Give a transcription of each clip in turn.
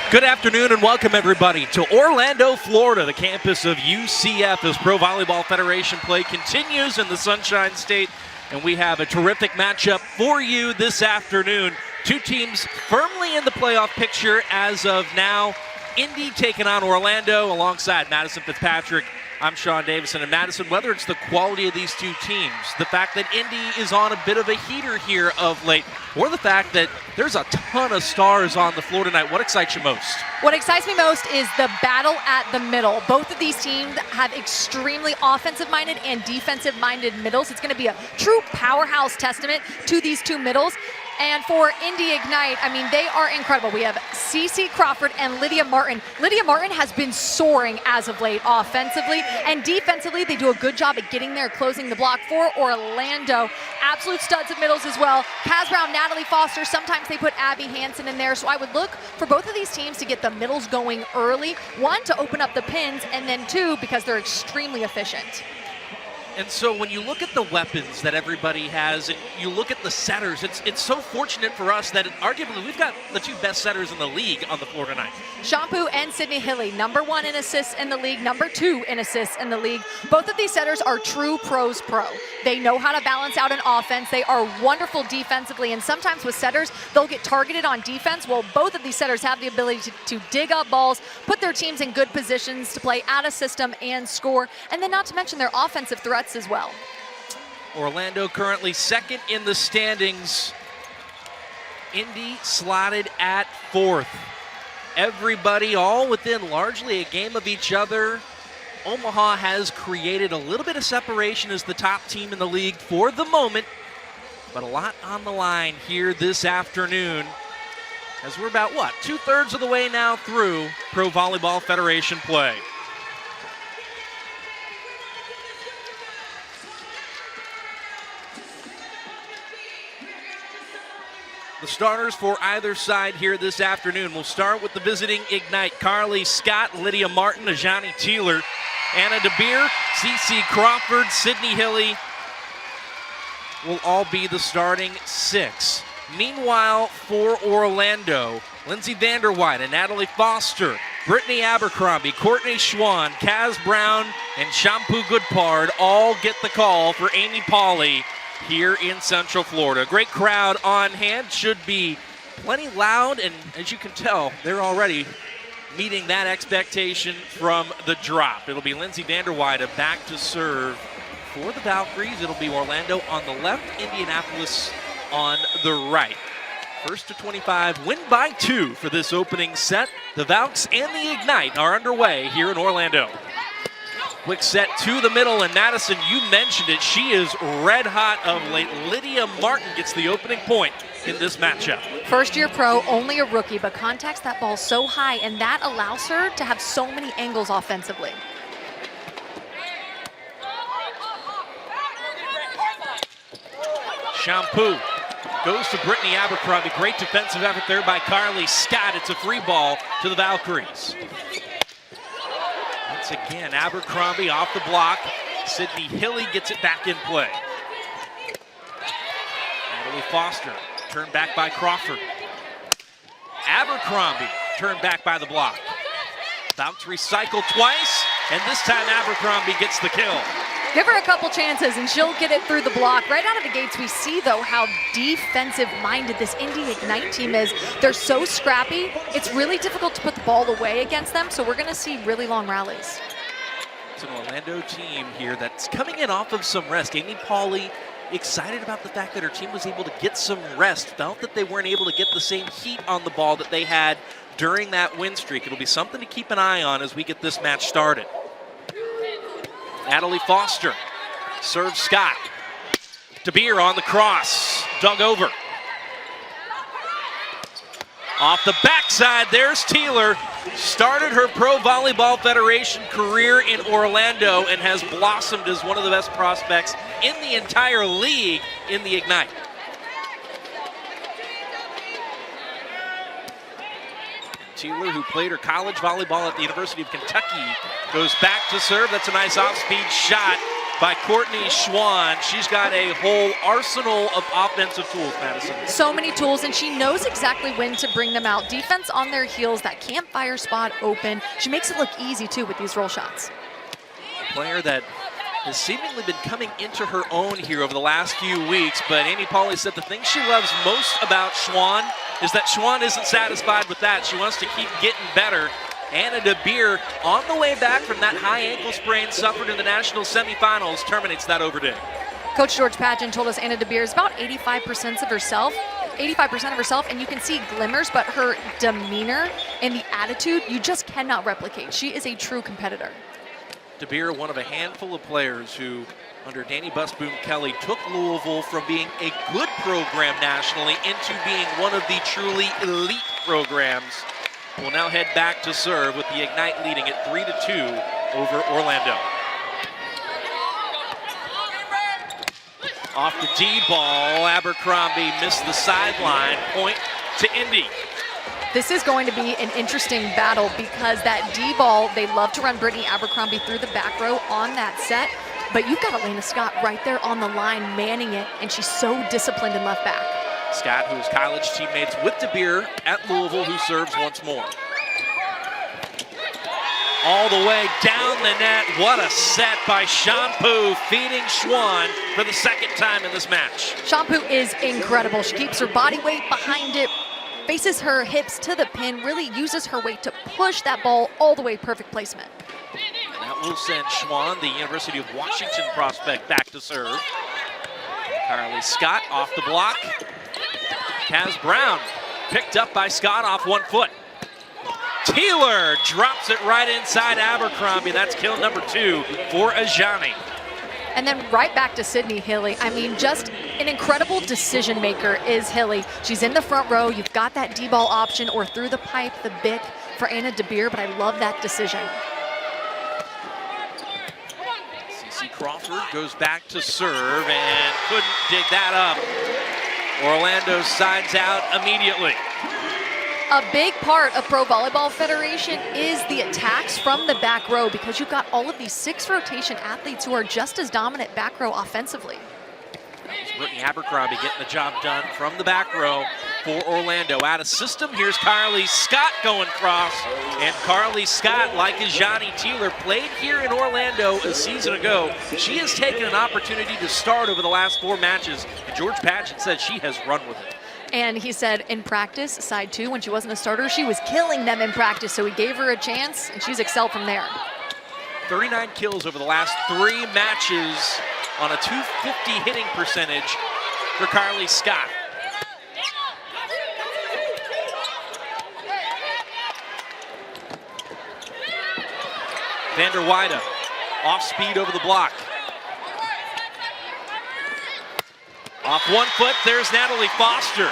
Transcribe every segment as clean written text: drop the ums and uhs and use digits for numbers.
Good afternoon and welcome everybody to Orlando, Florida, the campus of UCF as Pro Volleyball Federation play continues in the Sunshine State. And we have a terrific matchup for you this afternoon. Two teams firmly in the playoff picture as of now. Indy taking on Orlando alongside Madison Fitzpatrick. I'm Sean Davison. And Madison, whether it's the quality of these two teams, the fact that Indy is on a bit of a heater here of late, or the fact that there's a ton of stars on the floor tonight, what excites you most? What excites me most is the battle at the middle. Both of these teams have extremely offensive-minded and defensive-minded middles. It's going to be a true powerhouse testament to these two middles. And for Indy Ignite, I mean, they are incredible. We have Cece Crawford and Lydia Martin. Lydia Martin has been soaring as of late offensively, and defensively, they do a good job at getting there, closing the block for Orlando. Absolute studs of middles as well. Kaz Brown, Natalie Foster, sometimes they put Abby Hansen in there. So I would look for both of these teams to get the middles going early. One, to open up the pins, and then two, because they're extremely efficient. And so when you look at the weapons that everybody has and you look at the setters, it's so fortunate for us that arguably we've got the two best setters in the league on the floor tonight. Shampoo and Sydney Hilly, #1 in assists in the league, #2 in assists in the league. Both of these setters are true pros pro. They know how to balance out an offense. They are wonderful defensively, and sometimes with setters, they'll get targeted on defense. Well, both of these setters have the ability to dig up balls, put their teams in good positions to play out of system and score, and then not to mention their offensive threats as well. Orlando currently second in the standings. Indy slotted at 4th. Everybody all within largely a game of each other. Omaha has created a little bit of separation as the top team in the league for the moment, but a lot on the line here this afternoon as we're about, what, 2/3 of the way now through Pro Volleyball Federation play. The starters for either side here this afternoon. We'll start with the visiting Ignite. Carly Scott, Lydia Martin, Ajani Teeler, Anna DeBeer, Cece Crawford, Sydney Hilly will all be the starting 6. Meanwhile, for Orlando, Lindsay Vanderwide and Natalie Foster, Brittany Abercrombie, Courtney Schwann, Kaz Brown, and Shampoo Goodpard all get the call for Amy Pauley here in Central Florida. Great crowd on hand, should be plenty loud, and as you can tell, they're already meeting that expectation from the drop. It'll be Lindsay Vanderwide back to serve for the Valkyries. It'll be Orlando on the left, Indianapolis on the right. First to 25, win by 2 for this opening set. The Valks and the Ignite are underway here in Orlando. Quick set to the middle, and Madison, you mentioned it, she is red hot of late. Lydia Martin gets the opening point in this matchup. First-year pro, only a rookie, but contacts that ball so high, and that allows her to have so many angles offensively. Shampoo goes to Brittany Abercrombie. Great defensive effort there by Carly Scott. It's a free ball to the Valkyries. Once again, Abercrombie off the block. Sydney Hilly gets it back in play. Natalie Foster turned back by Crawford. Abercrombie turned back by the block. Valks recycle twice, and this time Abercrombie gets the kill. Give her a couple chances and she'll get it through the block. Right out of the gates, we see, though, how defensive-minded this Indy Ignite team is. They're so scrappy, it's really difficult to put the ball away against them, so we're going to see really long rallies. It's an Orlando team here that's coming in off of some rest. Amy Pauley excited about the fact that her team was able to get some rest, felt that they weren't able to get the same heat on the ball that they had during that win streak. It'll be something to keep an eye on as we get this match started. Natalie Foster serves Scott. DeBeer on the cross, dug over. Off the backside, there's Teeler. Started her Pro Volleyball Federation career in Orlando and has blossomed as one of the best prospects in the entire league in the Ignite. Teeler, who played her college volleyball at the University of Kentucky, goes back to serve. That's a nice off-speed shot. by Courtney Schwann. She's got a whole arsenal of offensive tools, Madison. So many tools, and she knows exactly when to bring them out. Defense on their heels, that campfire spot open. She makes it look easy, too, with these roll shots. A player that has seemingly been coming into her own here over the last few weeks, but Amy Pauley said the thing she loves most about Schwann is that Schwann isn't satisfied with that. She wants to keep getting better. Anna DeBeer, on the way back from that high ankle sprain suffered in the national semifinals, terminates that overday. Coach George Padgett told us Anna DeBeer is about 85% of herself, and you can see glimmers, but her demeanor and the attitude, you just cannot replicate. She is a true competitor. DeBeer, one of a handful of players who, under Danny Busboom Kelly, took Louisville from being a good program nationally into being one of the truly elite programs. Will now head back to serve with the Ignite leading it 3-2 over Orlando. Off the D ball, Abercrombie missed the sideline. Point to Indy. This is going to be an interesting battle because that D ball, they love to run Brittany Abercrombie through the back row on that set, but you've got Elena Scott right there on the line manning it, and she's so disciplined in left back. Scott, who's college teammates with DeBeer at Louisville, who serves once more. All the way down the net. What a set by Shampoo, feeding Schwann for the second time in this match. Shampoo is incredible. She keeps her body weight behind it, faces her hips to the pin, really uses her weight to push that ball all the way, perfect placement. And that will send Schwann, the University of Washington prospect, back to serve. Carly Scott off the block. Kaz Brown picked up by Scott off 1 foot. Taylor drops it right inside Abercrombie. That's kill number 2 for Ajani. And then right back to Sydney Hilly. I mean, just an incredible decision maker is Hilly. She's in the front row. You've got that D-ball option or through the pipe, the bic for Anna DeBeer, but I love that decision. CeCe Crawford goes back to serve and couldn't dig that up. Orlando sides out immediately. A big part of Pro Volleyball Federation is the attacks from the back row because you've got all of these 6 rotation athletes who are just as dominant back row offensively. Brittany Abercrombie getting the job done from the back row for Orlando. Out of system, here's Carly Scott going cross. And Carly Scott, like Ajani Taylor, played here in Orlando a season ago. She has taken an opportunity to start over the last 4 matches. And George Padgett said she has run with it. And he said in practice, side 2, when she wasn't a starter, she was killing them in practice. So he gave her a chance, and she's excelled from there. 39 kills over the last 3 matches on a .250 hitting percentage for Carly Scott. Vander Weide off speed over the block. Off 1 foot, there's Natalie Foster.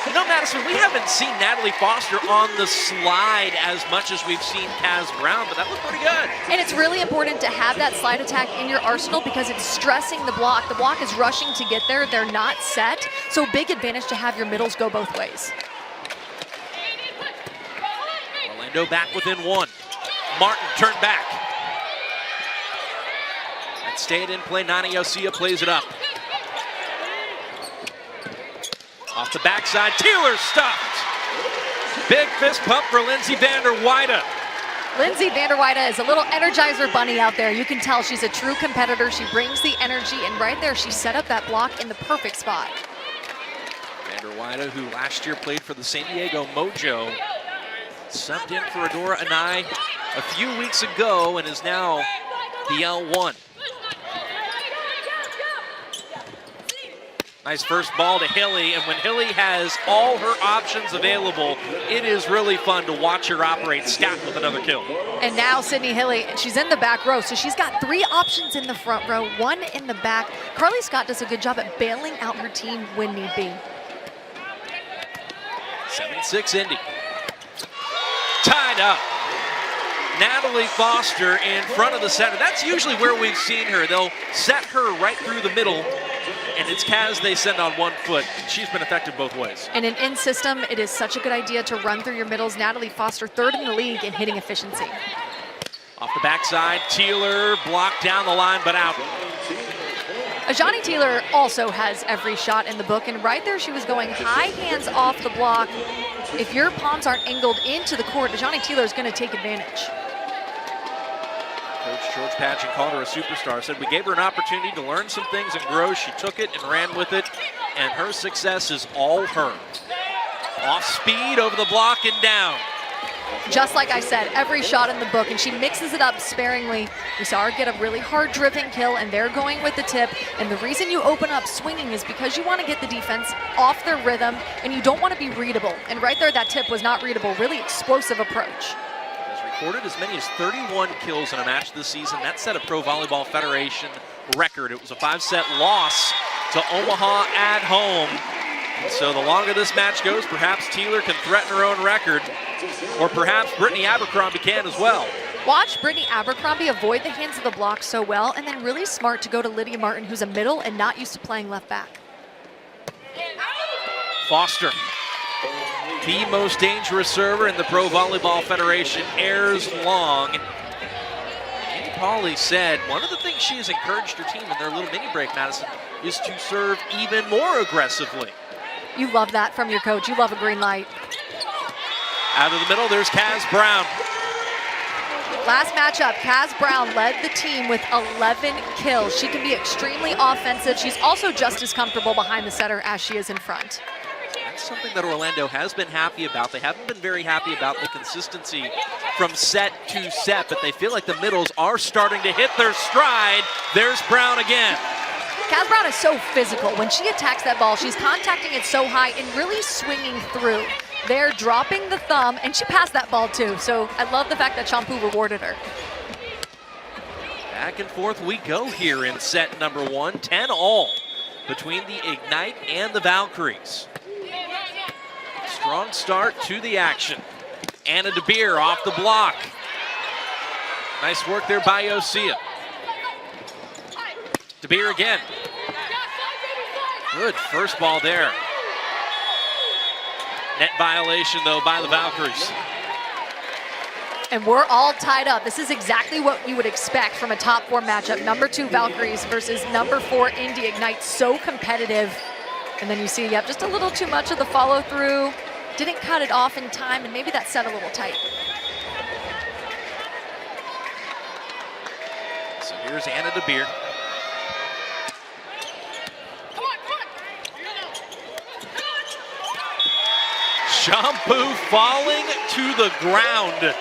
You know, Madison, we haven't seen Natalie Foster on the slide as much as we've seen Kaz Brown, but that looked pretty good. And it's really important to have that slide attack in your arsenal because it's stressing the block. The block is rushing to get there. They're not set. So big advantage to have your middles go both ways. Orlando back within 1. Martin turned back. And stayed in play. Nani Osia plays it up. Off the backside, Taylor stuffed. Big fist pump for Lindsay Vander Weide. Lindsay Vander Weide is a little Energizer bunny out there. You can tell she's a true competitor. She brings the energy, and right there she set up that block in the perfect spot. Vander Weide, who last year played for the San Diego Mojo, subbed in for Adora Anai a few weeks ago and is now the L1. Nice first ball to Hilly, and when Hilly has all her options available, it is really fun to watch her operate. Scott with another kill. And now Sydney Hilly, she's in the back row, so she's got 3 options in the front row, 1 in the back. Carly Scott does a good job at bailing out her team when need be. 7-6 Indy. Tied up. Natalie Foster in front of the center. That's usually where we've seen her. They'll set her right through the middle, and it's Kaz they send on 1 foot. She's been effective both ways. And in system, it is such a good idea to run through your middles. Natalie Foster, 3rd in the league in hitting efficiency. Off the backside, Teeler blocked down the line, but out. Ajani Teeler also has every shot in the book, and right there she was going high hands off the block. If your palms aren't angled into the court, Ajani Teeler is going to take advantage. Coach George Patchen called her a superstar, said we gave her an opportunity to learn some things and grow. She took it and ran with it, and her success is all her. Off speed, over the block and down. Just like I said, every shot in the book, and she mixes it up sparingly. We saw her get a really hard-driven kill, and they're going with the tip. And the reason you open up swinging is because you want to get the defense off their rhythm, and you don't want to be readable. And right there, that tip was not readable. Really explosive approach. Has recorded as many as 31 kills in a match this season. That set a Pro Volleyball Federation record. It was a 5-set loss to Omaha at home. So the longer this match goes, perhaps Teeler can threaten her own record, or perhaps Brittany Abercrombie can as well. Watch Brittany Abercrombie avoid the hands of the block so well, and then really smart to go to Lydia Martin, who's a middle and not used to playing left back. Foster, the most dangerous server in the Pro Volleyball Federation, airs long. Andy Pauley said one of the things she has encouraged her team in their little mini break, Madison, is to serve even more aggressively. You love that from your coach. You love a green light. Out of the middle, there's Kaz Brown. Last matchup, Kaz Brown led the team with 11 kills. She can be extremely offensive. She's also just as comfortable behind the setter as she is in front. That's something that Orlando has been happy about. They haven't been very happy about the consistency from set to set, but they feel like the middles are starting to hit their stride. There's Brown again. Kaz Brown is so physical. When she attacks that ball, she's contacting it so high and really swinging through. They're dropping the thumb, and she passed that ball too. So I love the fact that Shampoo rewarded her. Back and forth we go here in set number 1, 10-all between the Ignite and the Valkyries. Strong start to the action. Anna DeBeer off the block. Nice work there by Osea. DeBeer again. Good first ball there. Net violation, though, by the Valkyries. And we're all tied up. This is exactly what you would expect from a top 4 matchup. Number 2 Valkyries versus number 4 Indy Ignite. So competitive. And then you see, yep, just a little too much of the follow through. Didn't cut it off in time, and maybe that set a little tight. So here's Anna DeBeer. Shampoo falling to the ground,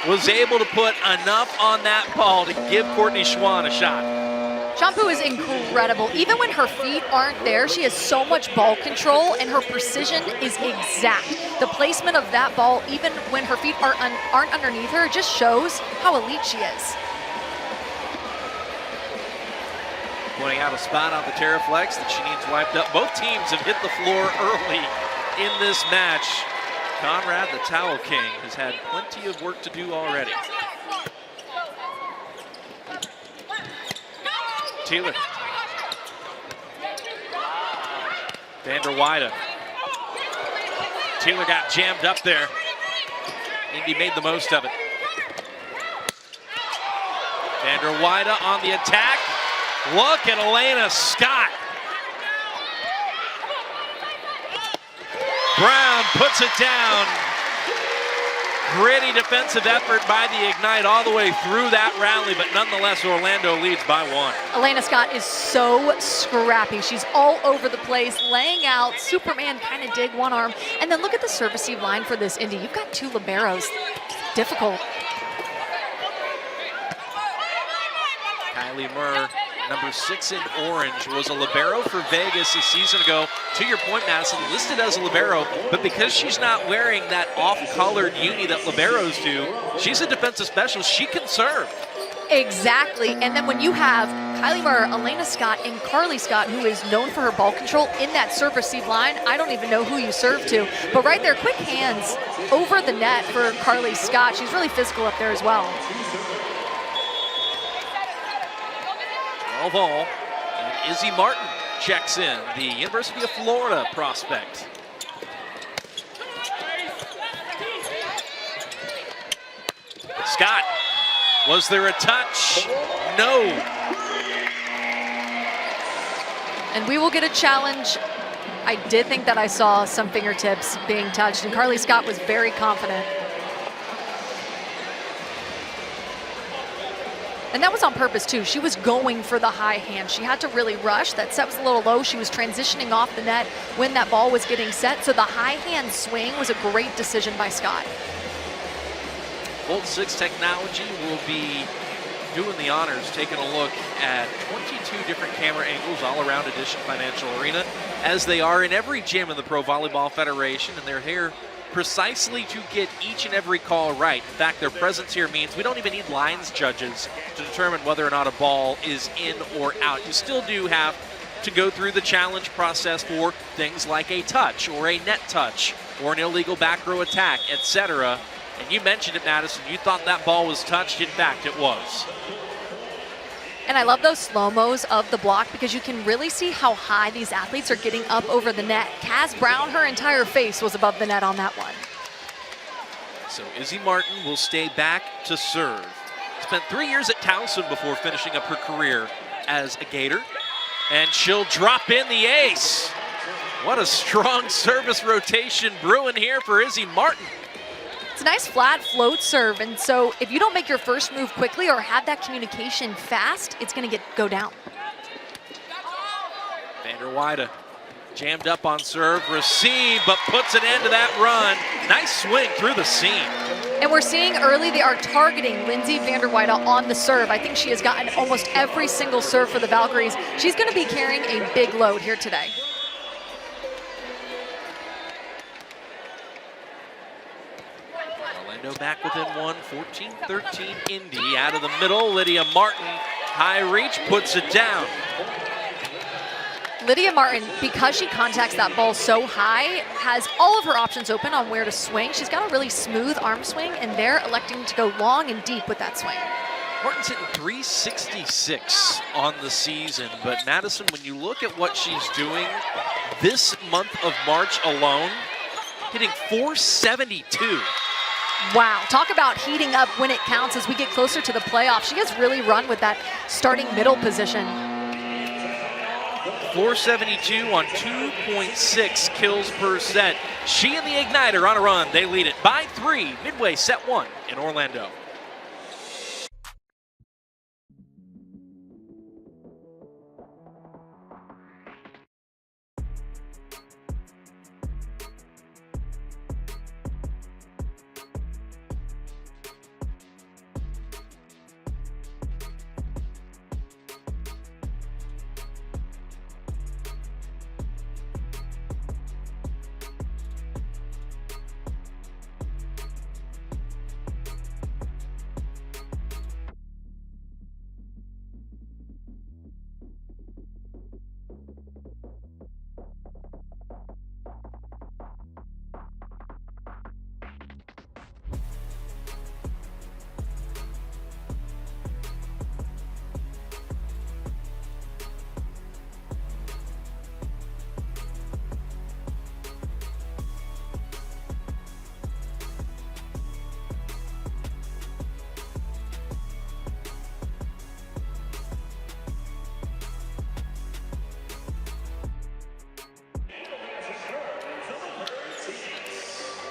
was able to put enough on that ball to give Courtney Schwann a shot. Shampoo is incredible. Even when her feet aren't there, she has so much ball control, and her precision is exact. The placement of that ball, even when her feet aren't underneath her, just shows how elite she is. Pointing out a spot on the Terraflex that she needs wiped up. Both teams have hit the floor early in this match. Conrad, the Towel King, has had plenty of work to do already. Teeler. Vander Weide. Teeler got jammed up there. Indy made the most of it. Vander Weide on the attack. Look at Elena Scott. Brown puts it down. Gritty defensive effort by the Ignite all the way through that rally, but nonetheless, Orlando leads by 1. Elena Scott is so scrappy. She's all over the place, laying out. Superman kind of dig one arm. And then look at the serve receive line for this Indy. You've got 2 liberos. Difficult. Kylie Murr, number 6 in orange, was a libero for Vegas a season ago. To your point, Madison, listed as a libero, but because she's not wearing that off-colored uni that liberos do, she's a defensive specialist. She can serve. Exactly. And then when you have Kylie Murr, Elena Scott, and Carly Scott, who is known for her ball control in that serve receive line, I don't even know who you serve to. But right there, quick hands over the net for Carly Scott. She's really physical up there as well. 12-all, and Izzy Martin checks in, the University of Florida prospect. Scott Was there a touch? No. And we will get a challenge. I did think that I saw some fingertips being touched, and Carly Scott was very confident. And that was on purpose too. She was going for the high hand. She had to really rush. That set was a little low. She was transitioning off the net when that ball was getting set. So the high hand swing was a great decision by Scott. Volt 6 Technology will be doing the honors, taking a look at 22 different camera angles all around Edition Financial Arena, as they are in every gym in the Pro Volleyball Federation, and they're here precisely to get each and every call right. In fact, their presence here means we don't even need lines judges to determine whether or not a ball is in or out. You still do have to go through the challenge process for things like a touch or a net touch or an illegal back row attack, etc. And you mentioned it, Madison. You thought that ball was touched. In fact, it was. And I love those slow-mos of the block because you can really see how high these athletes are getting up over the net. Kaz Brown, her entire face was above the net on that one. So Izzy Martin will stay back to serve. Spent 3 years at Towson before finishing up her career as a Gator. And she'll drop in the ace. What a strong service rotation brewing here for Izzy Martin. It's a nice flat float serve, and so if you don't make your first move quickly or have that communication fast, it's going to go down. Vander Weide jammed up on serve, receive, but puts an end to that run. Nice swing through the seam. And we're seeing early they are targeting Lindsay Vander Weide on the serve. I think she has gotten almost every single serve for the Valkyries. She's going to be carrying a big load here today. Orlando back within one, 14-13 Indy. Out of the middle, Lydia Martin, high reach, puts it down. Lydia Martin, because she contacts that ball so high, has all of her options open on where to swing. She's got a really smooth arm swing, and they're electing to go long and deep with that swing. Martin's hitting 366 on the season, but Madison, when you look at what she's doing this month of March alone, hitting 472. Wow, talk about heating up when it counts as we get closer to the playoffs. She has really run with that starting middle position. 472 on 2.6 kills per set. She and the Ignite are on a run. They lead it by 3, midway set 1 in Orlando.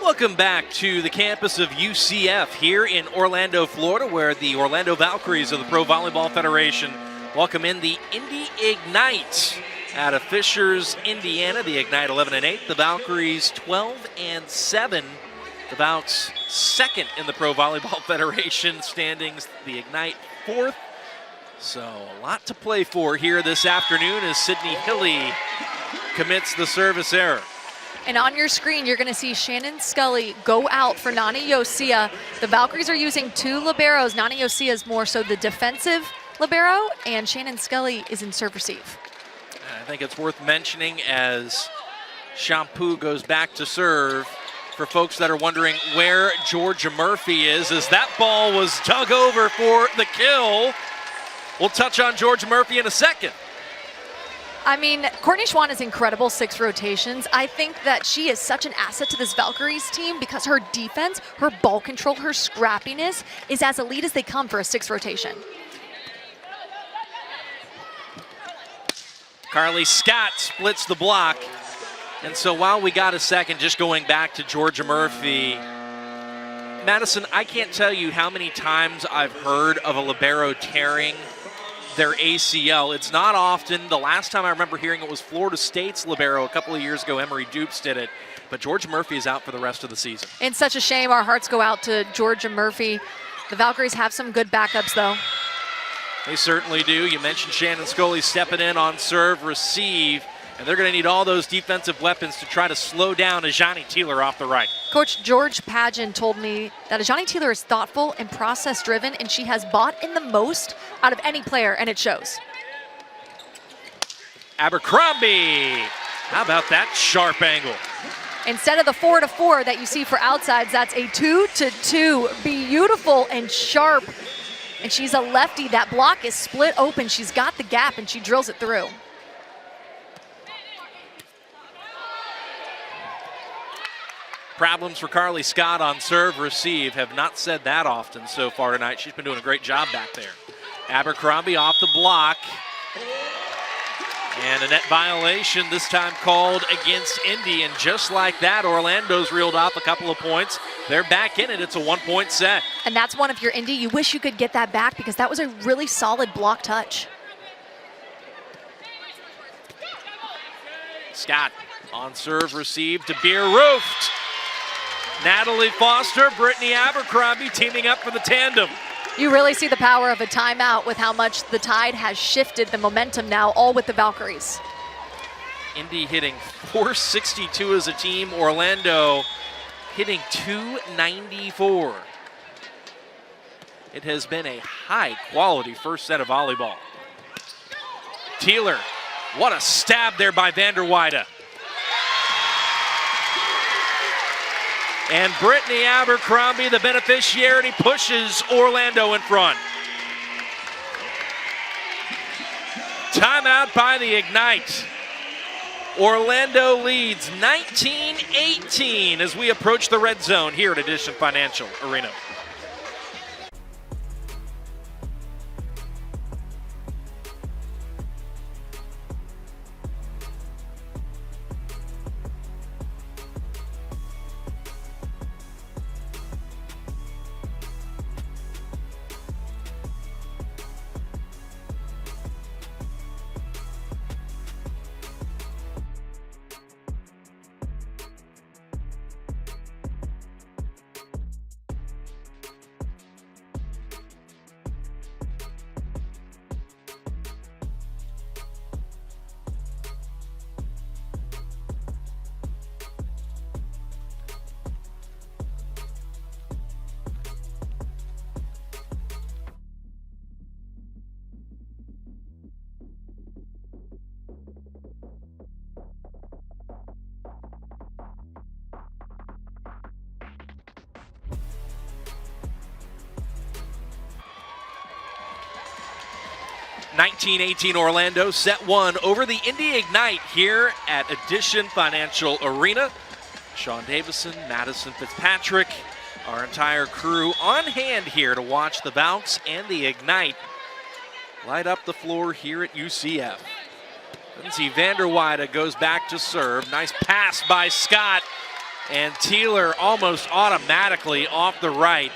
Welcome back to the campus of UCF here in Orlando, Florida, where the Orlando Valkyries of the Pro Volleyball Federation welcome in the Indy Ignite out of Fishers, Indiana. The Ignite 11-8, the Valkyries 12-7. The Valks second in the Pro Volleyball Federation standings. The Ignite fourth. So a lot to play for here this afternoon as Sydney Hilly commits the service error. And on your screen, you're going to see Shannon Scully go out for Nani Yosia. The Valkyries are using 2 liberos. Nani Yosia is more so the defensive libero, and Shannon Scully is in serve receive. I think it's worth mentioning as Shampoo goes back to serve, for folks that are wondering where Georgia Murphy is, as that ball was dug over for the kill. We'll touch on Georgia Murphy in a second. I mean, Courtney Schwann is incredible, 6 rotations. I think that she is such an asset to this Valkyries team because her defense, her ball control, her scrappiness is as elite as they come for a 6 rotation. Carly Scott splits the block. And so while we got a second, just going back to Georgia Murphy, Madison, I can't tell you how many times I've heard of a libero tearing their ACL. It's not often. The last time I remember hearing it was Florida State's libero a couple of years ago. Emery Dupes did it. But Georgia Murphy is out for the rest of the season. It's such a shame. Our hearts go out to Georgia Murphy. The Valkyries have some good backups, though. They certainly do. You mentioned Shannon Scully stepping in on serve, receive, and they're going to need all those defensive weapons to try to slow down Ajani Teeler off the right. Coach George Pageant told me that Ajani Teeler is thoughtful and process-driven, and she has bought in the most out of any player, and it shows. Abercrombie, how about that sharp angle? Instead of the 4-to-4 that you see for outsides, that's a 2-to-2. Beautiful and sharp. And she's a lefty. That block is split open. She's got the gap, and she drills it through. Problems for Carly Scott on serve, receive. Have not said that often so far tonight. She's been doing a great job back there. Abercrombie off the block. And a net violation, this time called against Indy. And just like that, Orlando's reeled off a couple of points. They're back in it. It's a 1-point set. And that's one of your Indy. You wish you could get that back because that was a really solid block touch. Scott on serve, receive. DeBeer roofed. Natalie Foster, Brittany Abercrombie teaming up for the tandem. You really see the power of a timeout with how much the tide has shifted the momentum now, all with the Valkyries. Indy hitting .462 as a team. Orlando hitting .294. It has been a high-quality first set of volleyball. Teeler, what a stab there by Vanderweide. And Brittany Abercrombie, the beneficiary, pushes Orlando in front. Timeout by the Ignite. Orlando leads 19-18 as we approach the red zone here at Edition Financial Arena. (19-18) Orlando, set one over the Indy Ignite here at Edition Financial Arena. Sean Davison, Madison Fitzpatrick, our entire crew on hand here to watch the Valks and the Ignite light up the floor here at UCF. Lindsay Vanderweide goes back to serve. Nice pass by Scott, and Teeler almost automatically off the right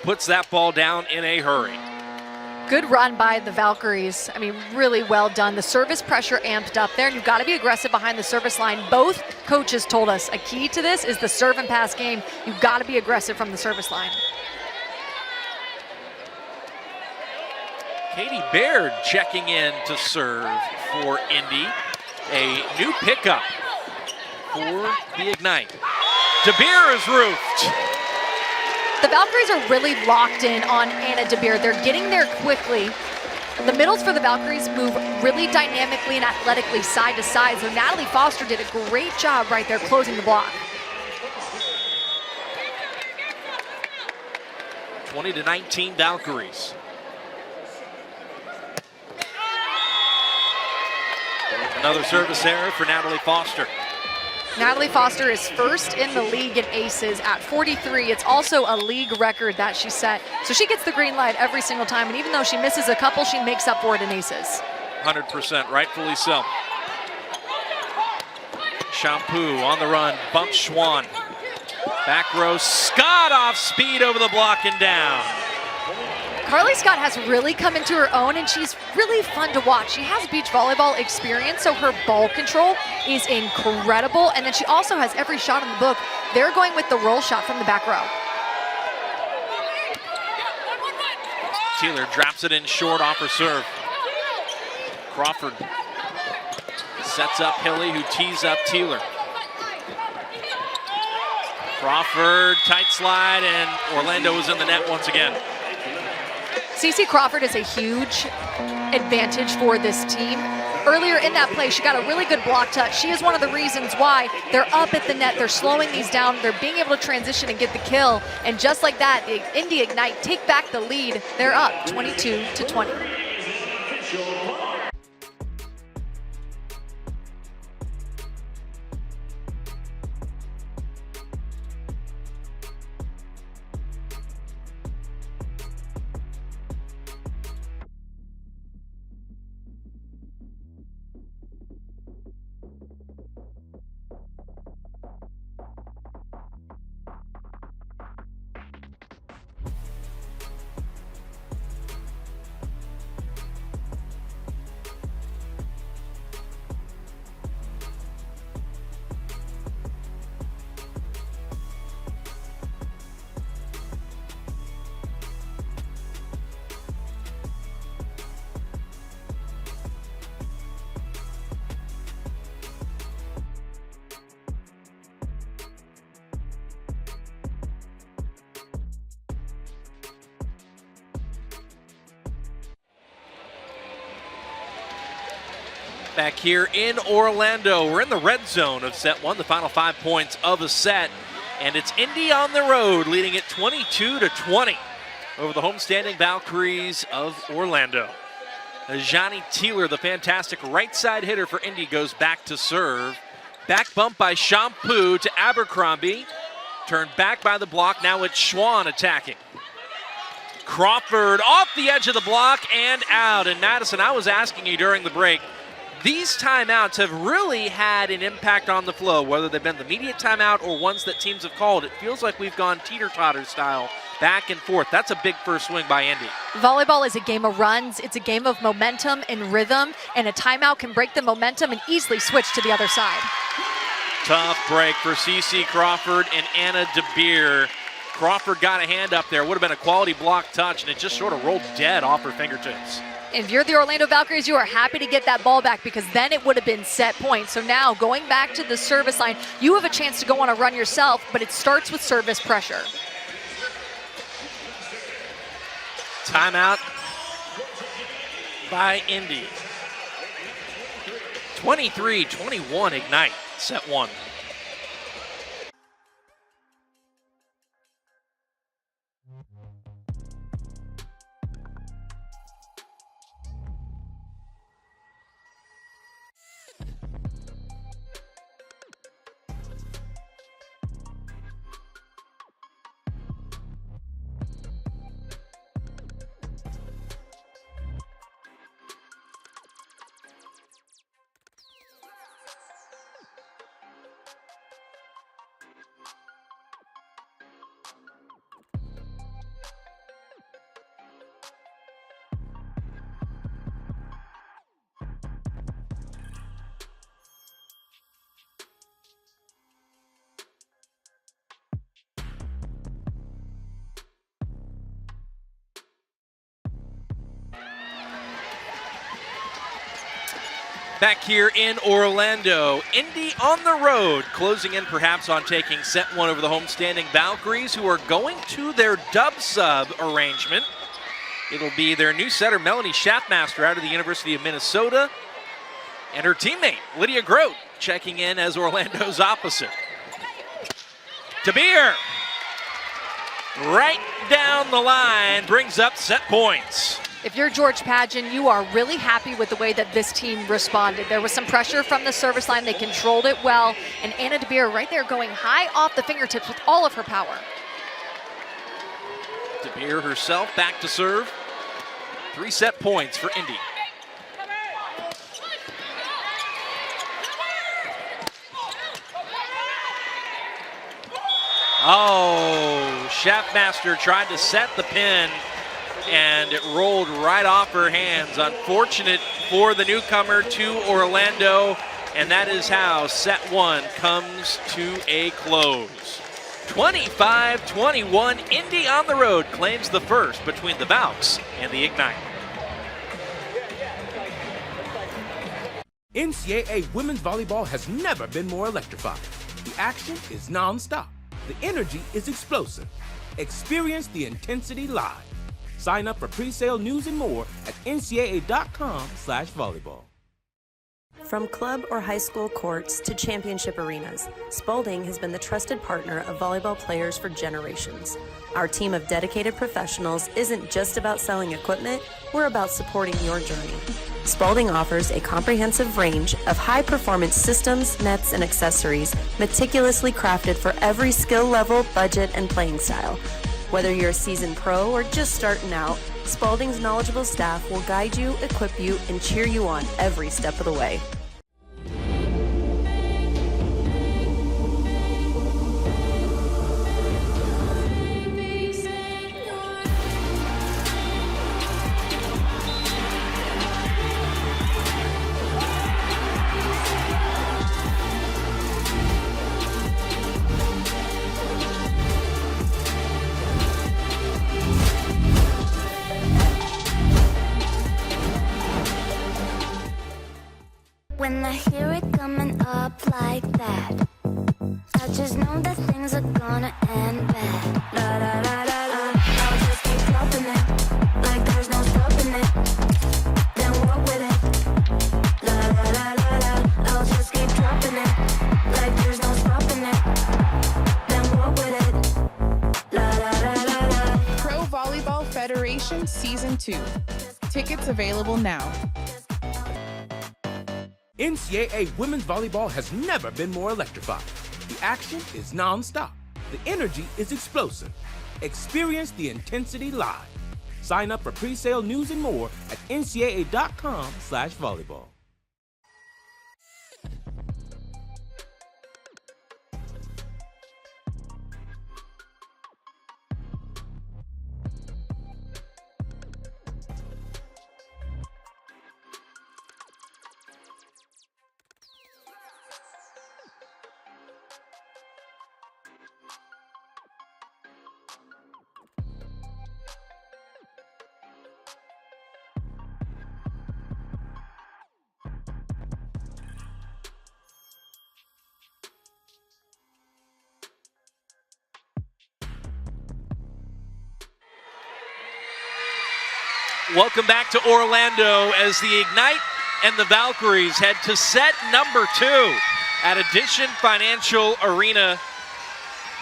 puts that ball down in a hurry. Good run by the Valkyries. I mean, really well done. The service pressure amped up there, and you've got to be aggressive behind the service line. Both coaches told us a key to this is the serve and pass game. You've got to be aggressive from the service line. Katie Baird checking in to serve for Indy. A new pickup for the Ignite. DeBeer is roofed. The Valkyries are really locked in on Anna DeBeer. They're getting there quickly. The middles for the Valkyries move really dynamically and athletically side to side. So Natalie Foster did a great job right there closing the block. 20-19 Valkyries. Another service error for Natalie Foster. Natalie Foster is first in the league in aces at 43. It's also a league record that she set. So she gets the green light every single time, and even though she misses a couple, she makes up for it in aces. 100%, rightfully so. Shampoo on the run, bumps Schwann. Back row, Scott off speed over the block and down. Carly Scott has really come into her own, and she's really fun to watch. She has beach volleyball experience, so her ball control is incredible. And then she also has every shot in the book. They're going with the roll shot from the back row. Teeler drops it in short off her serve. Crawford sets up Hilly, who tees up Teeler. Crawford, tight slide, and Orlando is in the net once again. CeCe Crawford is a huge advantage for this team. Earlier in that play, she got a really good block touch. She is one of the reasons why they're up at the net. They're slowing these down. They're being able to transition and get the kill. And just like that, Indy Ignite take back the lead. They're up 22-20. Back here in Orlando, we're in the red zone of set one, the final 5 points of a set, and it's Indy on the road, leading it 22-20 over the homestanding Valkyries of Orlando. Johnny Teeler, the fantastic right side hitter for Indy, goes back to serve. Back bump by Shampoo to Abercrombie, turned back by the block. Now it's Schwann attacking. Crawford off the edge of the block and out. And Madison, I was asking you during the break, these timeouts have really had an impact on the flow, whether they've been the immediate timeout or ones that teams have called. It feels like we've gone teeter-totter style back and forth. That's a big first swing by Indy. Volleyball is a game of runs. It's a game of momentum and rhythm, and a timeout can break the momentum and easily switch to the other side. Tough break for CeCe Crawford and Anna DeBeer. Crawford got a hand up there. Would have been a quality block touch, and it just sort of rolled dead off her fingertips. If you're the Orlando Valkyries, you are happy to get that ball back because then it would have been set points. So now going back to the service line, you have a chance to go on a run yourself, but it starts with service pressure. Timeout by Indy. 23-21 Ignite, set one. Back here in Orlando, Indy on the road, closing in perhaps on taking set one over the homestanding Valkyries, who are going to their dub sub arrangement. It'll be their new setter, Melanie Schaffmaster, out of the University of Minnesota, and her teammate, Lydia Grote, checking in as Orlando's opposite. DeBeer, right down the line, brings up set points. if you're George Pageant, you are really happy with the way that this team responded. There was some pressure from the service line. They controlled it well. And Anna DeBeer right there going high off the fingertips with all of her power. DeBeer herself back to serve. 3 set points for Indy. Oh, Schaffmaster tried to set the pin, and it rolled right off her hands. Unfortunate for the newcomer to Orlando, and that is how set 1 comes to a close. 25-21, Indy on the road claims the first between the Valks and the Ignite. NCAA women's volleyball has never been more electrifying. The action is non-stop. The energy is explosive. Experience the intensity live. Sign up for pre-sale news and more at ncaa.com/volleyball. From club or high school courts to championship arenas, Spalding has been the trusted partner of volleyball players for generations. Our team of dedicated professionals isn't just about selling equipment, we're about supporting your journey. Spalding offers a comprehensive range of high-performance systems, nets, and accessories meticulously crafted for every skill level, budget, and playing style. Whether you're a seasoned pro or just starting out, Spalding's knowledgeable staff will guide you, equip you, and cheer you on every step of the way. When I hear it coming up like that, I just know that things are gonna end bad. La la la la la, I'll just keep dropping it, like there's no stopping it. Then walk with it. La la la la la, I'll just keep dropping it, like there's no stopping it. Then walk with it. La la la la la. Pro Volleyball Federation Season 2. Tickets available now. NCAA women's volleyball has never been more electrifying. The action is non-stop. The energy is explosive. Experience the intensity live. Sign up for pre-sale news and more at ncaa.com/volleyball. Welcome back to Orlando as the Ignite and the Valkyries head to set number 2 at Addition Financial Arena.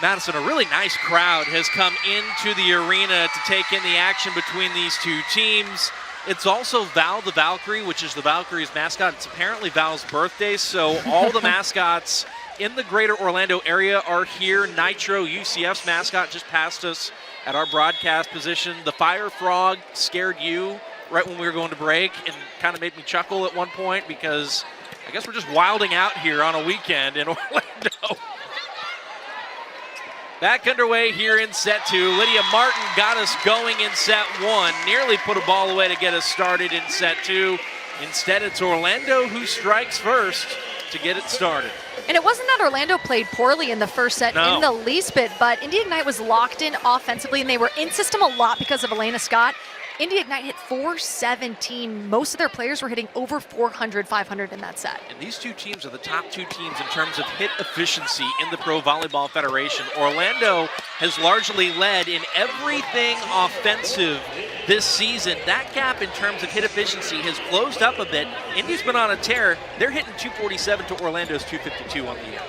Madison, a really nice crowd has come into the arena to take in the action between these two teams. It's also Val the Valkyrie, which is the Valkyries mascot. It's apparently Val's birthday, so all the mascots in the greater Orlando area are here. Nitro, UCF's mascot, just passed us at our broadcast position. The Fire Frog scared you right when we were going to break and kind of made me chuckle at one point because I guess we're just wilding out here on a weekend in Orlando. Back underway here in set 2. Lydia Martin got us going in set 1. Nearly put a ball away to get us started in set 2. Instead, it's Orlando who strikes first to get it started. And it wasn't that Orlando played poorly in the first set in the least bit, but Indy Ignite was locked in offensively, and they were in system a lot because of Elena Scott. Indy Ignite hit 417. Most of their players were hitting over 400, 500 in that set. And these two teams are the top 2 teams in terms of hit efficiency in the Pro Volleyball Federation. Orlando has largely led in everything offensive this season. That gap in terms of hit efficiency has closed up a bit. Indy's been on a tear. They're hitting 247 to Orlando's 252 on the year.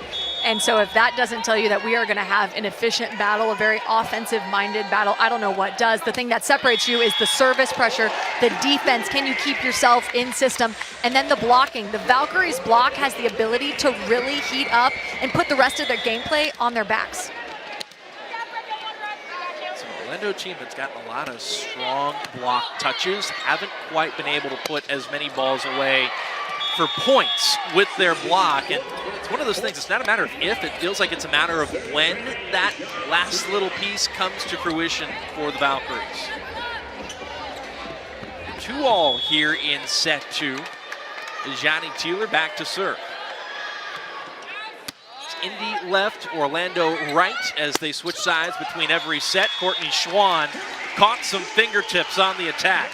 And so if that doesn't tell you that we are going to have an efficient battle, a very offensive-minded battle, I don't know what does. The thing that separates you is the service pressure, the defense. Can you keep yourself in system? And then the blocking. The Valkyries block has the ability to really heat up and put the rest of their gameplay on their backs. So Orlando team that's gotten a lot of strong block touches, haven't quite been able to put as many balls away for points with their block. And it's one of those things, it's not a matter of if, it feels like it's a matter of when that last little piece comes to fruition for the Valkyries. 2-all here in set 2. Johnny Teeler back to serve. Indy left, Orlando right as they switch sides between every set. Courtney Schwann caught some fingertips on the attack.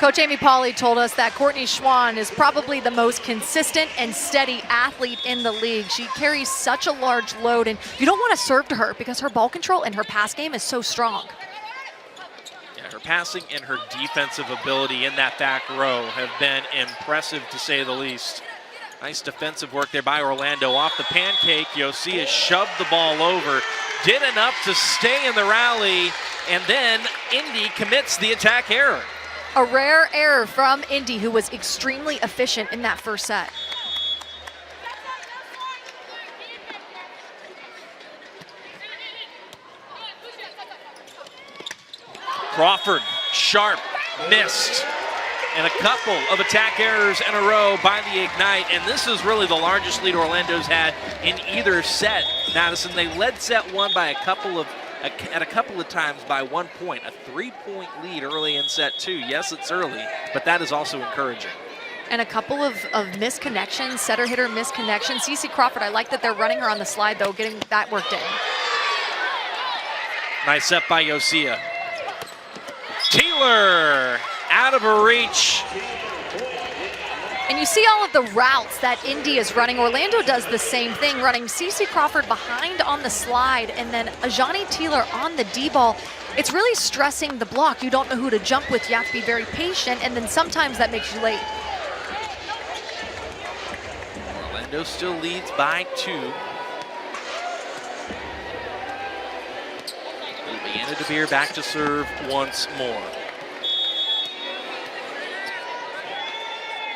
Coach Amy Pauley told us that Courtney Schwann is probably the most consistent and steady athlete in the league. She carries such a large load, and you don't want to serve to her because her ball control and her pass game is so strong. Yeah, her passing and her defensive ability in that back row have been impressive, to say the least. Nice defensive work there by Orlando. Off the pancake, Yosia shoved the ball over, did enough to stay in the rally, and then Indy commits the attack error. A rare error from Indy, who was extremely efficient in that first set. Crawford, sharp, missed. And a couple of attack errors in a row by the Ignite. And this is really the largest lead Orlando's had in either set, Madison. They led set 1 by a couple of times by 1 point, a 3-point lead early in set 2. Yes, it's early, but that is also encouraging. And a couple of misconnections, setter hitter misconnections. CeCe Crawford, I like that they're running her on the slide though, getting that worked in. Nice set by Yosia. Teeler out of her reach. And you see all of the routes that Indy is running. Orlando does the same thing, running CeCe Crawford behind on the slide and then Ajani Teeler on the D-ball. It's really stressing the block. You don't know who to jump with. You have to be very patient, and then sometimes that makes you late. Orlando still leads by 2. Anna DeBeer back to serve once more.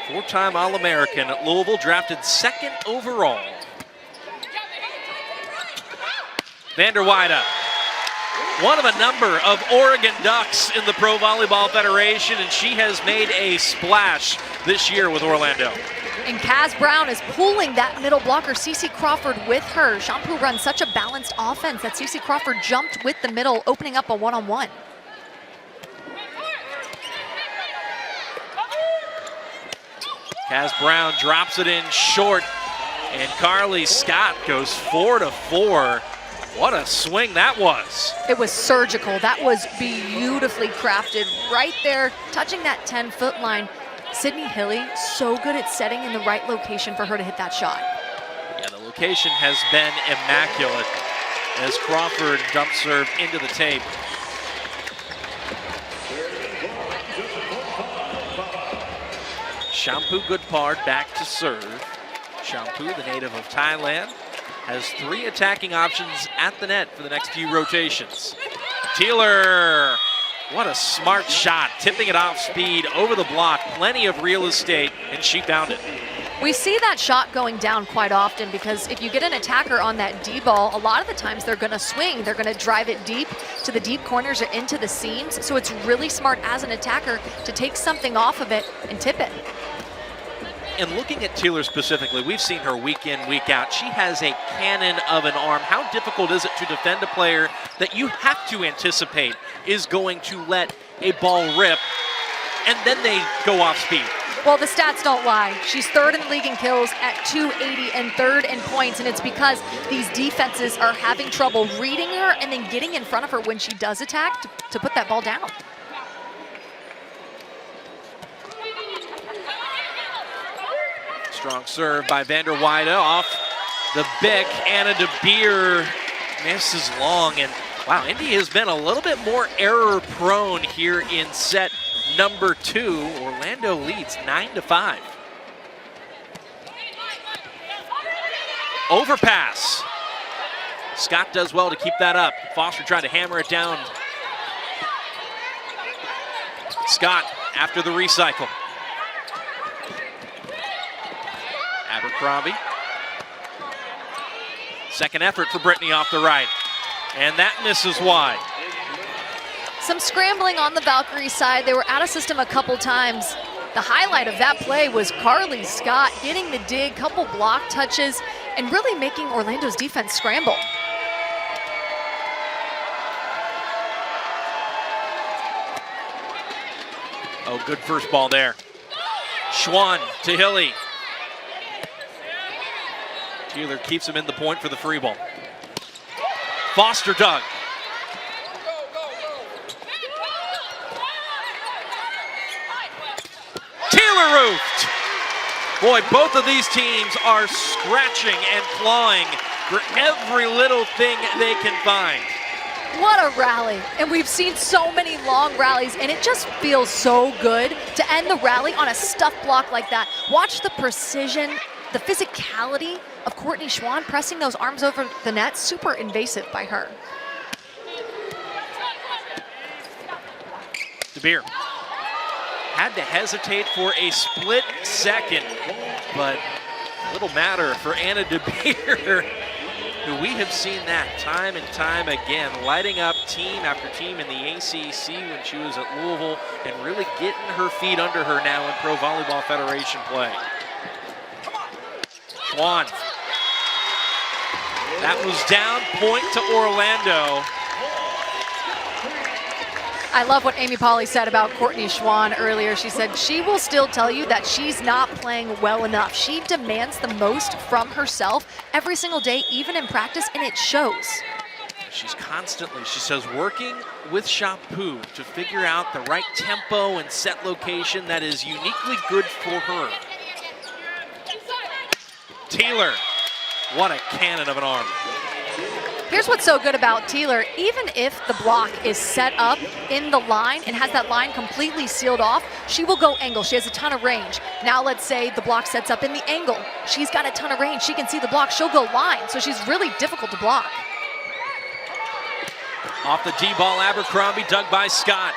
4-time All-American at Louisville, drafted 2nd overall. Vander Weide, one of a number of Oregon Ducks in the Pro Volleyball Federation, and she has made a splash this year with Orlando. And Kaz Brown is pulling that middle blocker, CeCe Crawford, with her. Shampoo runs such a balanced offense that CeCe Crawford jumped with the middle, opening up a one-on-one. Kaz Brown drops it in short, and Carly Scott goes 4-4. What a swing that was. It was surgical. That was beautifully crafted right there, touching that 10-foot line. Sydney Hilly, so good at setting in the right location for her to hit that shot. Yeah, the location has been immaculate as Crawford dump serve into the tape. Shampoo Goodpard back to serve. Shampoo, the native of Thailand, has 3 attacking options at the net for the next few rotations. Teeler, what a smart shot, tipping it off speed over the block, plenty of real estate, and she found it. We see that shot going down quite often because if you get an attacker on that D-ball, a lot of the times they're going to swing. They're going to drive it deep to the deep corners or into the seams. So it's really smart as an attacker to take something off of it and tip it. And looking at Teeler specifically, we've seen her week in, week out. She has a cannon of an arm. How difficult is it to defend a player that you have to anticipate is going to let a ball rip and then they go off speed? Well, the stats don't lie. She's 3rd in the league in kills at 280 and 3rd in points, and it's because these defenses are having trouble reading her and then getting in front of her when she does attack to put that ball down. Strong serve by Vander Weide off the Bick. Anna DeBeer misses long, and wow, Indy has been a little bit more error prone here in set number 2. Orlando leads 9-5. Overpass. Scott does well to keep that up. Foster tried to hammer it down. Scott after the recycle. Abercrombie. Second effort for Brittany off the right. And that misses wide. Some scrambling on the Valkyrie side. They were out of system a couple times. The highlight of that play was Carly Scott getting the dig, couple block touches, and really making Orlando's defense scramble. Oh, good first ball there. Schwann to Hilly. Taylor keeps him in the point for the free ball. Foster dug. Taylor roofed. Boy, both of these teams are scratching and clawing for every little thing they can find. What a rally. And we've seen so many long rallies, and it just feels so good to end the rally on a stuff block like that. Watch the precision, the physicality of Courtney Schwann pressing those arms over the net. Super invasive by her. DeBeer had to hesitate for a split second, but little matter for Anna DeBeer, who we have seen that time and time again, lighting up team after team in the ACC when she was at Louisville and really getting her feet under her now in Pro Volleyball Federation play. Schwann. That was down, point to Orlando. I love what Amy Pauley said about Courtney Schwann earlier. She said she will still tell you that she's not playing well enough. She demands the most from herself every single day, even in practice, and it shows. She's constantly, she says, working with Chapu to figure out the right tempo and set location that is uniquely good for her. Taylor, what a cannon of an arm. Here's what's so good about Taylor. Even if the block is set up in the line and has that line completely sealed off, she will go angle. She has a ton of range. Now let's say the block sets up in the angle. She's got a ton of range. She can see the block. She'll go line. So she's really difficult to block. Off the D-ball, Abercrombie, dug by Scott.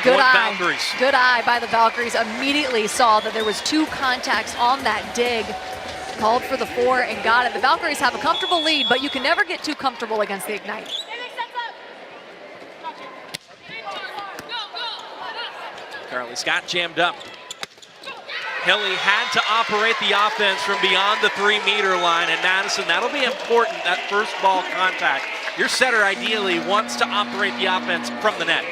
Good eye. Good eye by the Valkyries. Immediately saw that there was two contacts on that dig. Called for the 4 and got it. The Valkyries have a comfortable lead, but you can never get too comfortable against the Ignite. Carly Scott jammed up. Hilly had to operate the offense from beyond the 3-meter line, and Madison, that'll be important, that first ball contact. Your setter ideally wants to operate the offense from the net.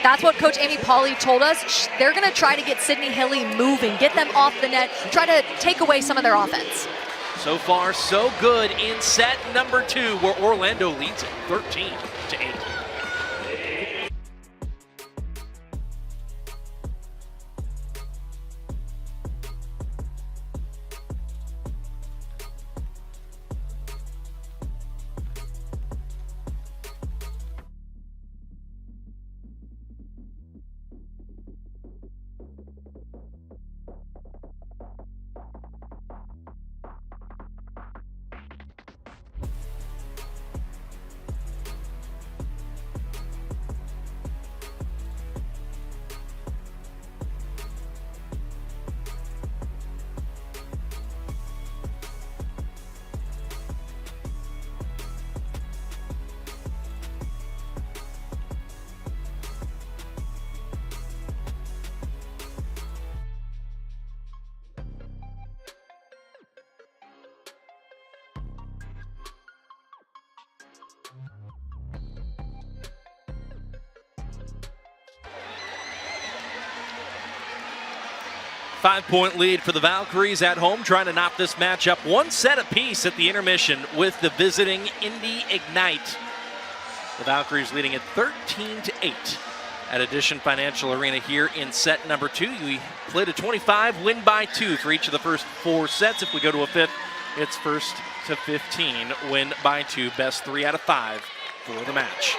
That's what Coach Amy Pauley told us. They're going to try to get Sydney Hilly moving, get them off the net, try to take away some of their offense. So far, so good in set number 2, where Orlando leads it 13-8. 5-point lead for the Valkyries at home, trying to knock this match up one set apiece at the intermission with the visiting Indy Ignite. The Valkyries leading at 13-8 at Addition Financial Arena here in set number 2. We played a 25, win by 2 for each of the first 4 sets. If we go to a 5th, it's 1st to 15, win by 2, best 3 out of 5 for the match.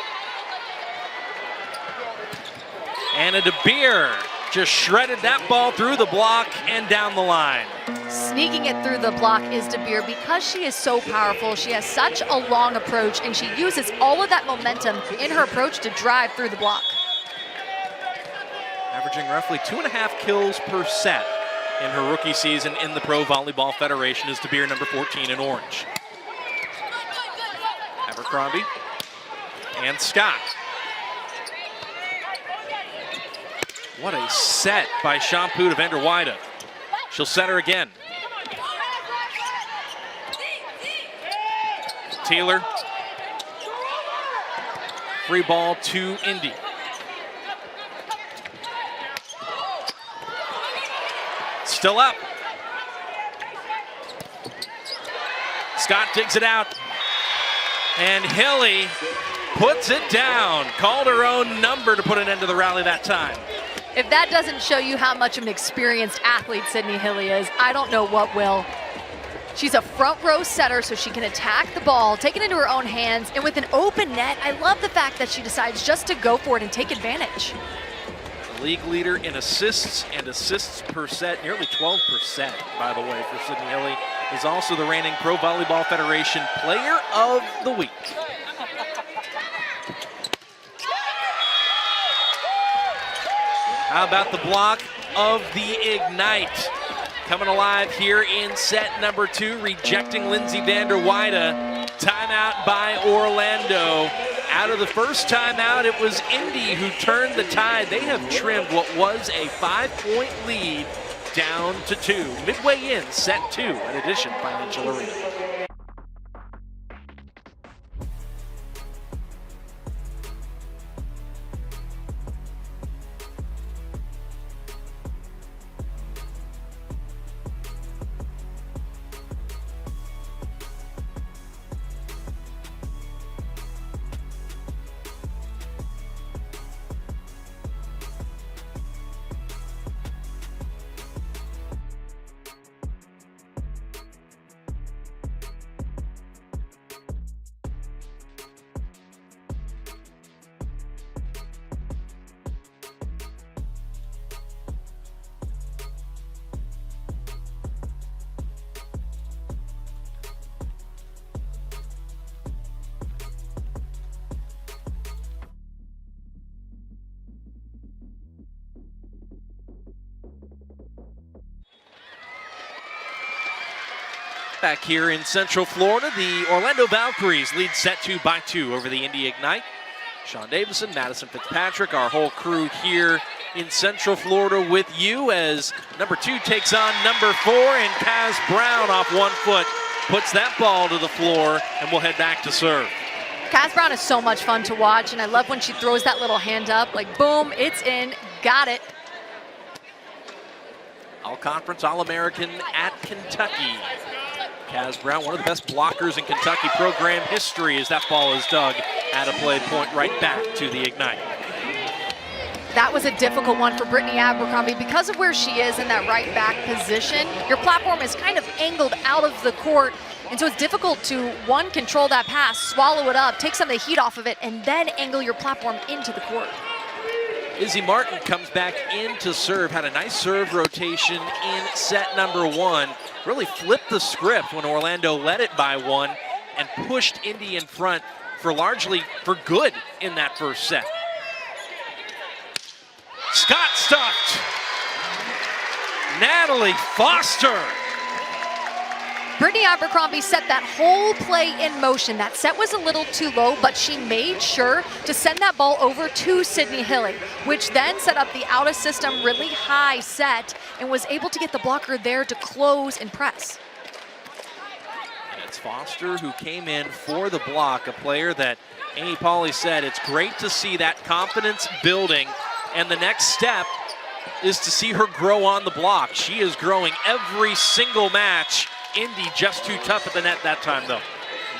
Anna DeBeer just shredded that ball through the block and down the line. Sneaking it through the block is DeBeer. Because she is so powerful, she has such a long approach, and she uses all of that momentum in her approach to drive through the block. Averaging roughly 2.5 kills per set in her rookie season in the Pro Volleyball Federation is DeBeer, number 14 in orange. Abercrombie and Scott. What a set by Shampoo to Vander Weide. She'll set her again. Taylor. Free ball to Indy. Still up. Scott digs it out. And Hilly puts it down. Called her own number to put an end to the rally that time. If that doesn't show you how much of an experienced athlete Sydney Hilly is, I don't know what will. She's a front row setter, so she can attack the ball, take it into her own hands, and with an open net, I love the fact that she decides just to go for it and take advantage. League leader in assists and assists per set, nearly 12%, by the way, for Sydney Hilly. Is also the reigning Pro Volleyball Federation Player of the Week. How about the block of the Ignite? Coming alive here in set number 2, rejecting Lindsay Vander Weide. Timeout by Orlando. Out of the first timeout, it was Indy who turned the tide. They have trimmed what was a 5-point lead down to 2. Midway in set 2 at Edition Financial Arena. Back here in Central Florida, the Orlando Valkyries lead set 2 by 2 over the Indy Ignite. Sean Davison, Madison Fitzpatrick, our whole crew here in Central Florida with you as number 2 takes on number 4, and Kaz Brown off 1 foot puts that ball to the floor, and we'll head back to serve. Kaz Brown is so much fun to watch, and I love when she throws that little hand up, like boom, it's in, got it. All-Conference All-American at Kentucky. Kaz Brown, one of the best blockers in Kentucky program history, as that ball is dug at a play point right back to the Ignite. That was a difficult one for Brittany Abercrombie. Because of where she is in that right back position, your platform is kind of angled out of the court, and so it's difficult to, one, control that pass, swallow it up, take some of the heat off of it, and then angle your platform into the court. Izzy Martin comes back in to serve, had a nice serve rotation in set number 1. Really flipped the script when Orlando led it by 1 and pushed Indy in front for largely for good in that first set. Scott stuffed. Natalie Foster. Brittany Abercrombie set that whole play in motion. That set was a little too low, but she made sure to send that ball over to Sydney Hilly, which then set up the out-of-system really high set and was able to get the blocker there to close and press. And it's Foster who came in for the block, a player that Amy Pauley said it's great to see that confidence building, and the next step is to see her grow on the block. She is growing every single match. Indy just too tough at the net that time, though.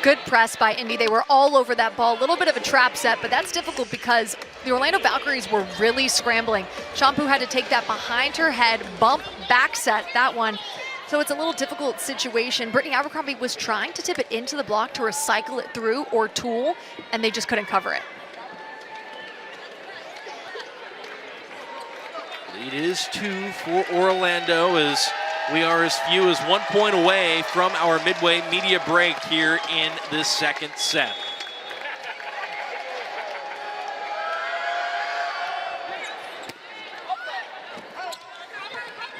Good press by Indy. They were all over that ball. A little bit of a trap set, but that's difficult because the Orlando Valkyries were really scrambling. Shampoo had to take that behind her head, bump back set, that one. So it's a little difficult situation. Brittany Abercrombie was trying to tip it into the block to recycle it through or tool, and they just couldn't cover it. Lead is 2 for Orlando as we are as few as 1 point away from our midway media break here in this second set.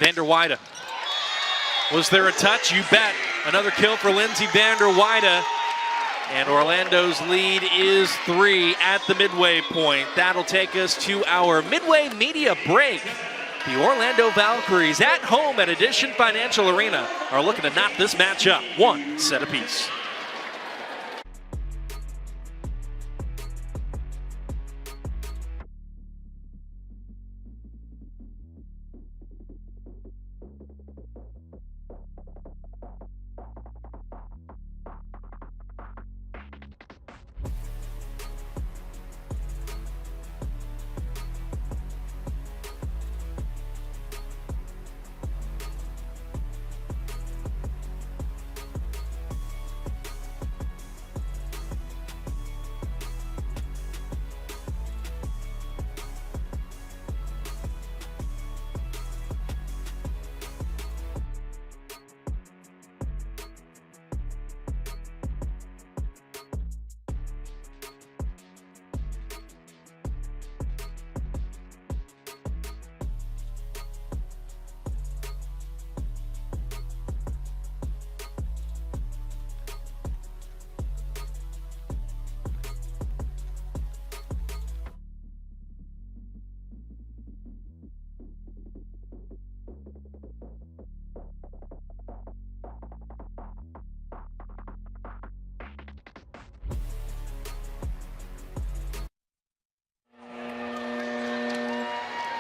Vander Weide. Was there a touch? You bet. Another kill for Lindsay Vander Weide. And Orlando's lead is 3 at the midway point. That'll take us to our midway media break. The Orlando Valkyries at home at Addition Financial Arena are looking to knot this match up 1 set apiece.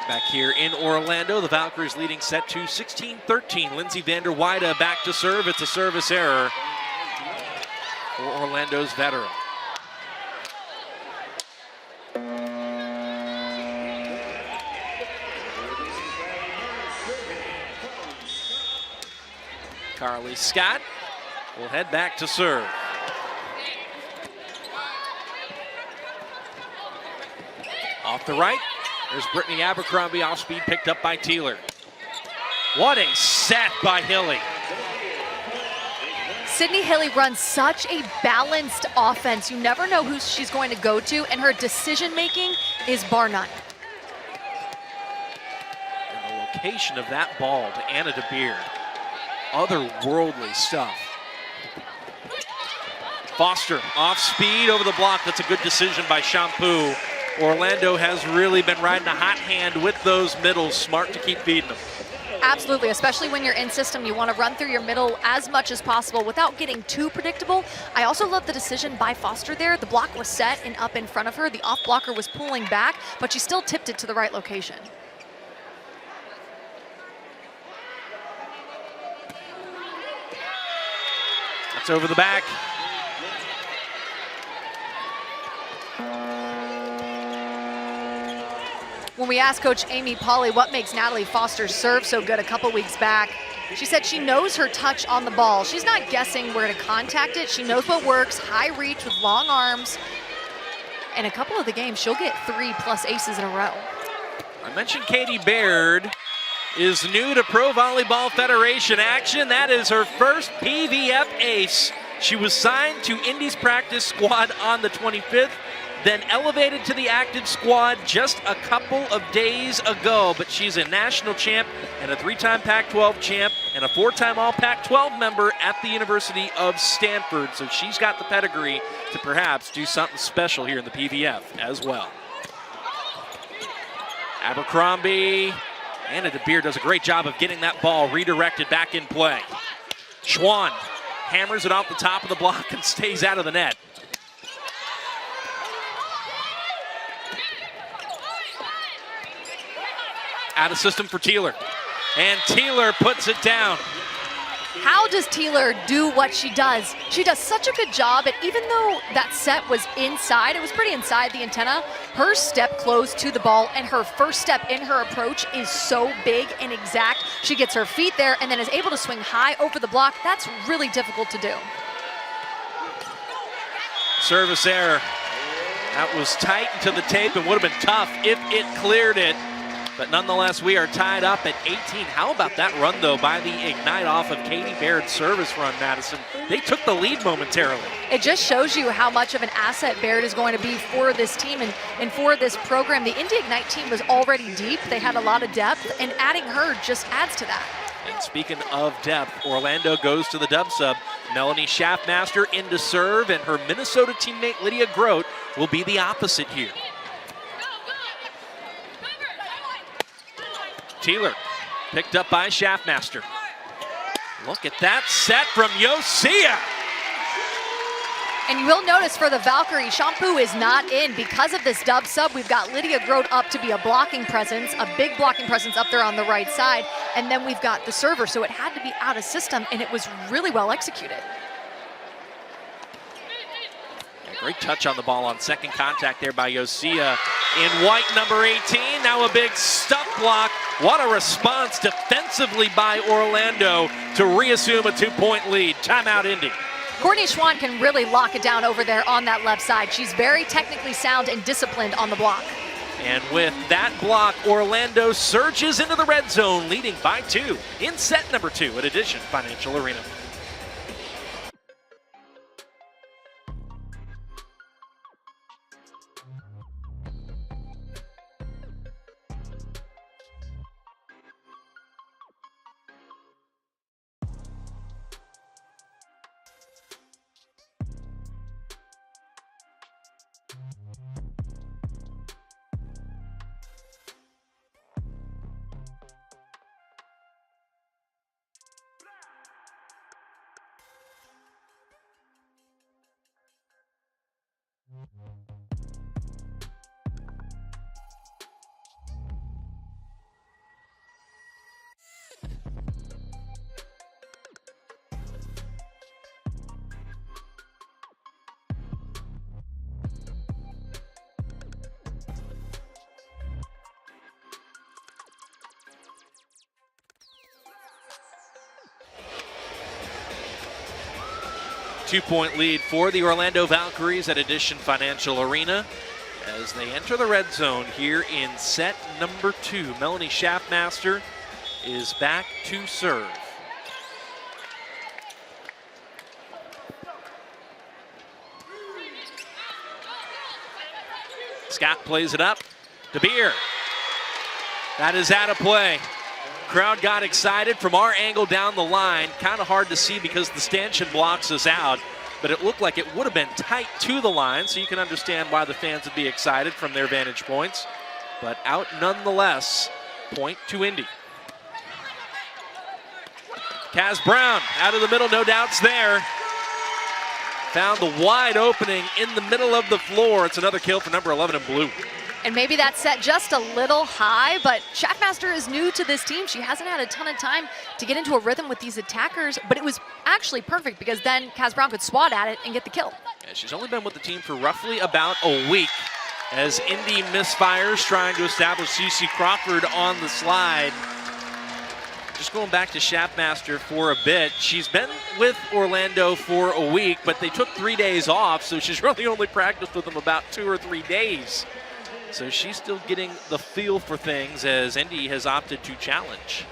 Back here in Orlando, the Valkyries leading set to 16-13. Lindsay Vander Weide back to serve. It's a service error for Orlando's veteran. Carly Scott will head back to serve. Off the right. There's Brittany Abercrombie, off speed, picked up by Teeler. What a set by Hilly. Sydney Hilly runs such a balanced offense. You never know who she's going to go to, and her decision-making is bar none. And the location of that ball to Anna DeBeer, otherworldly stuff. Foster off speed over the block. That's a good decision by Shampoo. Orlando has really been riding a hot hand with those middles. Smart to keep feeding them. Absolutely, especially when you're in system, you want to run through your middle as much as possible without getting too predictable. I also love the decision by Foster there. The block was set and up in front of her. The off blocker was pulling back, but she still tipped it to the right location. That's over the back. When we asked Coach Amy Pauley what makes Natalie Foster's serve so good a couple weeks back, she said she knows her touch on the ball. She's not guessing where to contact it. She knows what works, high reach with long arms. In a couple of the games, she'll get 3+ aces in a row. I mentioned Katie Baird is new to Pro Volleyball Federation action. That is her first PVF ace. She was signed to Indy's practice squad on the 25th. Then elevated to the active squad just a couple of days ago. But she's a national champ and a 3-time Pac-12 champ and a 4-time All-Pac-12 member at the University of Stanford. So she's got the pedigree to perhaps do something special here in the PVF as well. Abercrombie. Anna DeBeer does a great job of getting that ball redirected back in play. Schwann hammers it off the top of the block and stays out of the net. Out of system for Teeler. And Teeler puts it down. How does Teeler do what she does? She does such a good job, and even though that set was inside, it was pretty inside the antenna, her step close to the ball and her first step in her approach is so big and exact. She gets her feet there and then is able to swing high over the block. That's really difficult to do. Service error. That was tight into the tape and would have been tough if it cleared it. But nonetheless, we are tied up at 18. How about that run, though, by the Ignite off of Katie Baird's service run, Madison? They took the lead momentarily. It just shows you how much of an asset Baird is going to be for this team and for this program. The Indy Ignite team was already deep. They had a lot of depth, and adding her just adds to that. And speaking of depth, Orlando goes to the dub sub. Melanie Schaffmaster into serve, and her Minnesota teammate Lydia Grote will be the opposite here. Teeler picked up by Schaffmaster. Look at that set from Yosia. And you will notice for the Valkyrie, Shampoo is not in because of this dub sub. We've got Lydia Grote up to be a blocking presence, a big blocking presence up there on the right side. And then we've got the server, so it had to be out of system, and it was really well executed. Great touch on the ball on second contact there by Yosia. In white, number 18, now a big stuff block. What a response defensively by Orlando to reassume a 2-point lead. Timeout, Indy. Courtney Schwann can really lock it down over there on that left side. She's very technically sound and disciplined on the block. And with that block, Orlando surges into the red zone, leading by 2 in set number 2 at Addition Financial Arena. Two-point lead for the Orlando Valkyries at Addition Financial Arena as they enter the red zone here in set number 2. Melanie Schaffmaster is back to serve. Scott plays it up. DeBeer. That is out of play. Crowd got excited from our angle down the line. Kind of hard to see because the stanchion blocks us out, but it looked like it would have been tight to the line, so you can understand why the fans would be excited from their vantage points. But out nonetheless, point to Indy. Kaz Brown out of the middle, no doubts there. Found the wide opening in the middle of the floor. It's another kill for number 11 in blue. And maybe that set just a little high, but Schaffmaster is new to this team. She hasn't had a ton of time to get into a rhythm with these attackers, but it was actually perfect because then Kaz Brown could swat at it and get the kill. Yeah, she's only been with the team for roughly about a week as Indy misfires, trying to establish CeCe Crawford on the slide. Just going back to Schaffmaster for a bit. She's been with Orlando for a week, but they took 3 days off, so she's really only practiced with them about 2 or 3 days. So she's still getting the feel for things as Indy has opted to challenge.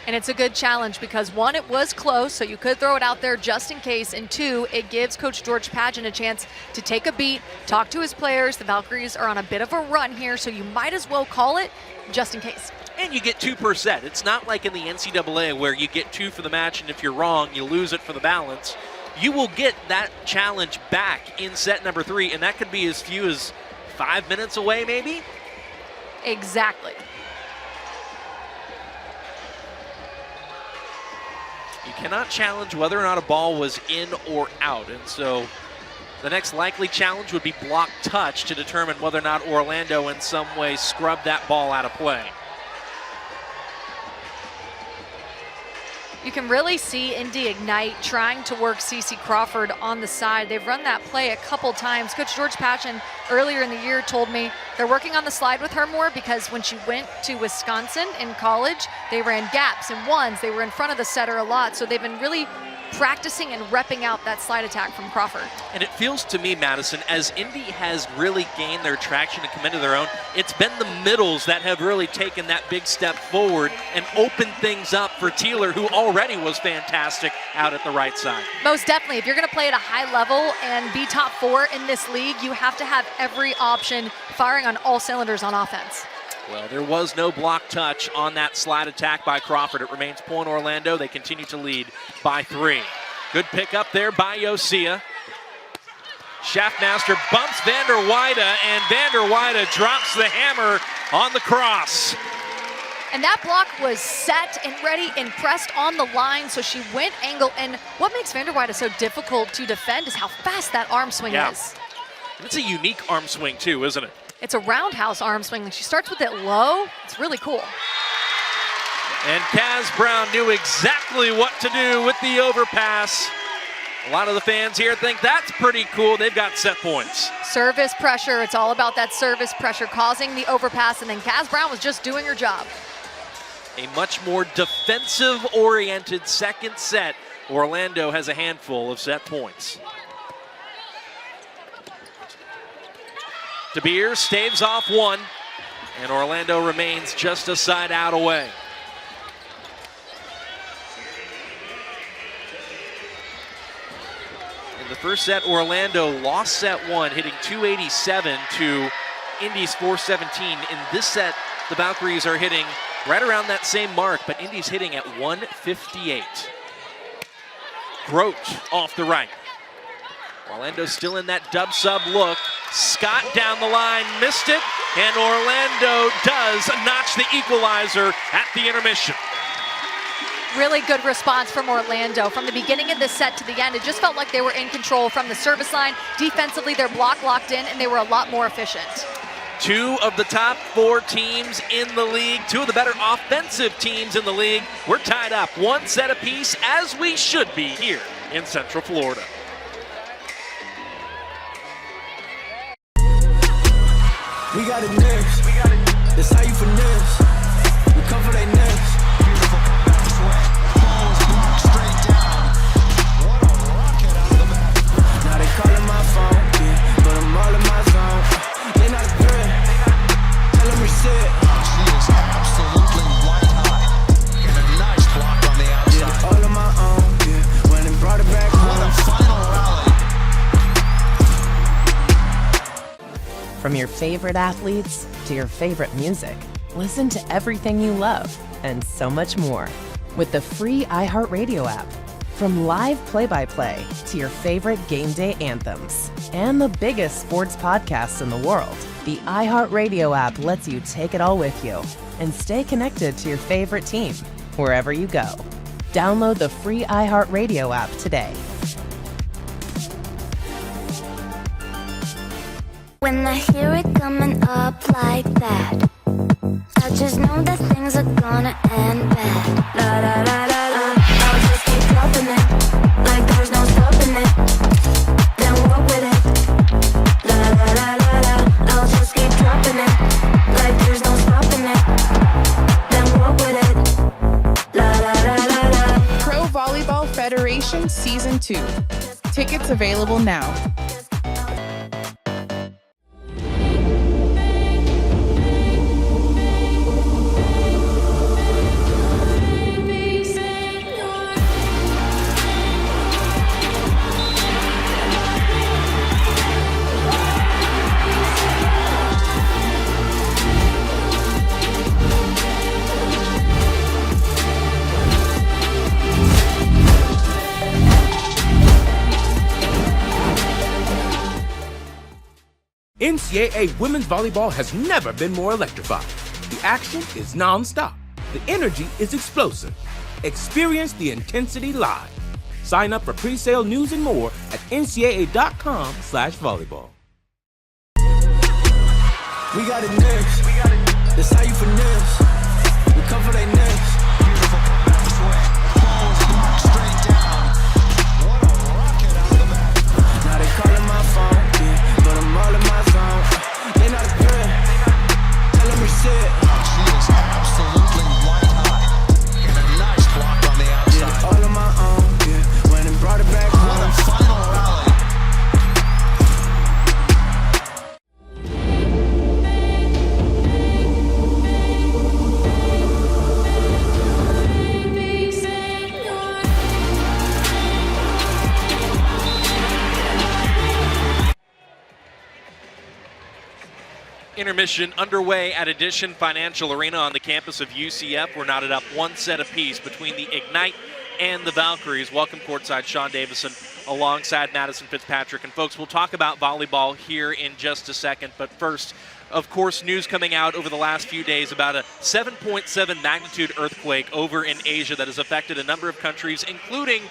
And it's a good challenge because 1, it was close, so you could throw it out there just in case, and 2, it gives Coach George Pageant a chance to take a beat, talk to his players. The Valkyries are on a bit of a run here, so you might as well call it just in case. And you get 2 per set. It's not like in the NCAA where you get 2 for the match, and if you're wrong, you lose it for the balance. You will get that challenge back in set number 3, and that could be as few as 5 minutes away, maybe? Exactly. You cannot challenge whether or not a ball was in or out, and so the next likely challenge would be block touch to determine whether or not Orlando in some way scrubbed that ball out of play. You can really see Indy Ignite trying to work CeCe Crawford on the side. They've run that play a couple times. Coach George Pageant earlier in the year told me they're working on the slide with her more because when she went to Wisconsin in college, they ran gaps and ones. They were in front of the setter a lot. So they've been really practicing and repping out that slide attack from Crawford. And it feels to me, Madison, as Indy has really gained their traction and come into their own, it's been the middles that have really taken that big step forward and opened things up for Teeler, who already was fantastic out at the right side. Most definitely. If you're going to play at a high level and be top 4 in this league, you have to have every option firing on all cylinders on offense. Well, there was no block touch on that slide attack by Crawford. It remains point Orlando. They continue to lead by 3. Good pick up there by Yosia. Schaffmaster bumps Vanderweide, and Vanderweide drops the hammer on the cross. And that block was set and ready and pressed on the line, so she went angle. And what makes Vanderweide so difficult to defend is how fast that arm swing is. It's a unique arm swing too, isn't it? It's a roundhouse arm swing. She starts with it low. It's really cool. And Kaz Brown knew exactly what to do with the overpass. A lot of the fans here think that's pretty cool. They've got set points. Service pressure. It's all about that service pressure causing the overpass, and then Kaz Brown was just doing her job. A much more defensive-oriented second set. Orlando has a handful of set points. De Beers staves off one, and Orlando remains just a side out away. In the first set, Orlando lost set 1, hitting 287 to Indy's 417. In this set, the Valkyries are hitting right around that same mark, but Indy's hitting at 158. Grote off the right. Orlando still in that dub sub look. Scott down the line, missed it, and Orlando does notch the equalizer at the intermission. Really good response from Orlando. From the beginning of the set to the end, it just felt like they were in control from the service line. Defensively, their block locked in, and they were a lot more efficient. 2 of the top 4 teams in the league, 2 of the better offensive teams in the league. We're tied up 1 set apiece, as we should be here in Central Florida. We got it next. That's how you finesse. We come for they next. Beautiful swing. Balls blocked straight down. What a rocket out of the back. Now they calling my phone, yeah, but I'm all in my zone. They not a threat. Tell them reset. She is absolutely white hot. And a nice block on the outside. Yeah, all on my own. Yeah, went and brought it back home. What a final rally. From your favorite athletes to your favorite music, listen to everything you love and so much more with the free iHeartRadio app. From live play-by-play to your favorite game day anthems and the biggest sports podcasts in the world, the iHeartRadio app lets you take it all with you and stay connected to your favorite team wherever you go. Download the free iHeartRadio app today. When I hear it coming up like that, I just know that things are gonna end bad. La la la la la, I'll just keep dropping it, like there's no stopping it. Then walk with it. La la la la la, I'll just keep dropping it, like there's no stopping it. Then walk with it. La la la la la. Pro Volleyball Federation Season 2. Tickets available now. NCAA women's volleyball has never been more electrified. The action is non-stop. The energy is explosive. Experience the intensity live. Sign up for pre-sale news and more at ncaa.com/volleyball. We got it next. That's how you finesse. We come for they next. Beautiful swing. Balls blocked straight down. What a rocket out of the back. Now they calling my phone, yeah, but I'm all in my zone. They not a threat. Tell them reset. She is absolutely white hot. And a nice block on the outside. Yeah, all on my own, yeah, went intermission underway at Addition Financial Arena on the campus of UCF. We're knotted up one set apiece between the Ignite and the Valkyries. Welcome courtside, Sean Davison, alongside Madison Fitzpatrick. And folks, we'll talk about volleyball here in just a second. But first, of course, news coming out over the last few days about a 7.7 magnitude earthquake over in Asia that has affected a number of countries, including,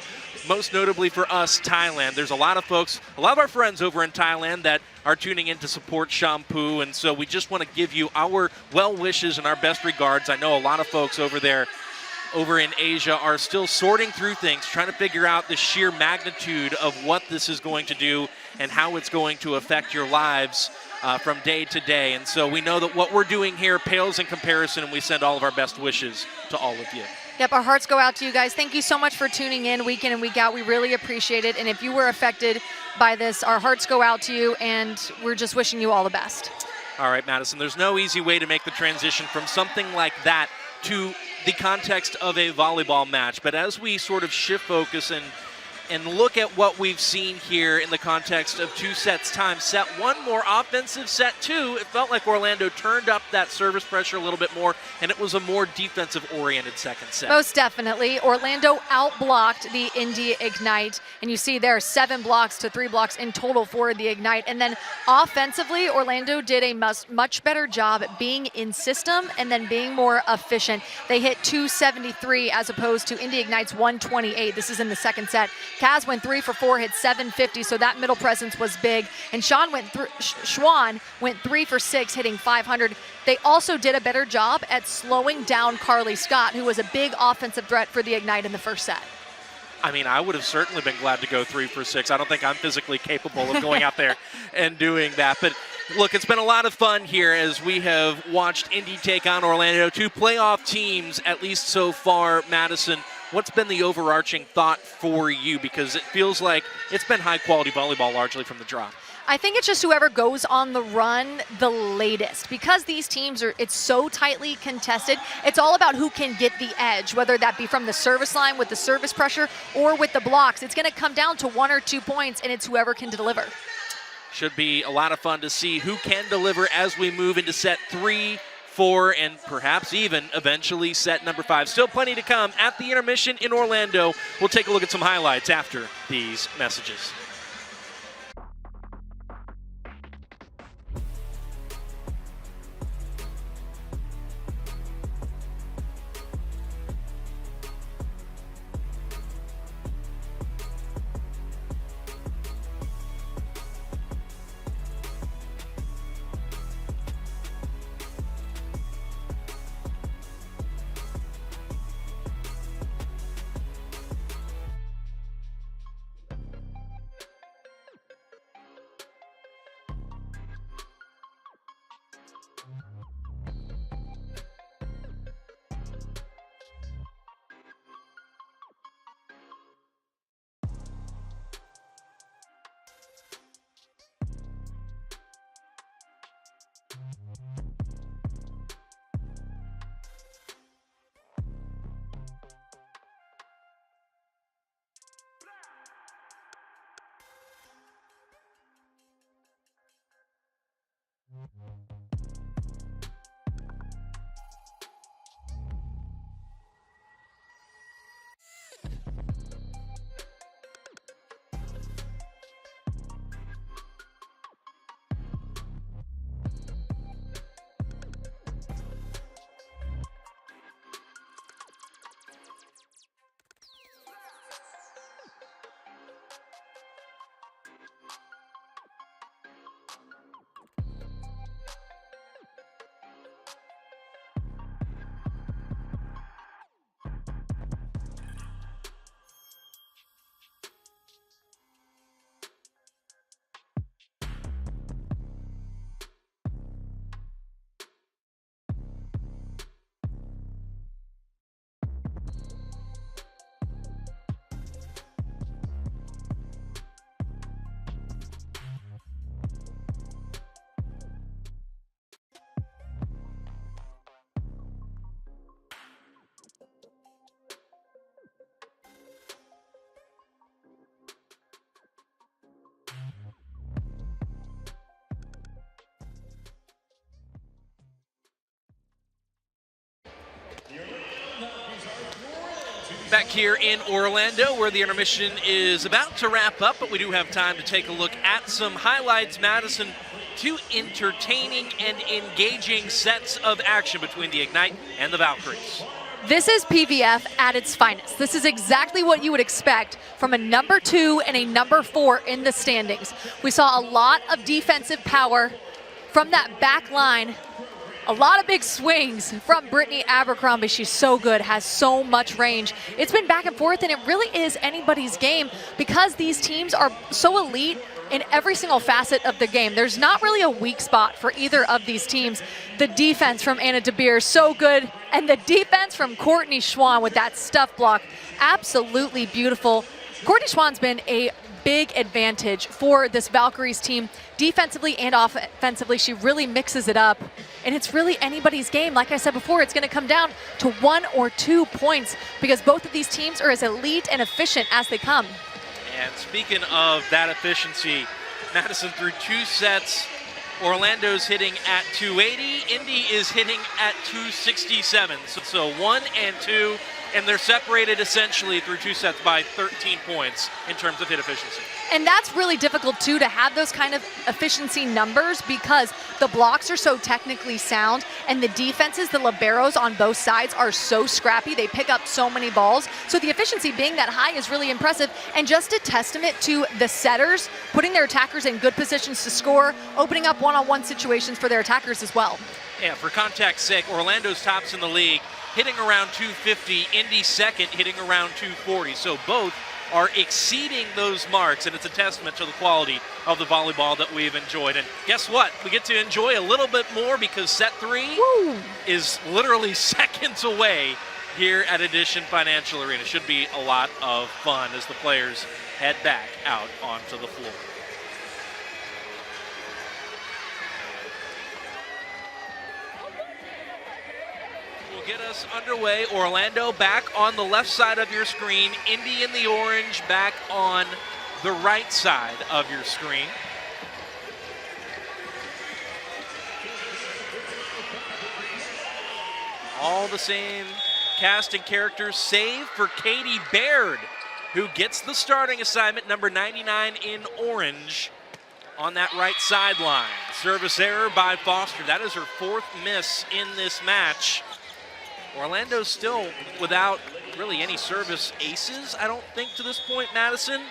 most notably for us, Thailand. There's a lot of folks, a lot of our friends over in Thailand that are tuning in to support Shampoo, and so we just want to give you our well wishes and our best regards. I know a lot of folks over there, over in Asia, are still sorting through things, trying to figure out the sheer magnitude of what this is going to do and how it's going to affect your lives from day to day. And so we know that what we're doing here pales in comparison, and we send all of our best wishes to all of you. Yep, our hearts go out to you guys. Thank you so much for tuning in week in and week out. We really appreciate it. And if you were affected by this, our hearts go out to you, and we're just wishing you all the best. All right, Madison, there's no easy way to make the transition from something like that to the context of a volleyball match. But as we sort of shift focus and look at what we've seen here in the context of 2 sets time, set 1 more offensive, set 2, it felt like Orlando turned up that service pressure a little bit more, and it was a more defensive-oriented second set. Most definitely. Orlando outblocked the Indy Ignite, and you see there 7 blocks to 3 blocks in total for the Ignite. And then offensively, Orlando did a much better job at being in system and then being more efficient. They hit 273 as opposed to Indy Ignite's 128. This is in the second set. Kaz went 3 for 4, hit 750, so that middle presence was big. And Schwan went 3 for 6, hitting 500. They also did a better job at slowing down Carly Scott, who was a big offensive threat for the Ignite in the first set. I mean, I would have certainly been glad to go 3 for 6. I don't think I'm physically capable of going out there and doing that. But look, it's been a lot of fun here as we have watched Indy take on Orlando, 2 playoff teams, at least so far. Madison, what's been the overarching thought for you? Because it feels like it's been high-quality volleyball largely from the drop. I think it's just whoever goes on the run the latest. Because these teams it's so tightly contested, it's all about who can get the edge, whether that be from the service line with the service pressure or with the blocks. It's going to come down to 1 or 2 points, and it's whoever can deliver. Should be a lot of fun to see who can deliver as we move into set 3, 4, and perhaps even eventually set number 5. Still plenty to come at the intermission in Orlando. We'll take a look at some highlights after these messages. Back here in Orlando, where the intermission is about to wrap up, but we do have time to take a look at some highlights, Madison. Two entertaining and engaging sets of action between the Ignite and the Valkyries. This is PVF at its finest. This is exactly what you would expect from a number 2 and a number 4 in the standings. We saw a lot of defensive power from that back line. A lot of big swings from Brittany Abercrombie. She's so good, has so much range. It's been back and forth, and it really is anybody's game because these teams are so elite in every single facet of the game. There's not really a weak spot for either of these teams. The defense from Anna DeBeer, so good. And the defense from Courtney Schwann with that stuff block, absolutely beautiful. Courtney Schwann's been a big advantage for this Valkyries team. Defensively and offensively, she really mixes it up. And it's really anybody's game. Like I said before, it's gonna come down to 1 or 2 points because both of these teams are as elite and efficient as they come. And speaking of that efficiency, Madison through 2 sets. Orlando's hitting at 280. Indy is hitting at 267. So 1 and 2, and they're separated essentially through 2 sets by 13 points in terms of hit efficiency. And that's really difficult too, to have those kind of efficiency numbers because the blocks are so technically sound and the defenses, the liberos on both sides are so scrappy. They pick up so many balls. So the efficiency being that high is really impressive and just a testament to the setters putting their attackers in good positions to score, opening up one-on-one situations for their attackers as well. Yeah, for contact's sake, Orlando's tops in the league, hitting around 250, Indy second, hitting around 240. So both are exceeding those marks, and it's a testament to the quality of the volleyball that we've enjoyed. And guess what? We get to enjoy a little bit more because set 3 is literally seconds away here at Edition Financial Arena. Should be a lot of fun as the players head back out onto the floor. Get us underway. Orlando back on the left side of your screen. Indy in the orange back on the right side of your screen. All the same cast and characters, save for Katie Baird, who gets the starting assignment, number 99 in orange on that right sideline. Service error by Foster. That is her 4th miss in this match. Orlando's still without really any service aces, I don't think, to this point, Madison,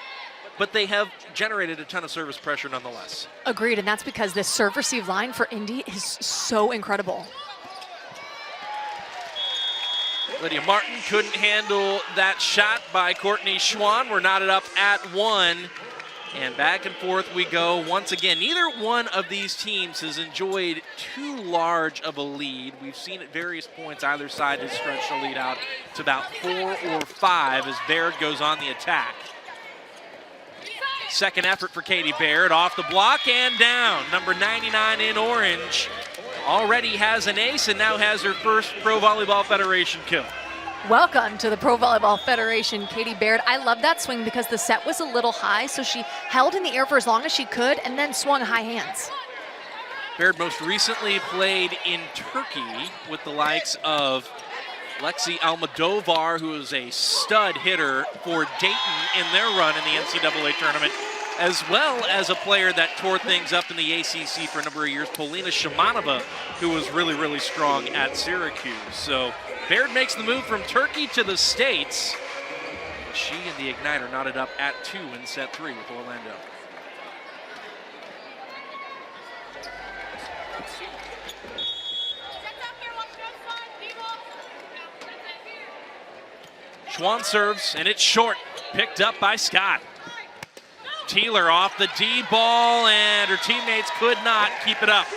but they have generated a ton of service pressure nonetheless. Agreed, and that's because this serve-receive line for Indy is so incredible. Lydia Martin couldn't handle that shot by Courtney Schwann. We're knotted up at 1. And back and forth we go once again. Neither one of these teams has enjoyed too large of a lead. We've seen at various points either side has stretched a lead out to about 4 or 5 as Baird goes on the attack. Second effort for Katie Baird, off the block and down. Number 99 in orange already has an ace and now has her first Pro Volleyball Federation kill. Welcome to the Pro Volleyball Federation, Katie Baird. I love that swing because the set was a little high, so she held in the air for as long as she could and then swung high hands. Baird most recently played in Turkey with the likes of Lexi Almodovar, who is a stud hitter for Dayton in their run in the NCAA tournament, as well as a player that tore things up in the ACC for a number of years, Polina Shimanova, who was really, really strong at Syracuse. So Baird makes the move from Turkey to the States. She and the Ignite are knotted up at 2 in set 3 with Orlando. Schwann serves, and it's short. Picked up by Scott. Teeler off the D ball, and her teammates could not keep it up.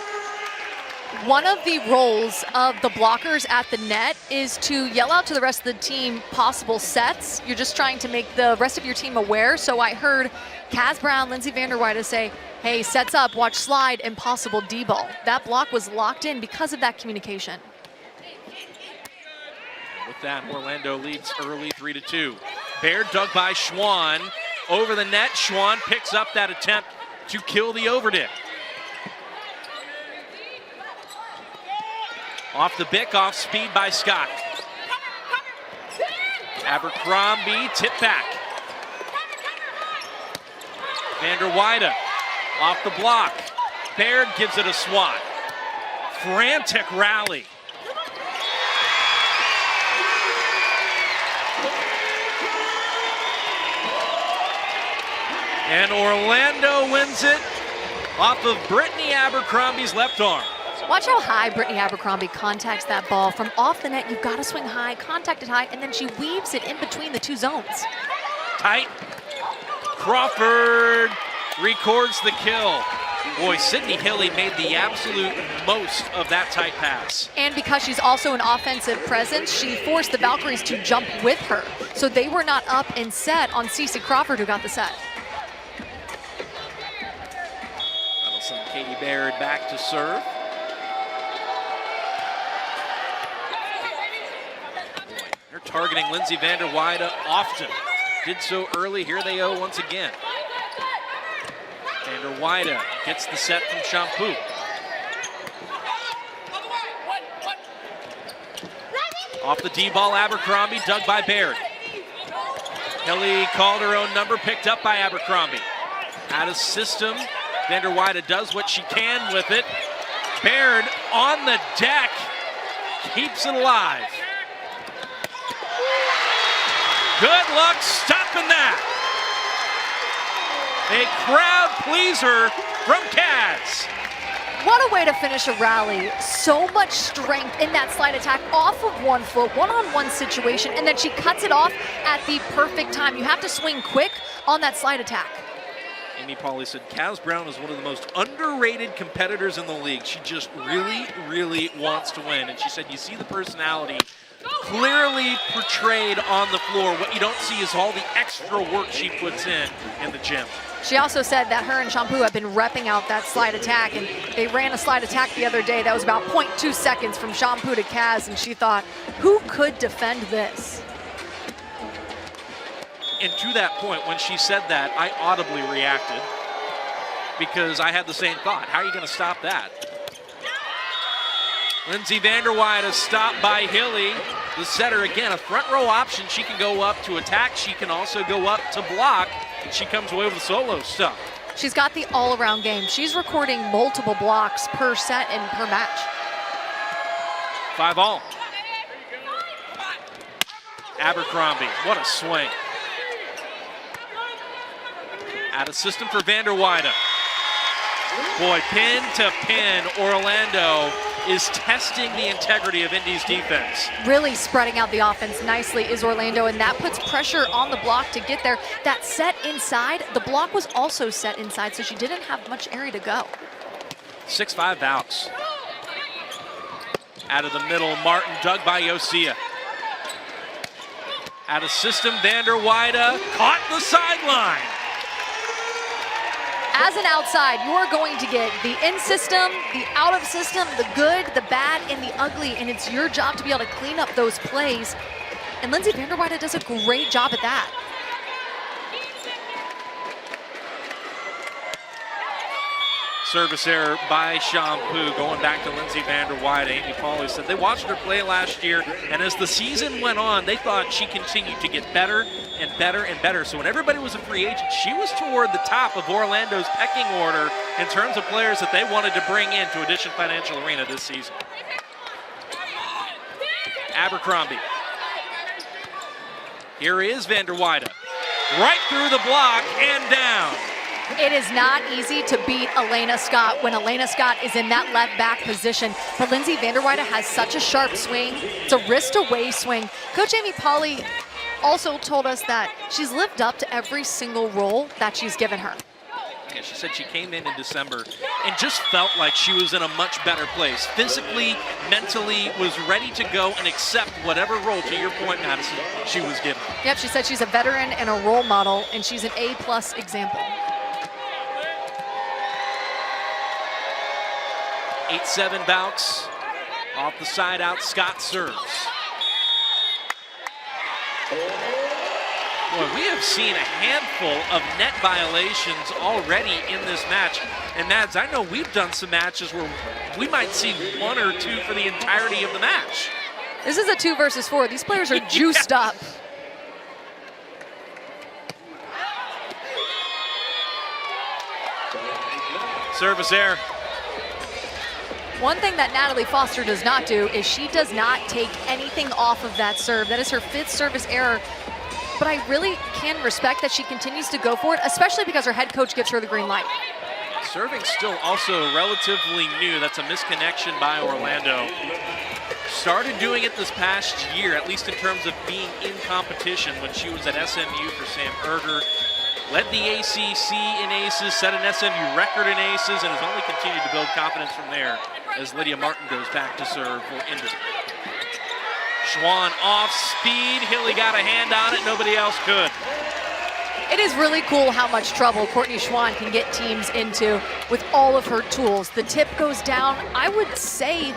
One of the roles of the blockers at the net is to yell out to the rest of the team possible sets. You're just trying to make the rest of your team aware. So I heard Kaz Brown, Lindsay Vanderweide say, hey, sets up, watch slide, and possible D-ball. That block was locked in because of that communication. With that, Orlando leads early 3-2. Baird dug by Schwann. Over the net, Schwann picks up that attempt to kill the overdick. Off the bick, off speed by Scott. Abercrombie, tip back. Vanderweide off the block. Baird gives it a swat. Frantic rally. And Orlando wins it off of Brittany Abercrombie's left arm. Watch how high Brittany Abercrombie contacts that ball. From off the net, you've got to swing high, contact it high, and then she weaves it in between the two zones. Tight. Crawford records the kill. Boy, Sydney Hilly made the absolute most of that tight pass. And because she's also an offensive presence, she forced the Valkyries to jump with her. So they were not up and set on Cece Crawford, who got the set. That'll send Katie Baird back to serve. They're targeting Lindsay Vanderweide often. Did so early. Here they go once again. Vanderweide gets the set from Shampoo. Off the D-ball, Abercrombie, dug by Baird. Hilly called her own number, picked up by Abercrombie. Out of system, Vanderweide does what she can with it. Baird on the deck, keeps it alive. Good luck stopping that. A crowd pleaser from Kaz. What a way to finish a rally. So much strength in that slide attack off of 1 foot, one-on-one situation, and then she cuts it off at the perfect time. You have to swing quick on that slide attack. Amy Pauley said Kaz Brown is one of the most underrated competitors in the league. She just really, really wants to win. And she said you see the personality clearly portrayed on the floor. What you don't see is all the extra work she puts in the gym. She also said that her and Shampoo have been repping out that slide attack, and they ran a slide attack the other day that was about 0.2 seconds from Shampoo to Kaz, and she thought, who could defend this? And to that point, when she said that, I audibly reacted because I had the same thought. How are you going to stop that? Lindsay Vanderweide is stopped by Hilly. The setter, again, a front row option. She can go up to attack. She can also go up to block. She comes away with the solo stuff. She's got the all-around game. She's recording multiple blocks per set and per match. 5-all. Abercrombie, what a swing. Out of system for Vanderweide. Boy, pin to pin, Orlando is testing the integrity of Indy's defense. Really spreading out the offense nicely is Orlando, and that puts pressure on the block to get there. That set inside, the block was also set inside, so she didn't have much area to go. 6-5 Valks. Out of the middle, Martin dug by Yosia. Out of system, Vanderweide caught the sideline. As an outside, you are going to get the in-system, the out-of-system, the good, the bad, and the ugly, and it's your job to be able to clean up those plays. And Lindsay Vanderweide does a great job at that. Service error by Shampoo, going back to Lindsay Vanderweide. Amy Pauley said they watched her play last year, and as the season went on, they thought she continued to get better and better and better. So when everybody was a free agent, she was toward the top of Orlando's pecking order in terms of players that they wanted to bring into Addition Financial Arena this season. Abercrombie. Here is Vanderweide. Right through the block and down. It is not easy to beat Elena Scott when Elena Scott is in that left back position. But Lindsay Vanderweide has such a sharp swing. It's a wrist-away swing. Coach Amy Pauley also told us that she's lived up to every single role that she's given her. Yeah, she said she came in December and just felt like she was in a much better place. Physically, mentally, was ready to go and accept whatever role, to your point, Madison, she was given. Yep, she said she's a veteran and a role model, and she's an A+ example. 8-7 Valks. Off the side out, Scott serves. Boy, we have seen a handful of net violations already in this match. And Mads, I know we've done some matches where we might see 1 or 2 for the entirety of the match. This is a 2 versus 4. These players are juiced up. service error. One thing that Natalie Foster does not do is she does not take anything off of that serve. That is her 5th service error. But I really can respect that she continues to go for it, especially because her head coach gives her the green light. Serving still also relatively new. That's a misconnection by Orlando. Started doing it this past year, at least in terms of being in competition when she was at SMU for Sam Erger. Led the ACC in aces, set an SMU record in aces, and has only continued to build confidence from there as Lydia Martin goes back to serve for Indy. Schwann off speed. Hilly got a hand on it. Nobody else could. It is really cool how much trouble Courtney Schwann can get teams into with all of her tools. The tip goes down, I would say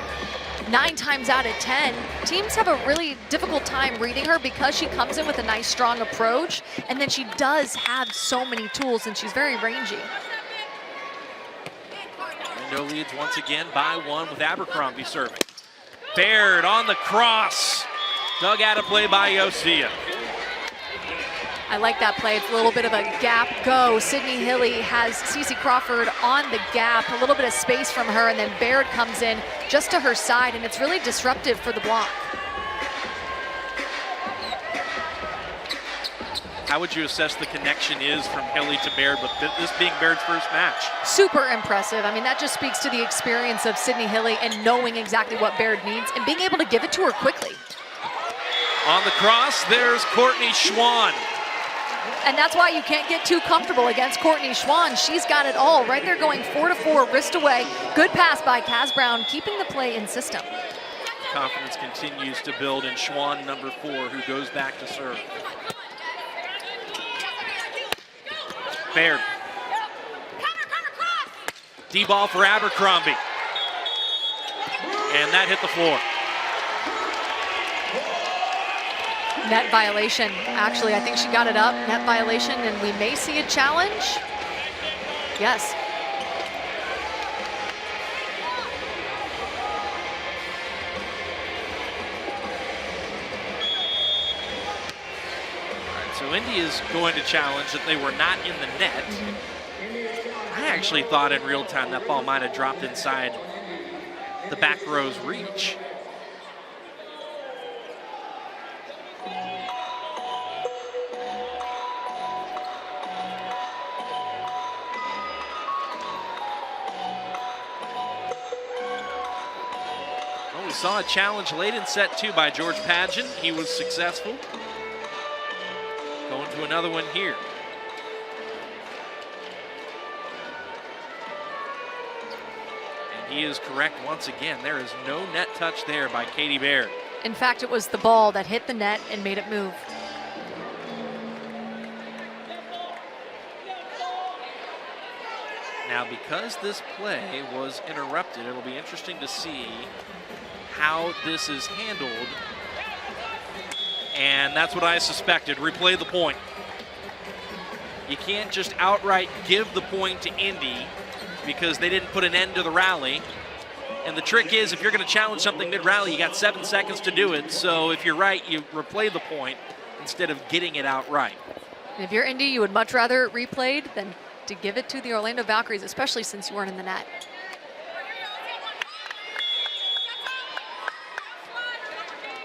9 times out of 10. Teams have a really difficult time reading her because she comes in with a nice strong approach, and then she does have so many tools and she's very rangy. Orlando leads once again by 1 with Abercrombie serving. Baird on the cross. Dug out of play by Yosia. I like that play. It's a little bit of a gap go. Sydney Hilly has Cece Crawford on the gap, a little bit of space from her, and then Baird comes in just to her side, and it's really disruptive for the block. How would you assess the connection is from Hilly to Baird, with this being Baird's first match? Super impressive. I mean, that just speaks to the experience of Sydney Hilly and knowing exactly what Baird needs and being able to give it to her quickly. On the cross, there's Courtney Schwann. And that's why you can't get too comfortable against Courtney Schwann. She's got it all right there, going 4-4, wrist away. Good pass by Kaz Brown, keeping the play in system. Confidence continues to build in Schwann, number 4, who goes back to serve. Baird. D-ball for Abercrombie. And that hit the floor. Net violation. Actually, I think she got it up. Net violation, and we may see a challenge. Yes. So Indy is going to challenge that they were not in the net. I actually thought in real time that ball might have dropped inside the back row's reach. Well, we saw a challenge late in set 2 by George Padgett. He was successful. Going to another one here. And he is correct once again. There is no net touch there by Katie Baird. In fact, it was the ball that hit the net and made it move. Now, because this play was interrupted, it'll be interesting to see how this is handled. And that's what I suspected. Replay the point. You can't just outright give the point to Indy because they didn't put an end to the rally. And the trick is, if you're going to challenge something mid-rally, you got 7 seconds to do it. So if you're right, you replay the point instead of getting it outright. If you're Indy, you would much rather it replayed than to give it to the Orlando Valkyries, especially since you weren't in the net.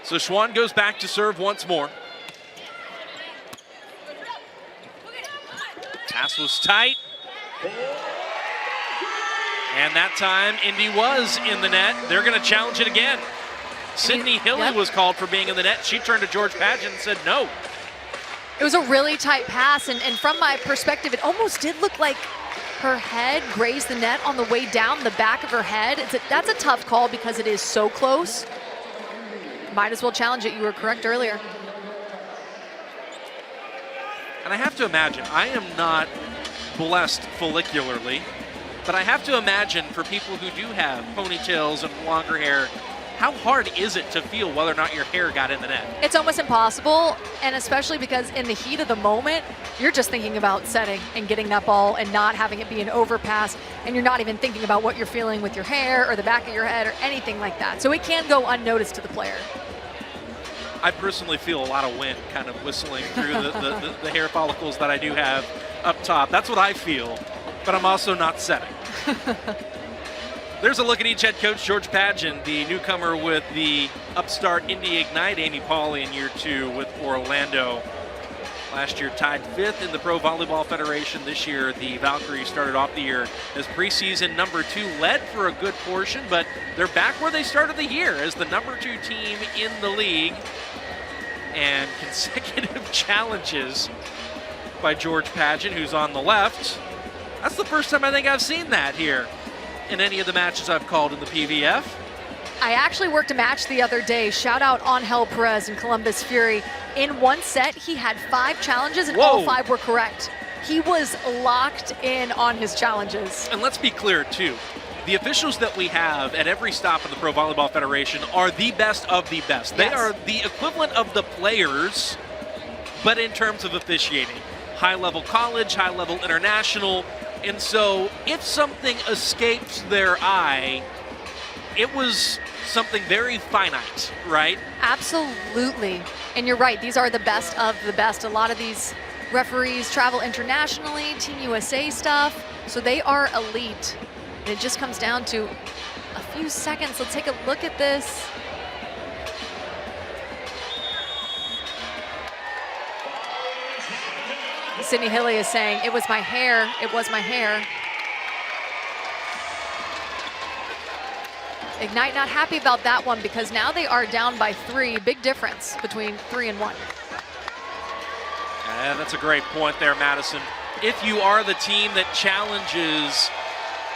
So Schwann goes back to serve once more. Pass was tight. And that time, Indy was in the net. They're going to challenge it again. Sydney Hilly was called for being in the net. She turned to George Padgett and said no. It was a really tight pass, and from my perspective, it almost did look like her head grazed the net on the way down the back of her head. That's a tough call because it is so close. Might as well challenge it. You were correct earlier. And I have to imagine, I am not blessed follicularly, but I have to imagine for people who do have ponytails and longer hair, how hard is it to feel whether or not your hair got in the net? It's almost impossible, and especially because in the heat of the moment, you're just thinking about setting and getting that ball and not having it be an overpass, and you're not even thinking about what you're feeling with your hair or the back of your head or anything like that. So it can go unnoticed to the player. I personally feel a lot of wind kind of whistling through the hair follicles that I do have up top. That's what I feel, but I'm also not setting. There's a look at each head coach, George Padgett, the newcomer with the upstart Indy Ignite, Amy Pauley in year 2 with Orlando. Last year tied 5th in the Pro Volleyball Federation. This year, the Valkyries started off the year as preseason number 2, led for a good portion, but they're back where they started the year as the number 2 team in the league. And consecutive challenges by George Padgett, who's on the left. That's the first time I think I've seen that here in any of the matches I've called in the PVF. I actually worked a match the other day. Shout out Angel Perez and Columbus Fury. In one set, he had 5 challenges and all 5 were correct. He was locked in on his challenges. And let's be clear too, the officials that we have at every stop in the Pro Volleyball Federation are the best of the best. They are the equivalent of the players, but in terms of officiating. High-level college, high-level international. And so if something escapes their eye, it was something very finite, right? Absolutely. And you're right, these are the best of the best. A lot of these referees travel internationally, Team USA stuff, so they are elite. And it just comes down to a few seconds. Let's take a look at this. Sydney Hilly is saying, it was my hair, it was my hair. Ignite not happy about that one because now they are down by 3. Big difference between 3 and 1. Yeah, that's a great point there, Madison. If you are the team that challenges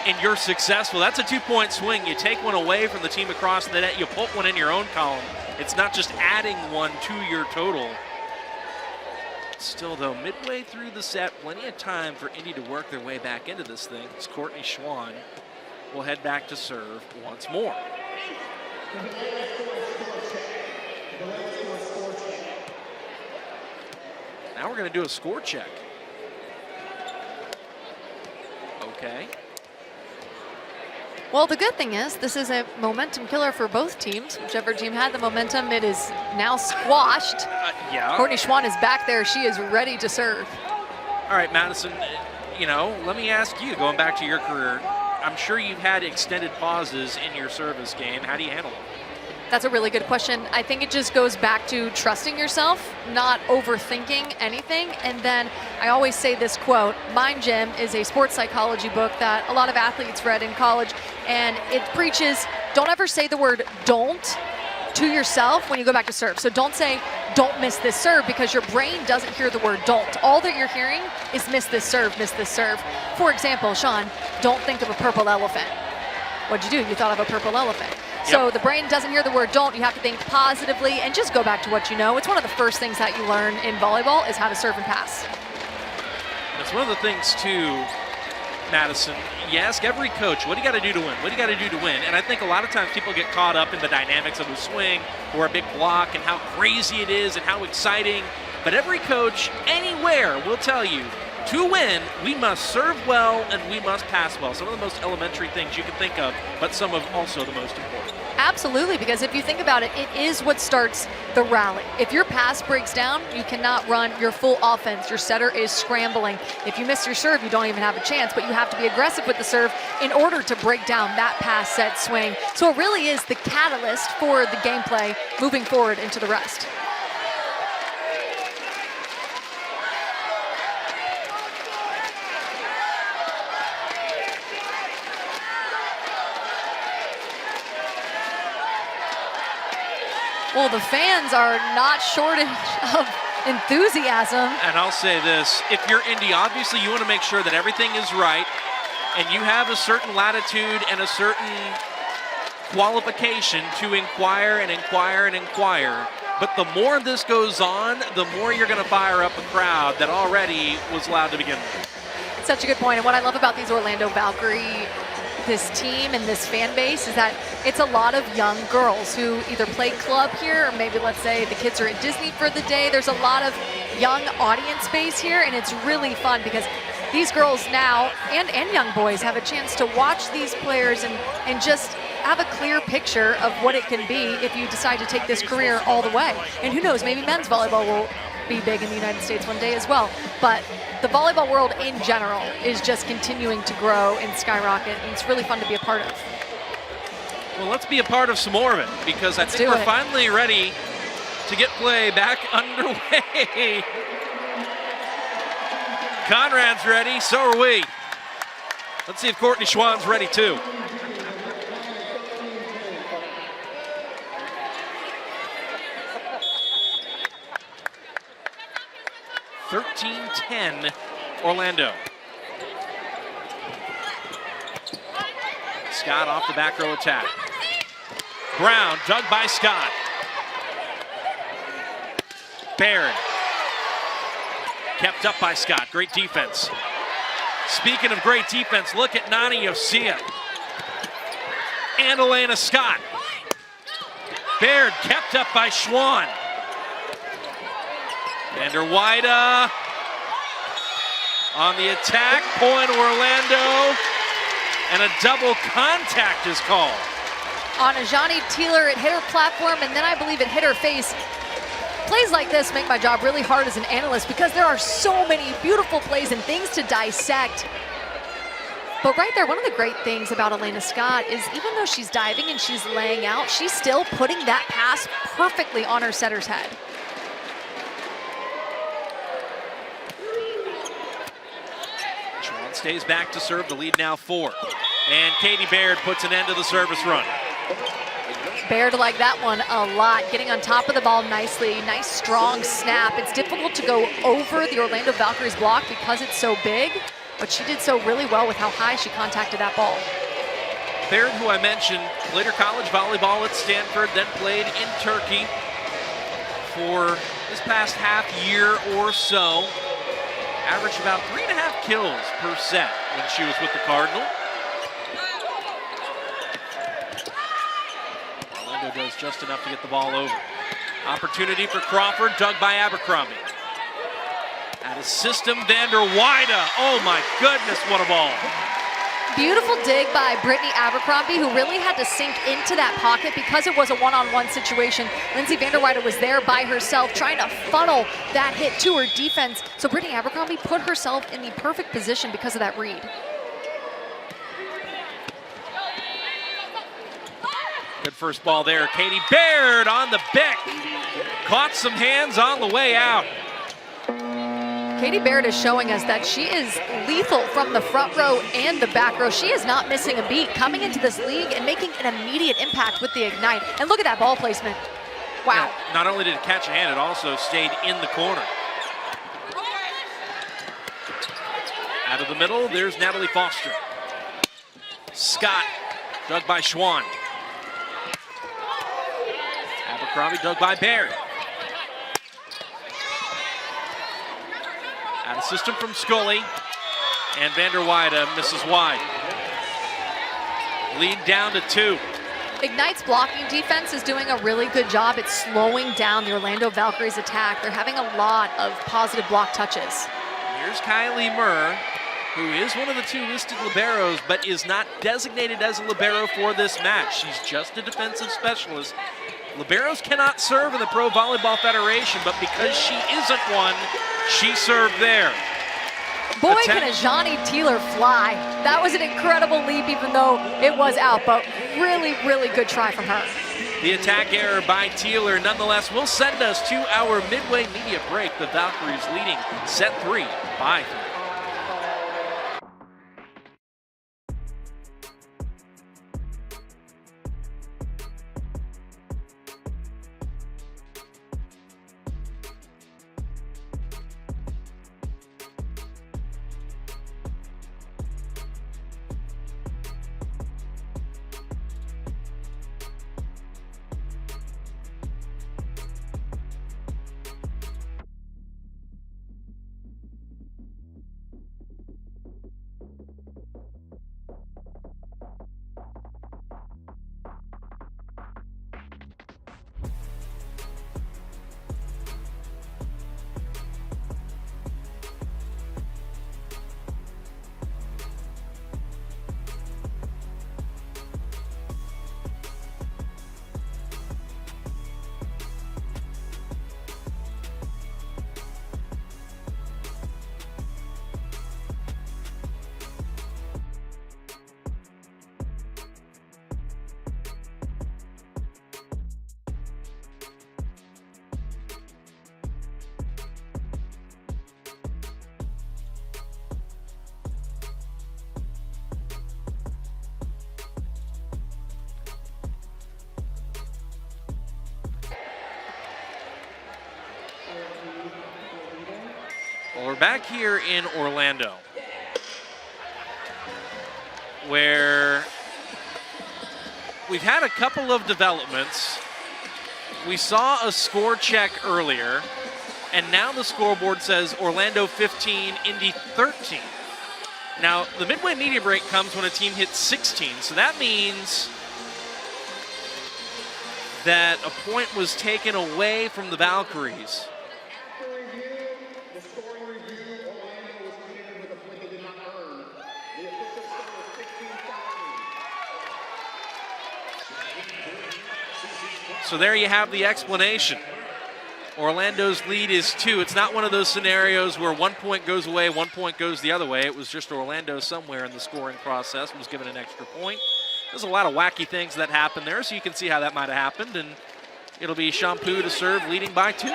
and you're successful, that's a 2-point swing. You take one away from the team across the net, you put one in your own column. It's not just adding one to your total. Still, though, midway through the set, plenty of time for Indy to work their way back into this thing. It's Courtney Schwann will head back to serve once more. Now we're going to do a score check. Okay. Well, the good thing is this is a momentum killer for both teams. Whichever team had the momentum, it is now squashed. Yeah. Courtney Schwann is back there. She is ready to serve. All right, Madison, you know, let me ask you, going back to your career, I'm sure you've had extended pauses in your service game. How do you handle it? That's a really good question. I think it just goes back to trusting yourself, not overthinking anything. And then I always say this quote, Mind Gym is a sports psychology book that a lot of athletes read in college, and it preaches, don't ever say the word don't to yourself when you go back to serve. So don't say, don't miss this serve, because your brain doesn't hear the word don't. All that you're hearing is miss this serve, miss this serve. For example, Sean, don't think of a purple elephant. What'd you do? You thought of a purple elephant. Yep. So the brain doesn't hear the word don't. You have to think positively and just go back to what you know. It's one of the first things that you learn in volleyball is how to serve and pass. That's one of the things too, Madison. You ask every coach, what do you got to do to win? What do you got to do to win? And I think a lot of times people get caught up in the dynamics of a swing or a big block and how crazy it is and how exciting. But every coach anywhere will tell you, to win, we must serve well and we must pass well. Some of the most elementary things you can think of, but some of also the most important. Absolutely, because if you think about it, it is what starts the rally. If your pass breaks down, you cannot run your full offense. Your setter is scrambling. If you miss your serve, you don't even have a chance, but you have to be aggressive with the serve in order to break down that pass set swing. So it really is the catalyst for the gameplay moving forward into the rest. Well, the fans are not shortage of enthusiasm. And I'll say this, if you're Indy, obviously you want to make sure that everything is right and you have a certain latitude and a certain qualification to inquire and inquire and inquire. But the more this goes on, the more you're going to fire up a crowd that already was loud to begin with. Such a good point. And what I love about these Orlando Valkyrie, this team and this fan base, is that it's a lot of young girls who either play club here, or maybe let's say the kids are at Disney for the day. There's a lot of young audience base here, and it's really fun because these girls now and young boys have a chance to watch these players and just have a clear picture of what it can be if you decide to take this career all the way. And who knows, maybe men's volleyball will be big in the United States one day as well. But the volleyball world in general is just continuing to grow and skyrocket, and it's really fun to be a part of. Well, let's be a part of some more of it, because I think we're finally ready to get play back underway. Conrad's ready, so are we. Let's see if Courtney Schwann's ready too. (13-10) Orlando. Scott off the back row attack. Brown dug by Scott. Baird. Kept up by Scott. Great defense. Speaking of great defense, look at Nani Yosia and Elena Scott. Baird kept up by Schwann. Vander Weide on the attack. Point Orlando. And a double contact is called. On Ajani Teeler, it hit her platform, and then I believe it hit her face. Plays like this make my job really hard as an analyst because there are so many beautiful plays and things to dissect. But right there, one of the great things about Elena Scott is even though she's diving and she's laying out, she's still putting that pass perfectly on her setter's head. Schwann stays back to serve, the lead now 4. And Katie Baird puts an end to the service run. Baird like that one a lot, getting on top of the ball nicely. Nice strong snap. It's difficult to go over the Orlando Valkyries block because it's so big, but she did so really well with how high she contacted that ball. Baird, who I mentioned, played her college volleyball at Stanford, then played in Turkey for this past half year or so. Averaged about 3.5 kills per set when she was with the Cardinal. Orlando does just enough to get the ball over. Opportunity for Crawford, dug by Abercrombie. Out of system, Vander Weide. Oh my goodness, what a ball. Beautiful dig by Brittany Abercrombie, who really had to sink into that pocket because it was a one-on-one situation. Lindsay Vander Weide was there by herself trying to funnel that hit to her defense. So Brittany Abercrombie put herself in the perfect position because of that read. Good first ball there. Katie Baird on the bick. Caught some hands on the way out. Katie Baird is showing us that she is lethal from the front row and the back row. She is not missing a beat, coming into this league and making an immediate impact with the Ignite. And look at that ball placement. Wow. Now, not only did it catch a hand, it also stayed in the corner. Out of the middle, there's Natalie Foster. Scott, dug by Schwann. Abercrombie, dug by Baird. Out of system from Scully, and Vander Weide misses wide. Lead down to 2. Ignite's blocking defense is doing a really good job at slowing down the Orlando Valkyries attack. They're having a lot of positive block touches. Here's Kylie Murr, who is one of the 2 listed liberos, but is not designated as a libero for this match. She's just a defensive specialist. Liberos cannot serve in the Pro Volleyball Federation, but because she isn't one, she served there. Boy, can Ajani Teeler fly. That was an incredible leap, even though it was out, but really, really good try from her. The attack error by Teeler, nonetheless, will send us to our midway media break. The Valkyries leading set 3 by 3. Well, we're back here in Orlando, where we've had a couple of developments. We saw a score check earlier, and now the scoreboard says Orlando 15, Indy 13. Now, the midway media break comes when a team hits 16, so that means that a point was taken away from the Valkyries. So there you have the explanation. Orlando's lead is 2. It's not one of those scenarios where 1 point goes away, 1 point goes the other way. It was just Orlando somewhere in the scoring process was given an extra point. There's a lot of wacky things that happened there, so you can see how that might have happened, and it'll be Shampoo to serve, leading by 2.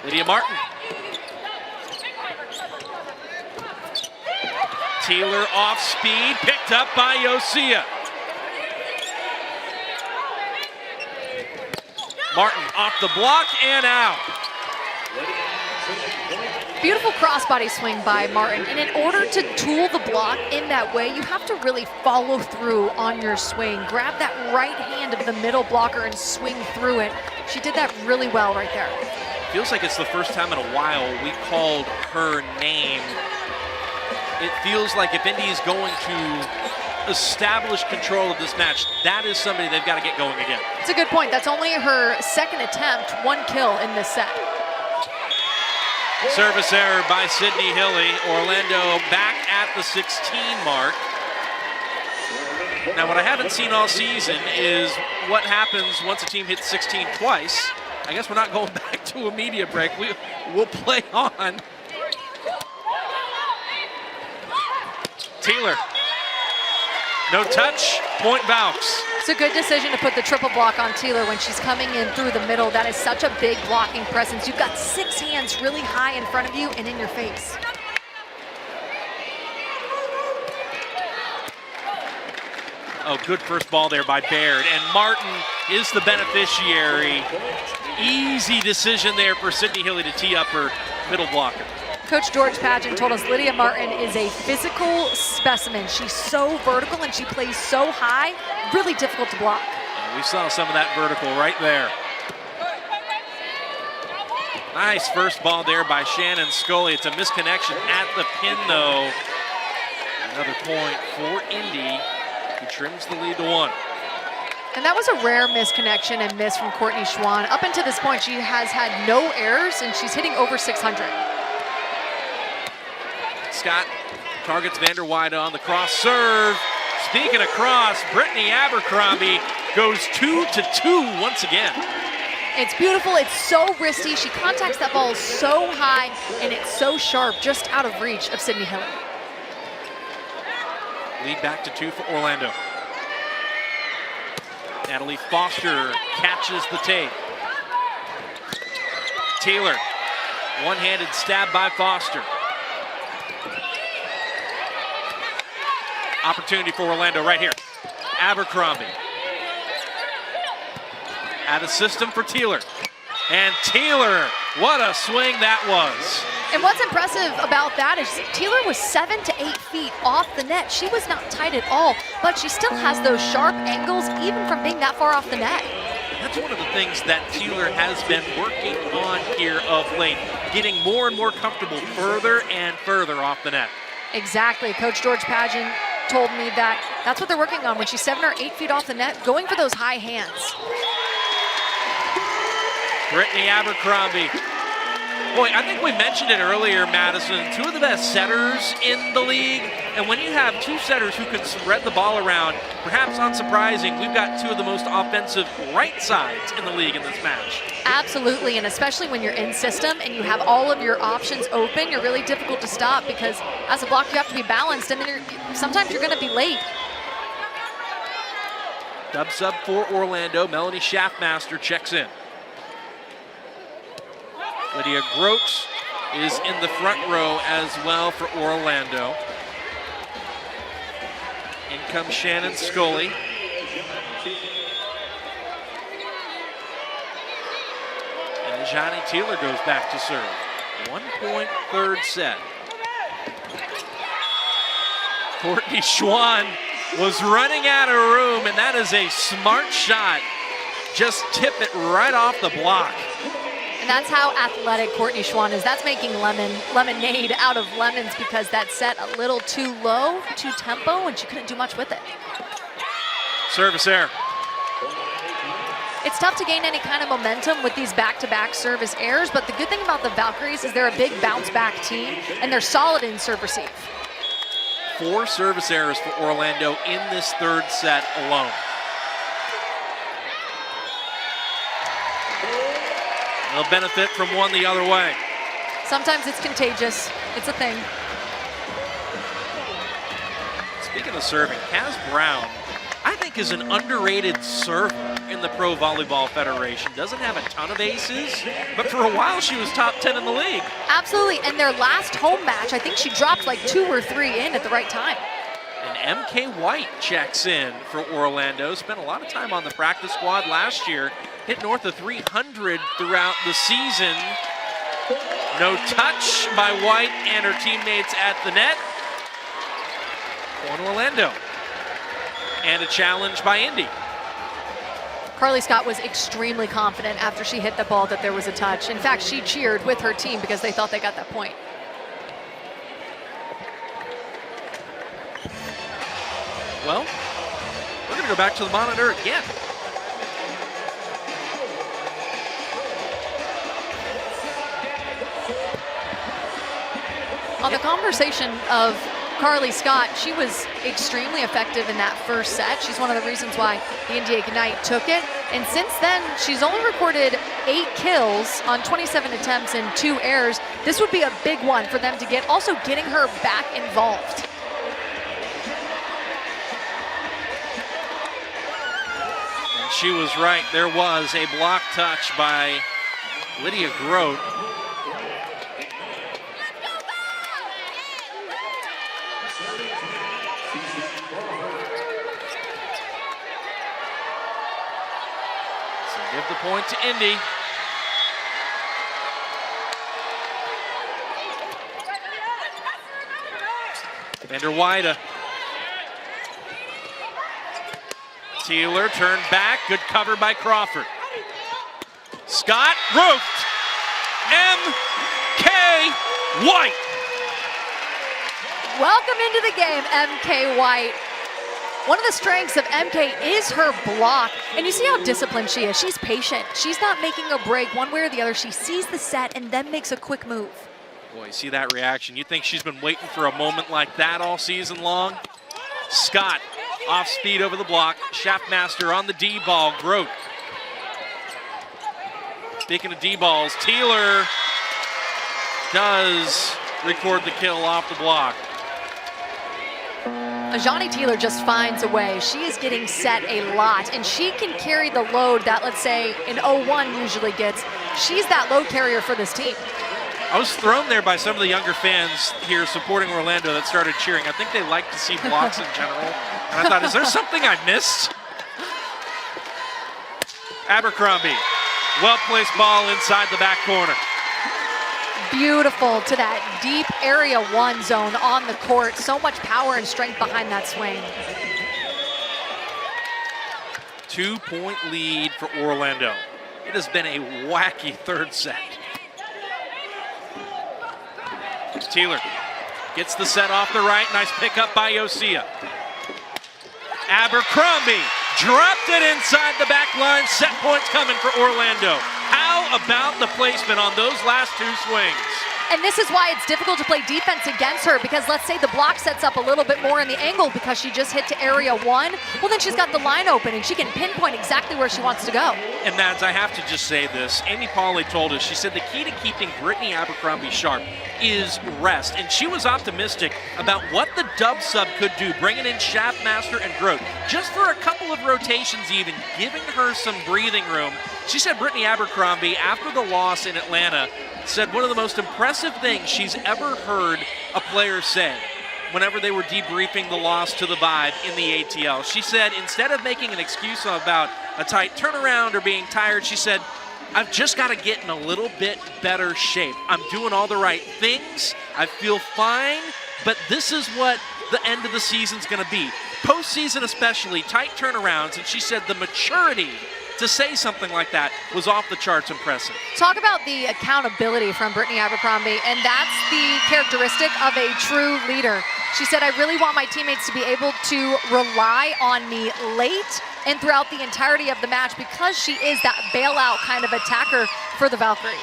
Lydia Martin. Taylor off speed, picked up by Yosia. Martin off the block and out. Beautiful crossbody swing by Martin. And in order to tool the block in that way, you have to really follow through on your swing. Grab that right hand of the middle blocker and swing through it. She did that really well right there. Feels like it's the first time in a while we called her name. It feels like if Indy is going to establish control of this match, that is somebody they've got to get going again. It's a good point. That's only her second attempt, 1 kill in this set. Service error by Sydney Hilly. Orlando back at the 16 mark. Now, what I haven't seen all season is what happens once a team hits 16 twice. I guess we're not going back to a media break. We'll play on. Taylor. No touch, point Valks. It's a good decision to put the triple block on Taylor when she's coming in through the middle. That is such a big blocking presence. You've got 6 hands really high in front of you and in your face. Oh, good first ball there by Baird. And Martin is the beneficiary. Easy decision there for Sydney Hilly to tee up her middle blocker. Coach George Pageant told us Lydia Martin is a physical specimen. She's so vertical and she plays so high, really difficult to block. And we saw some of that vertical right there. Nice first ball there by Shannon Scully. It's a misconnection at the pin though. Another point for Indy, who trims the lead to 1. And that was a rare misconnection and miss from Courtney Schwann. Up until this point, she has had no errors and she's hitting over 600. Scott targets Vanderweide on the cross serve. Speaking of cross, Brittany Abercrombie goes 2-2 once again. It's beautiful, it's so wristy. She contacts that ball so high and it's so sharp, just out of reach of Sydney Hilly. Lead back to 2 for Orlando. Natalie Foster catches the tape. Taylor, one-handed stab by Foster. Opportunity for Orlando right here. Abercrombie. Out of system for Taylor. And Taylor, what a swing that was. And what's impressive about that is Taylor was 7 to 8 feet off the net. She was not tight at all, but she still has those sharp angles even from being that far off the net. That's one of the things that Taylor has been working on here of late, getting more and more comfortable further and further off the net. Exactly. Coach George Pageant told me that that's what they're working on when she's 7 or 8 feet off the net, going for those high hands. Brittany Abercrombie. Boy, I think we mentioned it earlier, Madison, 2 of the best setters in the league. And when you have 2 setters who can spread the ball around, perhaps unsurprising, we've got 2 of the most offensive right sides in the league in this match. Absolutely, and especially when you're in system and you have all of your options open, you're really difficult to stop because as a block you have to be balanced and then sometimes you're going to be late. Dub sub for Orlando, Melanie Schaffmaster checks in. Lydia Grote is in the front row as well for Orlando. In comes Shannon Scully. And as Johnny Teeler goes back to serve. 1-point third set. Courtney Schwann was running out of room, and that is a smart shot. Just tip it right off the block. And that's how athletic Courtney Schwann is. That's making lemonade out of lemons, because that set a little too low, too tempo, and she couldn't do much with it. Service error. It's tough to gain any kind of momentum with these back-to-back service errors, but the good thing about the Valkyries is they're a big bounce-back team, and they're solid in serve receive. 4 service errors for Orlando in this third set alone. They'll benefit from one the other way. Sometimes it's contagious. It's a thing. Speaking of serving, Kaz Brown, I think, is an underrated server in the Pro Volleyball Federation. Doesn't have a ton of aces, but for a while she was top 10 in the league. Absolutely, and their last home match, I think she dropped like 2 or 3 in at the right time. And MK White checks in for Orlando. Spent a lot of time on the practice squad last year. Hit north of 300 throughout the season. No touch by White and her teammates at the net. Point Orlando. And a challenge by Indy. Carly Scott was extremely confident after she hit the ball that there was a touch. In fact, she cheered with her team because they thought they got that point. Well, we're going to go back to the monitor again. On the conversation of Carly Scott, she was extremely effective in that first set. She's one of the reasons why the Indy Ignite took it. And since then, she's only recorded 8 kills on 27 attempts and 2 errors. This would be a big one for them to get, also getting her back involved. And she was right. There was a block touch by Lydia Grote. Give the point to Indy. Vander Weide. Teeler turned back. Good cover by Crawford. Scott roofed. MK White. Welcome into the game, MK White. One of the strengths of MK is her block, and you see how disciplined she is. She's patient. She's not making a break one way or the other. She sees the set and then makes a quick move. Boy, you see that reaction. You think she's been waiting for a moment like that all season long? Scott off speed over the block. Shaftmaster on the D ball. Grote. Speaking of D balls, Teeler does record the kill off the block. Johnny Teeler just finds a way. She is getting set a lot, and she can carry the load that, let's say, an 0-1 usually gets. She's that load carrier for this team. I was thrown there by some of the younger fans here supporting Orlando that started cheering. I think they like to see blocks in general. And I thought, is there something I missed? Abercrombie, well-placed ball inside the back corner. Beautiful to that deep area 1 zone on the court. So much power and strength behind that swing. 2-point lead for Orlando. It has been a wacky third set. Teeler gets the set off the right. Nice pickup by Yosia. Abercrombie dropped it inside the back line. Set points coming for Orlando. How about the placement on those last 2 swings? And this is why it's difficult to play defense against her, because let's say the block sets up a little bit more in the angle because she just hit to area 1. Well, then she's got the line open and she can pinpoint exactly where she wants to go. And Mads, I have to just say this. Amy Pauley told us, she said the key to keeping Brittany Abercrombie sharp is rest. And she was optimistic about what the dub sub could do, bringing in Shaftmaster and Grote. Just for a couple of rotations even, giving her some breathing room. She said Brittany Abercrombie, after the loss in Atlanta, said one of the most impressive things she's ever heard a player say whenever they were debriefing the loss to the Vibe in the ATL. She said instead of making an excuse about a tight turnaround or being tired, she said, I've just got to get in a little bit better shape. I'm doing all the right things. I feel fine, but this is what the end of the season's going to be. Postseason especially, tight turnarounds, and she said the maturity to say something like that was off the charts impressive. Talk about the accountability from Brittany Abercrombie, and that's the characteristic of a true leader. She said, I really want my teammates to be able to rely on me late and throughout the entirety of the match because she is that bailout kind of attacker for the Valkyries.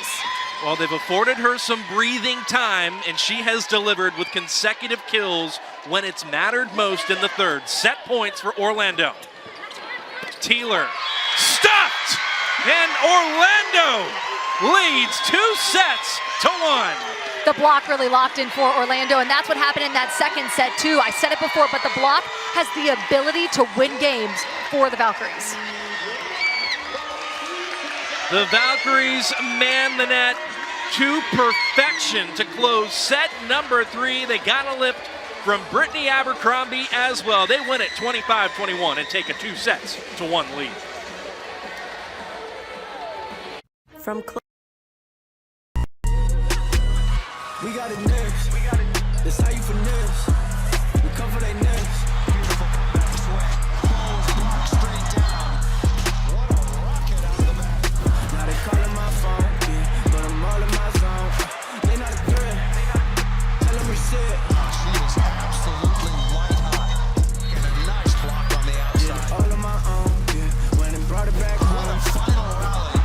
Well, they've afforded her some breathing time, and she has delivered with consecutive kills when it's mattered most in the third. Set points for Orlando. Teeler stuffed, and Orlando leads 2-1. The block really locked in for Orlando, and that's what happened in that second set too. I said it before, but the block has the ability to win games for the Valkyries. The Valkyries man the net to perfection to close set number 3. They got a lift from Brittany Abercrombie as well. They win it 25-21 and take a 2-1 lead. From We got it next. That's how you finesse. We come for they next. Beautiful swag. Balls block straight down. What a rocket out of the back. Now they calling my phone, yeah, but I'm all in my zone. They not a threat. Tell them reset. She is absolutely white hot. And a nice block on the outside. Yeah, all on my own, yeah. Went and brought it back home. What a final rally.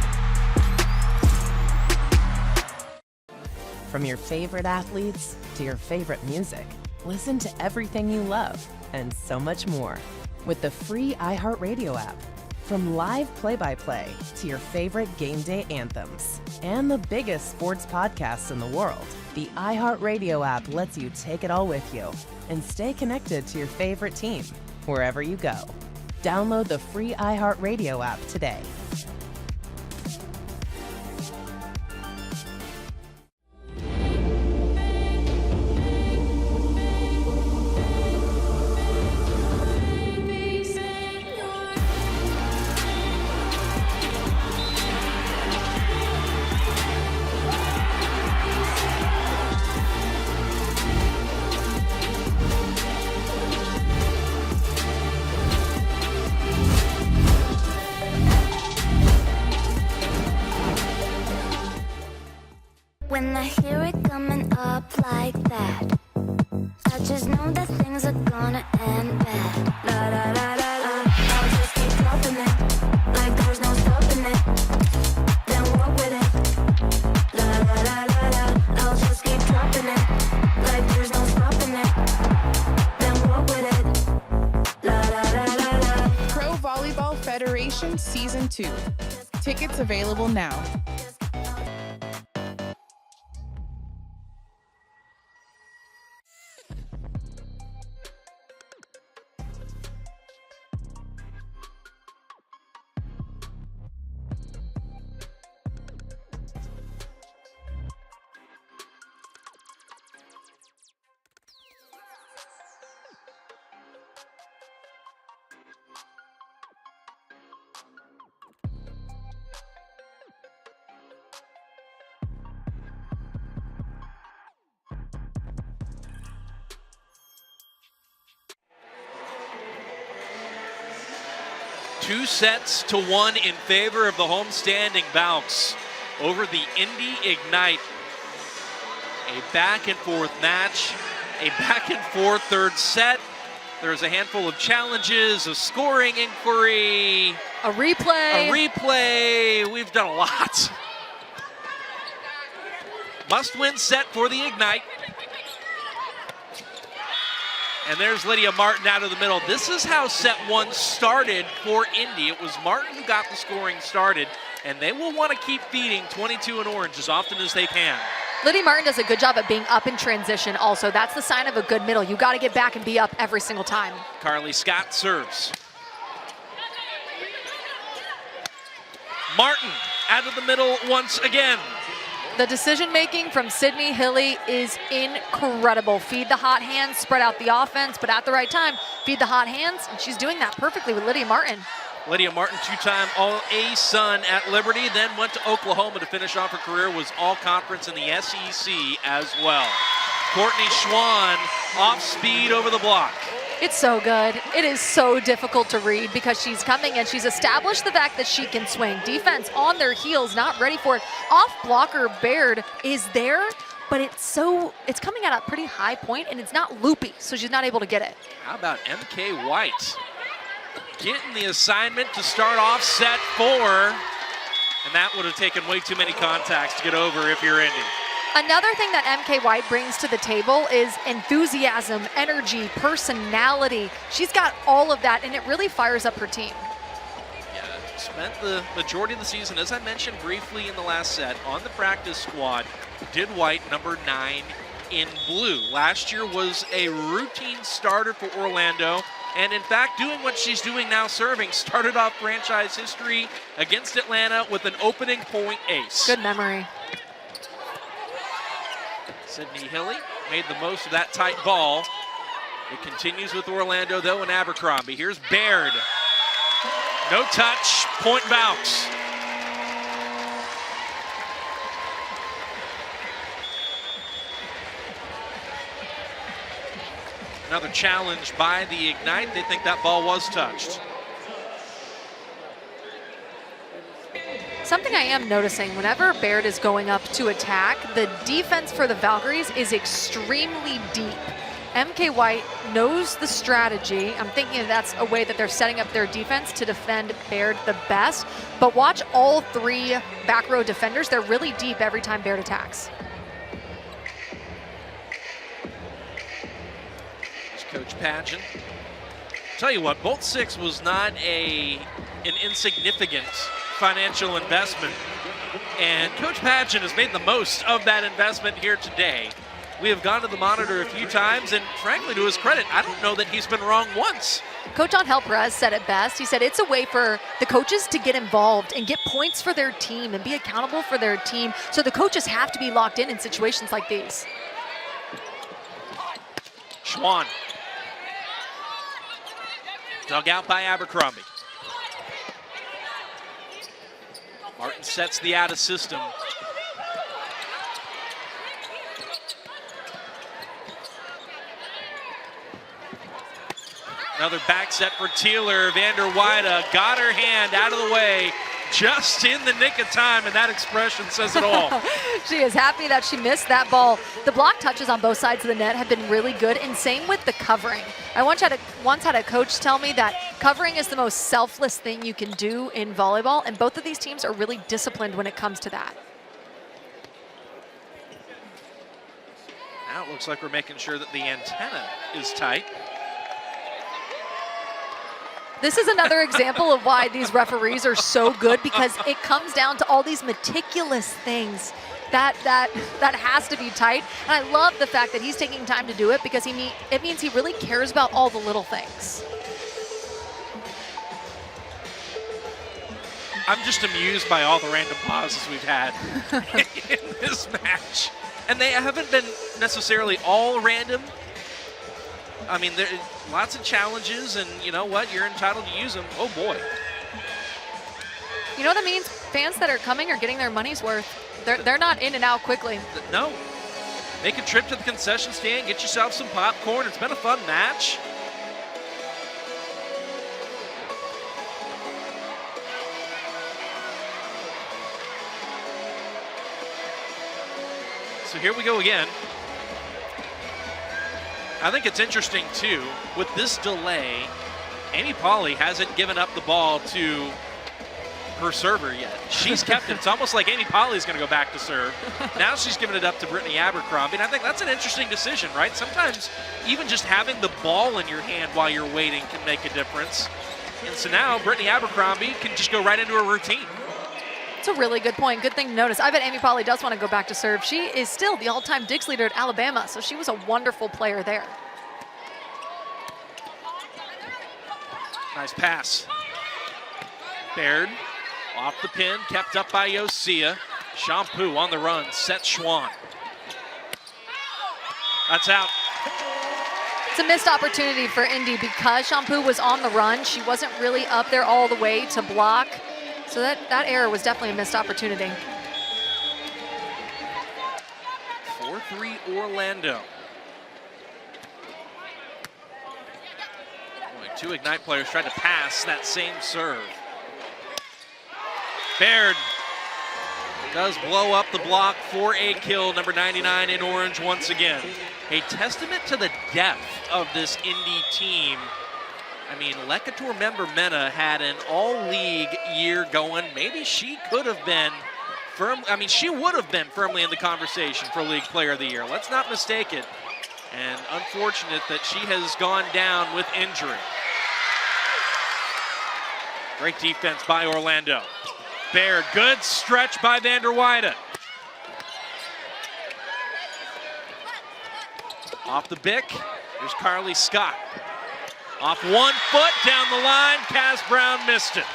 From your favorite athletes to your favorite music, listen to everything you love and so much more with the free iHeartRadio app. From live play-by-play to your favorite game day anthems and the biggest sports podcasts in the world, the iHeartRadio app lets you take it all with you and stay connected to your favorite team wherever you go. Download the free iHeartRadio app today. When I hear it coming up like that, I just know that things are gonna end bad. La la la la la. I'll just keep dropping it, like there's no stopping it. Then walk with it. La la la la la. I'll just keep dropping it, like there's no stopping it. Then walk with it. La la la la la. Pro Volleyball Federation Season 2. Tickets available now. Two sets to one in favor of the homestanding Valks over the Indy Ignite. A back and forth match, a back and forth third set. There's a handful of challenges, a scoring inquiry. A replay. A replay. We've done a lot. Must-win set for the Ignite. And there's Lydia Martin out of the middle. This is how set one started for Indy. It was Martin who got the scoring started, and they will want to keep feeding 22 and orange as often as they can. Lydia Martin does a good job at being up in transition also. That's the sign of a good middle. You got to get back and be up every single time. Carly Scott serves. Martin out of the middle once again. The decision-making from Sydney Hilly is incredible. Feed the hot hands, spread out the offense, but at the right time, feed the hot hands, and she's doing that perfectly with Lydia Martin. Lydia Martin, two-time All-ASUN at Liberty, then went to Oklahoma to finish off her career, was all-conference in the SEC as well. Courtney Schwann off speed over the block. It's so good. It is so difficult to read because she's coming and she's established the fact that she can swing. Defense on their heels, not ready for it. Off blocker Baird is there, but it's coming at a pretty high point and it's not loopy, so she's not able to get it. How about MK White getting the assignment to start off set 4, and that would have taken way too many contacts to get over if you're Indy. Another thing that MK White brings to the table is enthusiasm, energy, personality. She's got all of that, and it really fires up her team. Yeah, spent the majority of the season, as I mentioned briefly in the last set, on the practice squad. Did White, number 9 in blue. Last year was a routine starter for Orlando, and in fact, doing what she's doing now, serving, started off franchise history against Atlanta with an opening point ace. Good memory. Sydney Hilly made the most of that tight ball. It continues with Orlando, though, and Abercrombie. Here's Baird. No touch, point bounce. Another challenge by the Ignite. They think that ball was touched. Something I am noticing, whenever Baird is going up to attack, the defense for the Valkyries is extremely deep. MK White knows the strategy. I'm thinking that's a way that they're setting up their defense to defend Baird the best. But watch all 3 back row defenders. They're really deep every time Baird attacks. There's Coach Padgett. Tell you what, Bolt 6 was not an insignificant financial investment, and Coach Padgett has made the most of that investment here today. We have gone to the monitor a few times, and frankly, to his credit, I don't know that he's been wrong once. Coach Angel Perez said it best. He said it's a way for the coaches to get involved and get points for their team and be accountable for their team, so the coaches have to be locked in situations like these. Schwann. Dug out by Abercrombie. Martin sets the out of system. Another back set for Teeler. Vander Weide got her hand out of the way just in the nick of time, and that expression says it all. She is happy that she missed that ball. The block touches on both sides of the net have been really good, and same with the covering. I once had a coach tell me that covering is the most selfless thing you can do in volleyball, and both of these teams are really disciplined when it comes to that. Now it looks like we're making sure that the antenna is tight. This is another example of why these referees are so good, because it comes down to all these meticulous things that has to be tight. And I love the fact that he's taking time to do it, because it means he really cares about all the little things. I'm just amused by all the random pauses we've had in this match. And they haven't been necessarily all random. I mean, there are lots of challenges, and you know what? You're entitled to use them. Oh, boy. You know what that means? Fans that are coming are getting their money's worth. They're not in and out quickly. No. Make a trip to the concession stand. Get yourself some popcorn. It's been a fun match. So here we go again. I think it's interesting, too, with this delay, Amy Pauley hasn't given up the ball to her server yet. She's kept it. It's almost like Amy Pauley's going to go back to serve. Now she's giving it up to Brittany Abercrombie, and I think that's an interesting decision, right? Sometimes even just having the ball in your hand while you're waiting can make a difference. And so now Brittany Abercrombie can just go right into her routine. It's a really good point. Good thing to notice. I bet Amy Pauley does want to go back to serve. She is still the all-time Diggs leader at Alabama, so she was a wonderful player there. Nice pass. Baird off the pin, kept up by Yosia. Shampoo on the run, sets Schwann. That's out. It's a missed opportunity for Indy because Shampoo was on the run. She wasn't really up there all the way to block. So that error was definitely a missed opportunity. 4-3 Orlando. Boy, 2 Ignite players tried to pass that same serve. Baird does blow up the block for a kill, number 99 in orange once again. A testament to the depth of this Indy team. I mean, Lekator member Mena had an all-league year going. Maybe she could have been she would have been firmly in the conversation for League Player of the Year. Let's not mistake it. And unfortunate that she has gone down with injury. Great defense by Orlando. Baird, good stretch by Vanderweide. Off the Bick, here's Carly Scott. Off 1 foot, down the line, Kaz Brown missed it.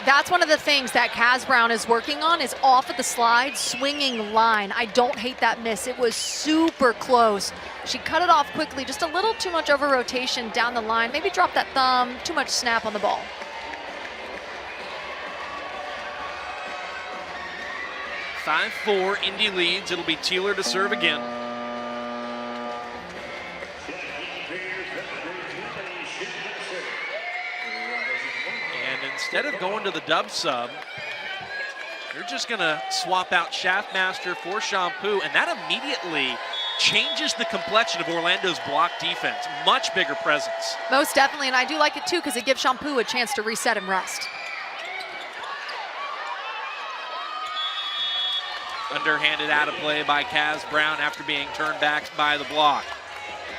That's one of the things that Kaz Brown is working on, is off of the slide, swinging line. I don't hate that miss. It was super close. She cut it off quickly, just a little too much over rotation down the line. Maybe drop that thumb, too much snap on the ball. Five 5-4, Indy leads. It'll be Teeler to serve again. And instead of going to the dub sub, you're just gonna swap out Shaftmaster for Shampoo, and that immediately changes the complexion of Orlando's block defense. Much bigger presence. Most definitely, and I do like it too because it gives Shampoo a chance to reset and rest. Underhanded out of play by Kaz Brown after being turned back by the block.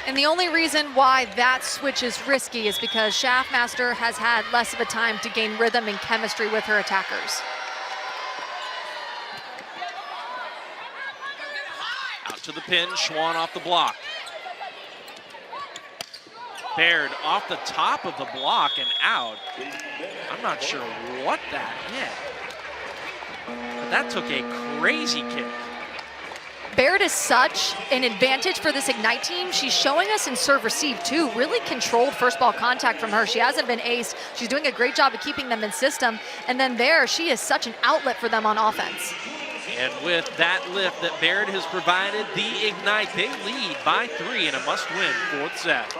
And the only reason why that switch is risky is because Shaftmaster has had less of a time to gain rhythm and chemistry with her attackers. Out to the pin, Schwann off the block. Baird off the top of the block and out. I'm not sure what that hit. But that took a crazy kick. Baird is such an advantage for this Ignite team. She's showing us in serve receive too. Really controlled first ball contact from her. She hasn't been aced. She's doing a great job of keeping them in system. And then there, she is such an outlet for them on offense. And with that lift that Baird has provided, the Ignite, they lead by 3 in a must-win fourth set.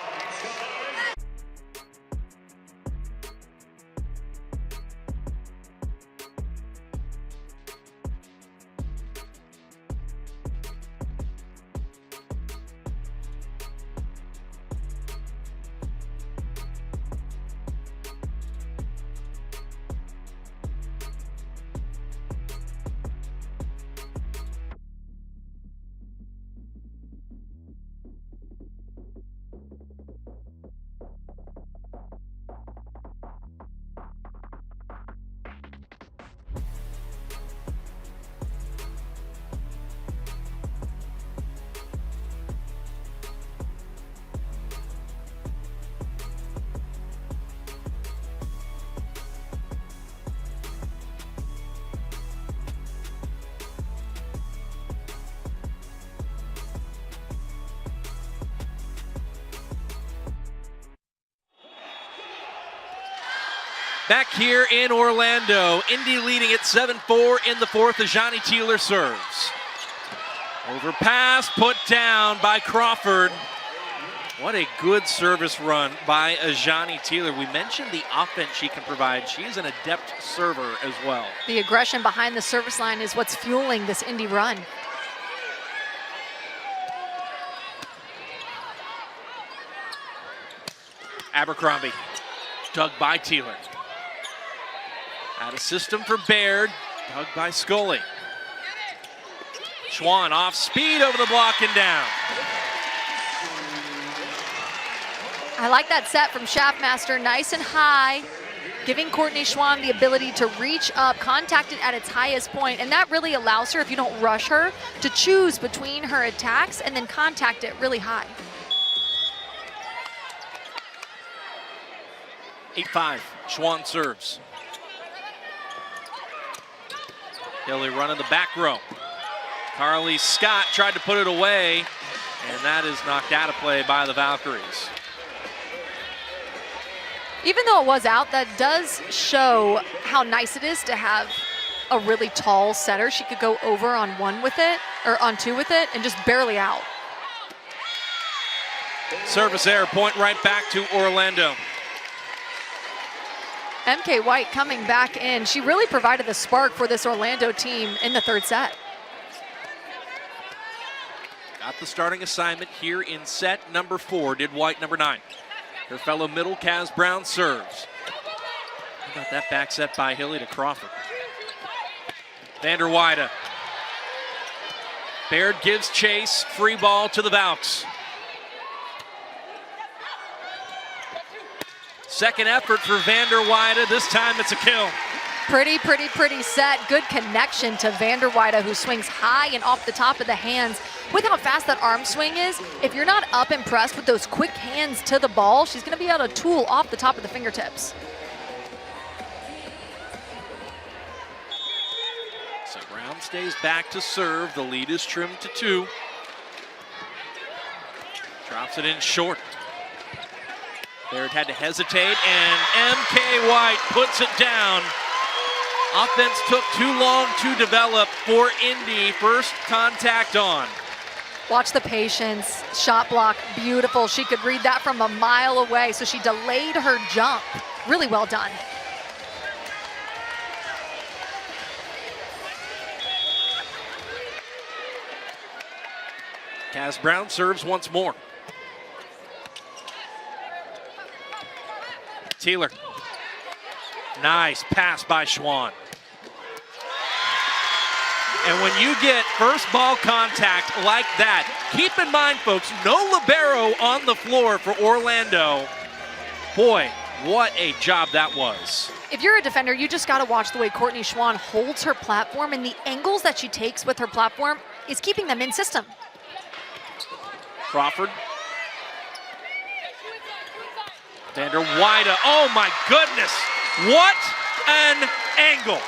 Back here in Orlando, Indy leading at 7-4 in the fourth as Johnny Teeler serves. Overpass, put down by Crawford. What a good service run by Ajani Teeler. We mentioned the offense she can provide. She's an adept server as well. The aggression behind the service line is what's fueling this Indy run. Abercrombie, dug by Teeler. Out of system for Baird, dug by Scully. Schwann off speed over the block and down. I like that set from Shaftmaster, nice and high, giving Courtney Schwann the ability to reach up, contact it at its highest point, and that really allows her, if you don't rush her, to choose between her attacks and then contact it really high. 8-5, Schwann serves. Hilly running the back row. Carly Scott tried to put it away. And that is knocked out of play by the Valkyries. Even though it was out, that does show how nice it is to have a really tall setter. She could go over on one with it, or on two with it, and just barely out. Service error, point right back to Orlando. MK White coming back in. She really provided the spark for this Orlando team in the third set. Got the starting assignment here in set number 4, did White number 9. Her fellow middle, Kaz Brown, serves. How about that back set by Hilly to Crawford? Vander Weyde. Baird gives chase, free ball to the Valks. Second effort for Vander Weyde, this time it's a kill. Pretty set. Good connection to Vander Weyde, who swings high and off the top of the hands. With how fast that arm swing is, if you're not up and pressed with those quick hands to the ball, she's going to be able to tool off the top of the fingertips. So Brown stays back to serve. The lead is trimmed to 2. Drops it in short. Baird had to hesitate, and MK White puts it down. Offense took too long to develop for Indy. First contact on. Watch the patience. Shot block, beautiful. She could read that from a mile away, so she delayed her jump. Really well done. Kaz Brown serves once more. Teeler. Nice pass by Schwann. And when you get first ball contact like that, keep in mind, folks, no libero on the floor for Orlando. Boy, what a job that was. If you're a defender, you just got to watch the way Courtney Schwann holds her platform, and the angles that she takes with her platform is keeping them in system. Crawford. Vander Weyde, oh my goodness, what an angle.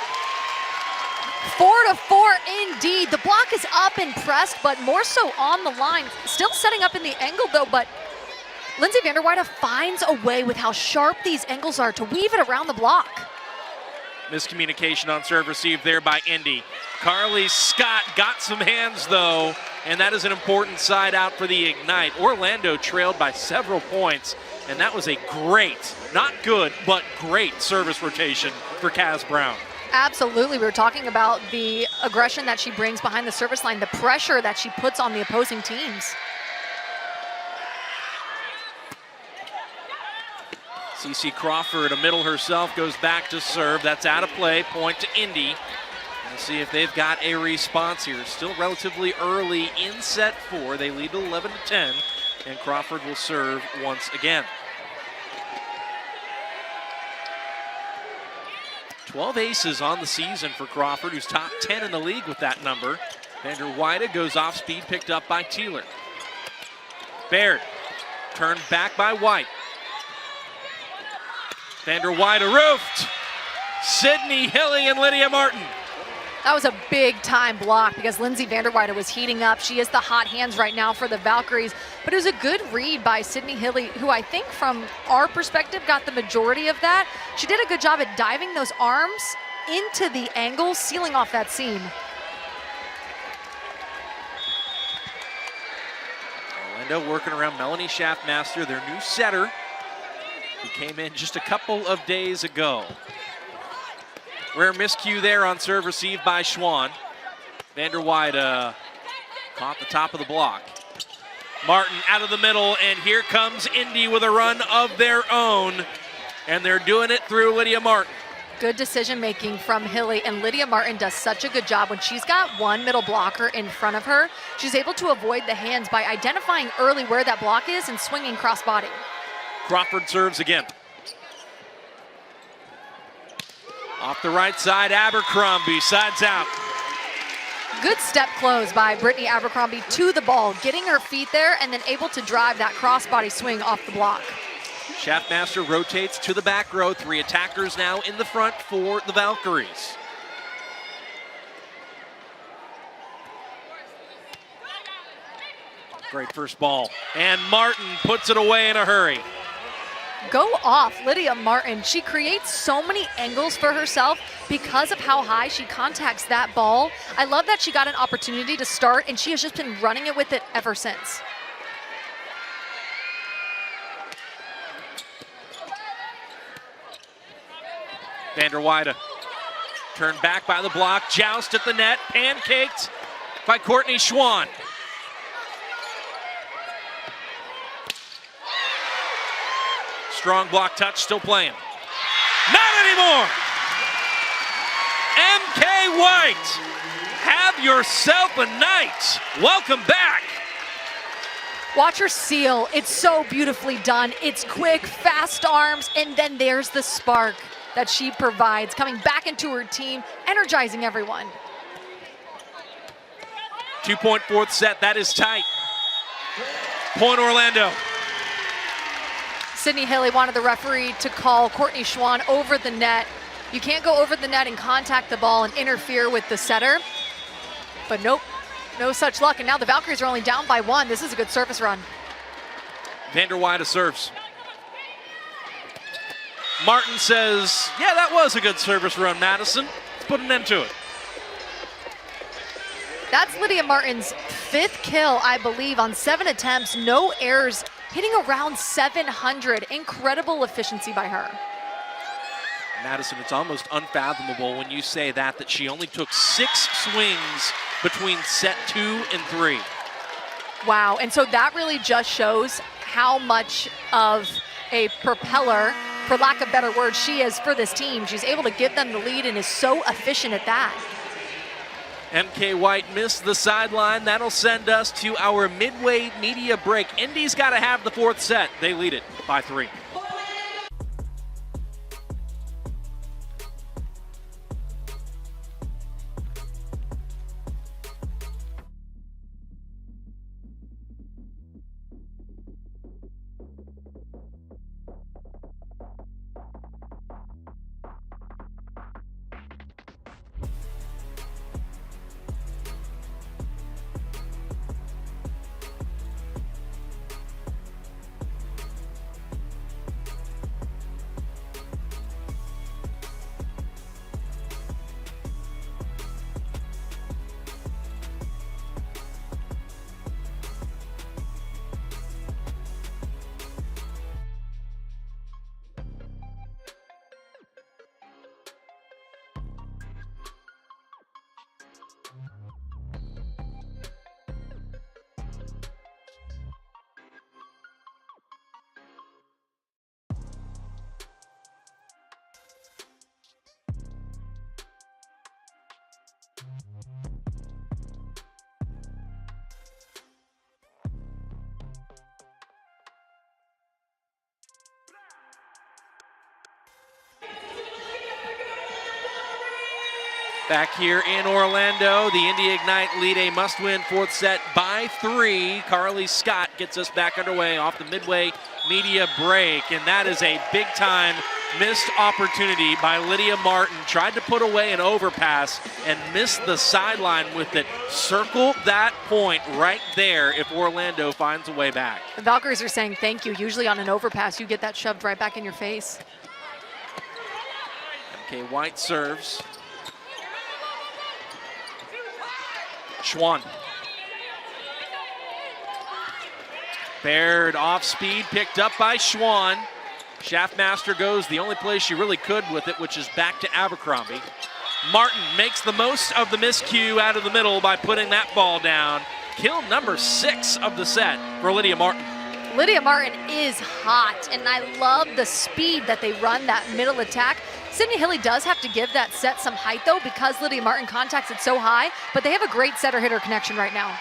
4-4 indeed. The block is up and pressed, but more so on the line. Still setting up in the angle though, but Lindsay Vander Weyde finds a way with how sharp these angles are to weave it around the block. Miscommunication on serve receive there by Indy. Carly Scott got some hands though, and that is an important side out for the Ignite. Orlando trailed by several points, and that was a great, not good, but great service rotation for Kaz Brown. Absolutely. We were talking about the aggression that she brings behind the service line, the pressure that she puts on the opposing teams. CeCe Crawford, a middle herself, goes back to serve. That's out of play. Point to Indy. We'll see if they've got a response here. Still relatively early in set 4. They lead 11-10, and Crawford will serve once again. 12 aces on the season for Crawford, who's top 10 in the league with that number. Vander Weyde goes off speed, picked up by Teeler. Baird, turned back by White. Vander Weyde roofed. Sydney Hilly and Lydia Martin. That was a big time block because Lindsay Vander Weyde was heating up. She is the hot hands right now for the Valkyries, but it was a good read by Sydney Hilly, who I think from our perspective got the majority of that. She did a good job at diving those arms into the angle, sealing off that seam. Orlando working around Melanie Schaffmaster, their new setter, who came in just a couple of days ago. Rare miscue there on serve received by Schwann. Vander Weyde caught the top of the block. Martin out of the middle, and here comes Indy with a run of their own. And they're doing it through Lydia Martin. Good decision making from Hilly, and Lydia Martin does such a good job when she's got one middle blocker in front of her. She's able to avoid the hands by identifying early where that block is and swinging cross-body. Crawford serves again. Off the right side, Abercrombie sides out. Good step close by Brittany Abercrombie to the ball, getting her feet there and then able to drive that crossbody swing off the block. Schaffmaster rotates to the back row. 3 attackers now in the front for the Valkyries. Great first ball. And Martin puts it away in a hurry. Go off, Lydia Martin. She creates so many angles for herself because of how high she contacts that ball. I love that she got an opportunity to start, and she has just been running it with it ever since. Vander Weide turned back by the block, joust at the net, pancaked by Courtney Schwann. Strong block touch, still playing. Not anymore! MK White, have yourself a night. Welcome back. Watch her seal. It's so beautifully done. It's quick, fast arms, and then there's the spark that she provides, coming back into her team, energizing everyone. 2-point fourth set, that is tight. Point Orlando. Sydney Haley wanted the referee to call Courtney Schwann over the net. You can't go over the net and contact the ball and interfere with the setter. But nope, no such luck. And now the Valkyries are only down by 1. This is a good service run. Vander Weide serves. Martin says, yeah, that was a good service run, Madison. Let's put an end to it. That's Lydia Martin's 5th kill, I believe, on 7 attempts. No errors, hitting around 700. Incredible efficiency by her. Madison, it's almost unfathomable when you say that she only took 6 swings between set 2 and 3. Wow, and so that really just shows how much of a propeller, for lack of better words, she is for this team. She's able to give them the lead and is so efficient at that. MK White missed the sideline. That'll send us to our midway media break. Indy's got to have the 4th set. They lead it by 3. Back here in Orlando, the Indy Ignite lead a must-win 4th set by 3. Carly Scott gets us back underway off the midway media break, and that is a big-time missed opportunity by Lydia Martin. Tried to put away an overpass and missed the sideline with it. Circle that point right there if Orlando finds a way back. The Valkyries are saying thank you. Usually on an overpass, you get that shoved right back in your face. MK White serves. Schwann. Baird off speed, picked up by Schwann. Shaftmaster goes the only place she really could with it, which is back to Abercrombie. Martin makes the most of the miscue out of the middle by putting that ball down. Kill number 6 of the set for Lydia Martin. Lydia Martin is hot, and I love the speed that they run that middle attack. Sydney Haley does have to give that set some height, though, because Lydia Martin contacts it so high, but they have a great setter-hitter connection right now.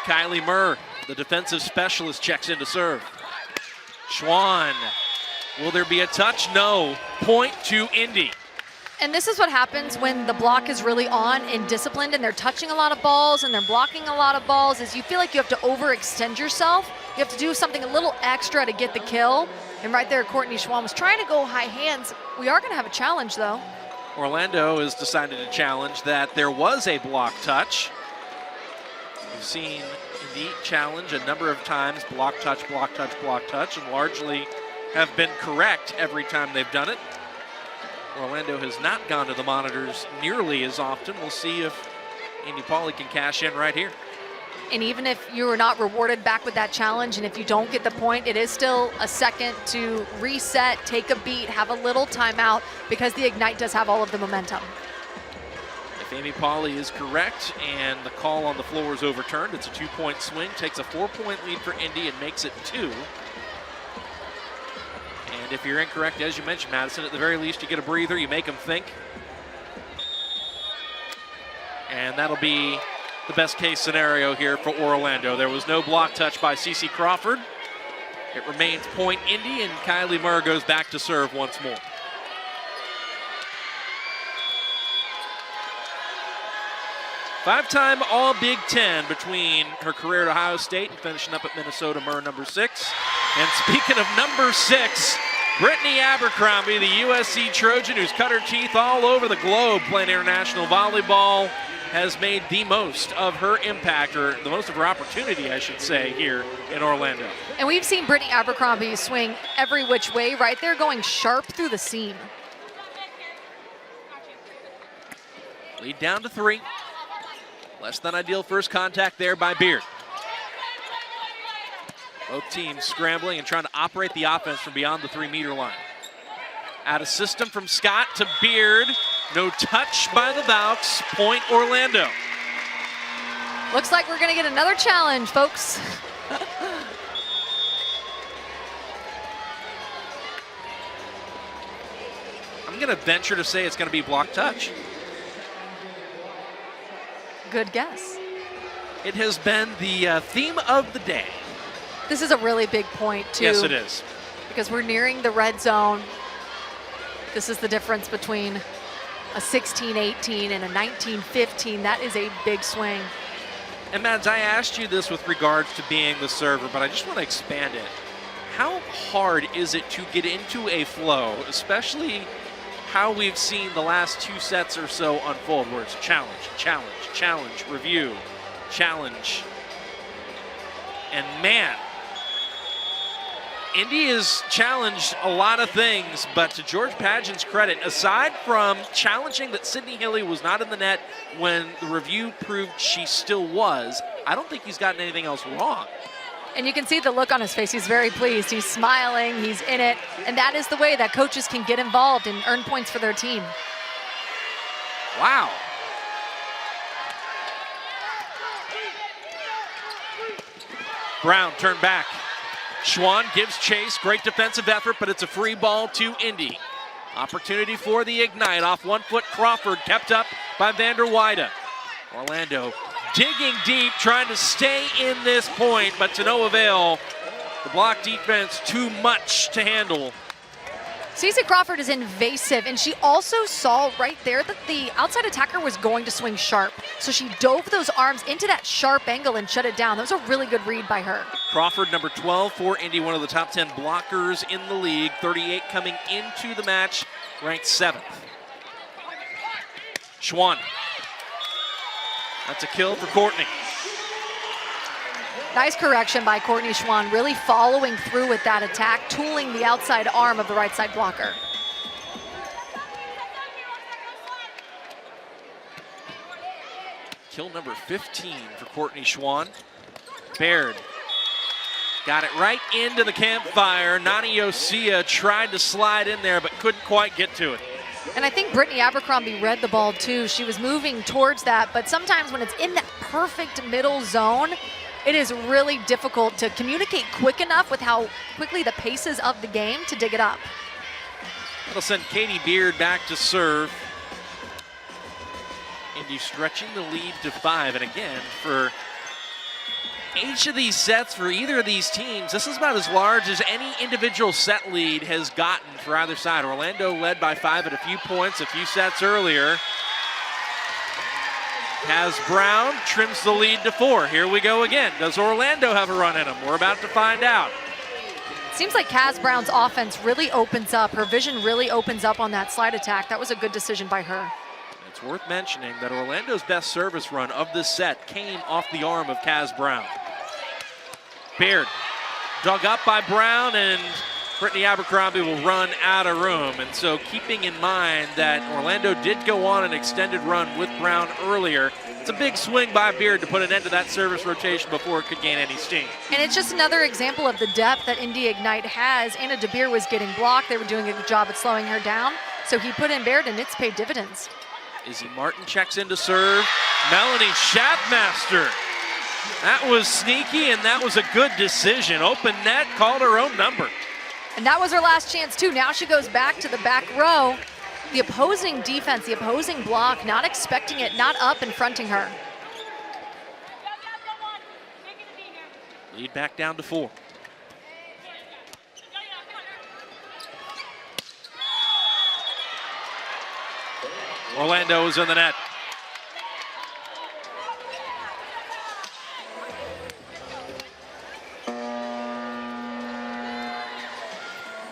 Kylie Murr, the defensive specialist, checks in to serve. Schwann, will there be a touch? No. Point to Indy. And this is what happens when the block is really on and disciplined and they're touching a lot of balls and they're blocking a lot of balls, is you feel like you have to overextend yourself. You have to do something a little extra to get the kill. And right there, Courtney Schwann was trying to go high hands. We are going to have a challenge, though. Orlando has decided to challenge that there was a block touch. We've seen Indy challenge a number of times, block, touch, block, touch, block, touch, and largely have been correct every time they've done it. Orlando has not gone to the monitors nearly as often. We'll see if Indy Pauley can cash in right here. And even if you are not rewarded back with that challenge, and if you don't get the point, it is still a second to reset, take a beat, have a little timeout, because the Ignite does have all of the momentum. If Amy Pauley is correct and the call on the floor is overturned, it's a 2-point swing, takes a 4-point lead for Indy and makes it 2. And if you're incorrect, as you mentioned, Madison, at the very least, you get a breather, you make them think. And that'll be the best case scenario here for Orlando. There was no block touch by Cece Crawford. It remains point Indy, and Kylie Murr goes back to serve once more. Five-time All-Big Ten between her career at Ohio State and finishing up at Minnesota, Murr, number 6. And speaking of number 6, Brittany Abercrombie, the USC Trojan who's cut her teeth all over the globe playing international volleyball, has made the most of her impact, or the most of her opportunity, I should say, here in Orlando. And we've seen Brittany Abercrombie swing every which way, right there, going sharp through the seam. Lead down to 3. Less than ideal first contact there by Beard. Both teams scrambling and trying to operate the offense from beyond the 3-meter line. Out of system from Scott to Beard. No touch by the Valks. Point Orlando. Looks like we're going to get another challenge, folks. I'm going to venture to say it's going to be block touch. Good guess. It has been the theme of the day. This is a really big point, too. Yes, it is. Because we're nearing the red zone. This is the difference between a 16-18 and a 19-15. That is a big swing. And Mads, I asked you this with regards to being the server, but I just want to expand it. How hard is it to get into a flow, especially how we've seen the last 2 sets or so unfold, where it's challenge, challenge, challenge, review, challenge. And man, Indy has challenged a lot of things, but to George Pageant's credit, aside from challenging that Sydney Hilly was not in the net when the review proved she still was, I don't think he's gotten anything else wrong. And you can see the look on his face. He's very pleased. He's smiling. He's in it. And that is the way that coaches can get involved and earn points for their team. Wow. Brown turned back. Schwann gives chase. Great defensive effort, but it's a free ball to Indy. Opportunity for the Ignite. Off 1 foot, Crawford kept up by Vander Weide. Orlando digging deep, trying to stay in this point, but to no avail. The block defense too much to handle. Cece Crawford is invasive, and she also saw right there that the outside attacker was going to swing sharp. So she dove those arms into that sharp angle and shut it down. That was a really good read by her. Crawford, number 12 for Indy, one of the top 10 blockers in the league. 38 coming into the match, ranked 7th. Schwann. That's a kill for Courtney. Nice correction by Courtney Schwann, really following through with that attack, tooling the outside arm of the right side blocker. Kill number 15 for Courtney Schwann. Baird got it right into the campfire. Nani Yosia tried to slide in there, but couldn't quite get to it. And I think Brittany Abercrombie read the ball too. She was moving towards that, but sometimes when it's in that perfect middle zone, it is really difficult to communicate quick enough with how quickly the paces of the game to dig it up. That'll send Katie Beard back to serve. Indy stretching the lead to 5. And again, for each of these sets for either of these teams, this is about as large as any individual set lead has gotten for either side. Orlando led by 5 at a few points, a few sets earlier. Kaz Brown trims the lead to 4. Here we go again. Does Orlando have a run in them? We're about to find out. Seems like Kaz Brown's offense really opens up. Her vision really opens up on that slide attack. That was a good decision by her. It's worth mentioning that Orlando's best service run of this set came off the arm of Kaz Brown. Beard dug up by Brown, and Brittany Abercrombie will run out of room. And so keeping in mind that Orlando did go on an extended run with Brown earlier, it's a big swing by Beard to put an end to that service rotation before it could gain any steam. And it's just another example of the depth that Indy Ignite has. Anna DeBeer was getting blocked. They were doing a good job at slowing her down. So he put in Baird, and it's paid dividends. Izzy Martin checks in to serve. Melanie Schaffmaster. That was sneaky, and that was a good decision. Open net, called her own number. And that was her last chance, too. Now she goes back to the back row. The opposing defense, the opposing block, not expecting it, not up and fronting her. Lead back down to 4. Orlando is in the net.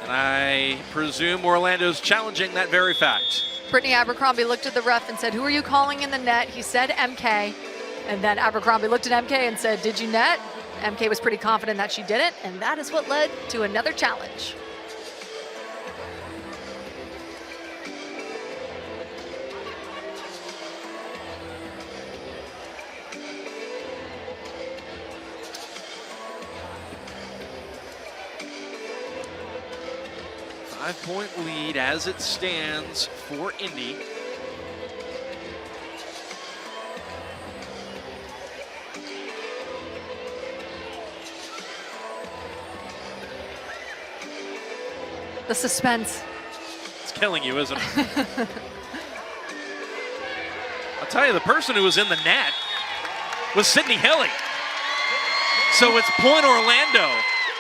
And I presume Orlando's challenging that very fact. Brittany Abercrombie looked at the ref and said, "Who are you calling in the net?" He said MK. And then Abercrombie looked at MK and said, "Did you net?" MK was pretty confident that she didn't, and that is what led to another challenge. Five-point lead as it stands for Indy. The suspense. It's killing you, isn't it? I'll tell you, the person who was in the net was Sydney Hilly. So it's point Orlando.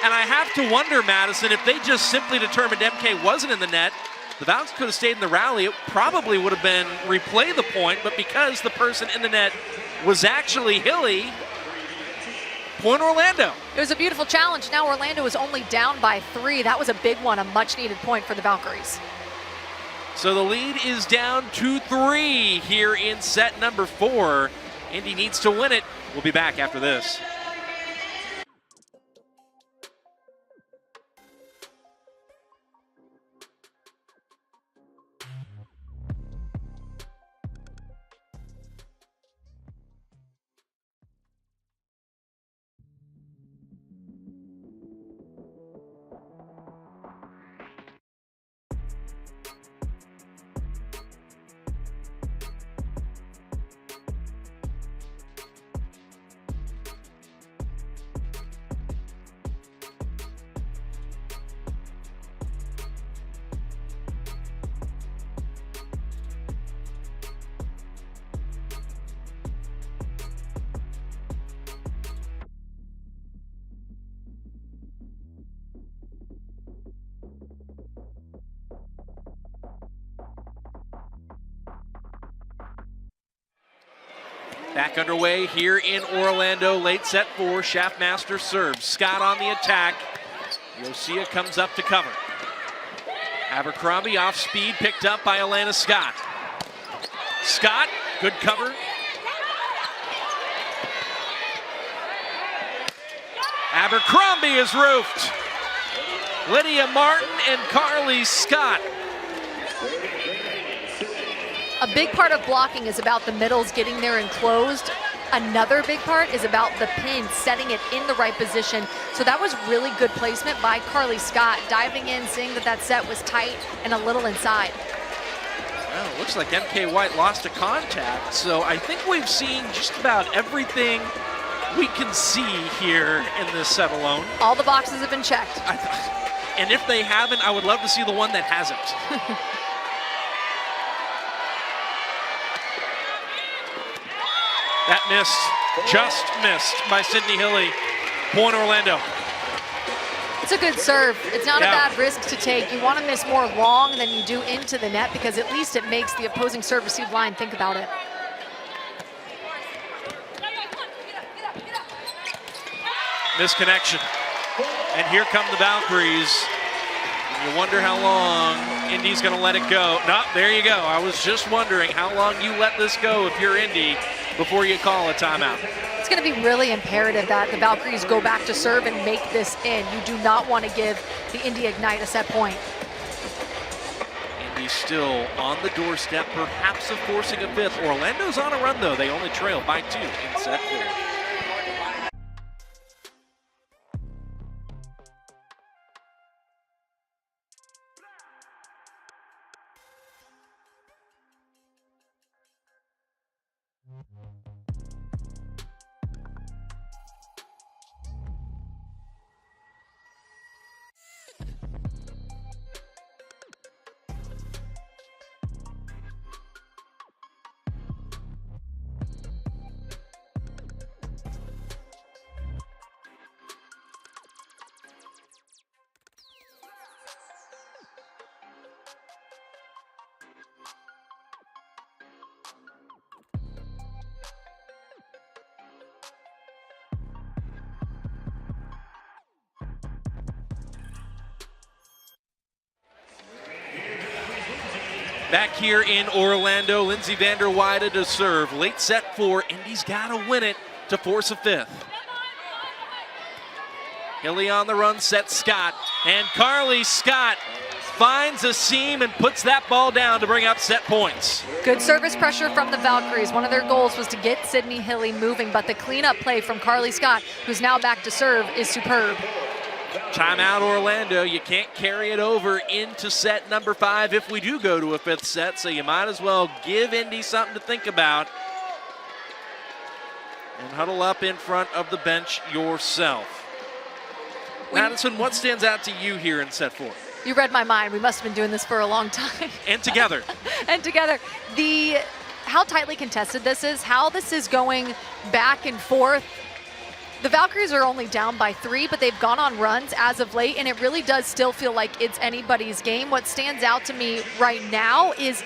And I have to wonder, Madison, if they just simply determined MK wasn't in the net, the Valks could have stayed in the rally. It probably would have been replay the point, but because the person in the net was actually Hilly, point Orlando. It was a beautiful challenge. Now Orlando is only down by 3. That was a big one, a much-needed point for the Valkyries. So the lead is down to 3 here in set number 4. Indy needs to win it. We'll be back after this. Back underway here in Orlando, late set 4, Schaffmaster serves. Scott on the attack. Yosia comes up to cover. Abercrombie off speed, picked up by Alana Scott. Scott, good cover. Abercrombie is roofed. Lydia Martin and Carly Scott. A big part of blocking is about the middles getting there enclosed. Another big part is about the pin, setting it in the right position. So that was really good placement by Carly Scott, diving in, seeing that that set was tight and a little inside. Well, it looks like MK White lost a contact, so I think we've seen just about everything we can see here in this set alone. All the boxes have been checked. And if they haven't, I would love to see the one that hasn't. That missed, just missed by Sydney Hilly. Point Orlando. It's a good serve. It's not a bad risk to take. You want to miss more long than you do into the net because at least it makes the opposing serve receive line think about it. Misconnection. And here come the Valkyries. You wonder how long Indy's going to let it go. No, there you go. I was just wondering how long you let this go if you're Indy before you call a timeout. It's going to be really imperative that the Valkyries go back to serve and make this in. You do not want to give the Indy Ignite a set point. Indy's still on the doorstep, perhaps of forcing a fifth. Orlando's on a run, though. They only trail by 2 in set 4. Back here in Orlando, Lindsay Vander Weide to serve. Late set 4. Indy's got to win it to force a fifth. Hilly on the run, sets Scott. And Carly Scott finds a seam and puts that ball down to bring up set points. Good service pressure from the Valkyries. One of their goals was to get Sydney Hilly moving, but the cleanup play from Carly Scott, who's now back to serve, is superb. Timeout Orlando. You can't carry it over into set number 5 if we do go to a 5th set, so you might as well give Indy something to think about and huddle up in front of the bench yourself. Madison, what stands out to you here in set 4? You read my mind. We must have been doing this for a long time. And together. And together. How tightly contested this is, how this is going back and forth. The Valkyries are only down by 3, but they've gone on runs as of late, and it really does still feel like it's anybody's game. What stands out to me right now is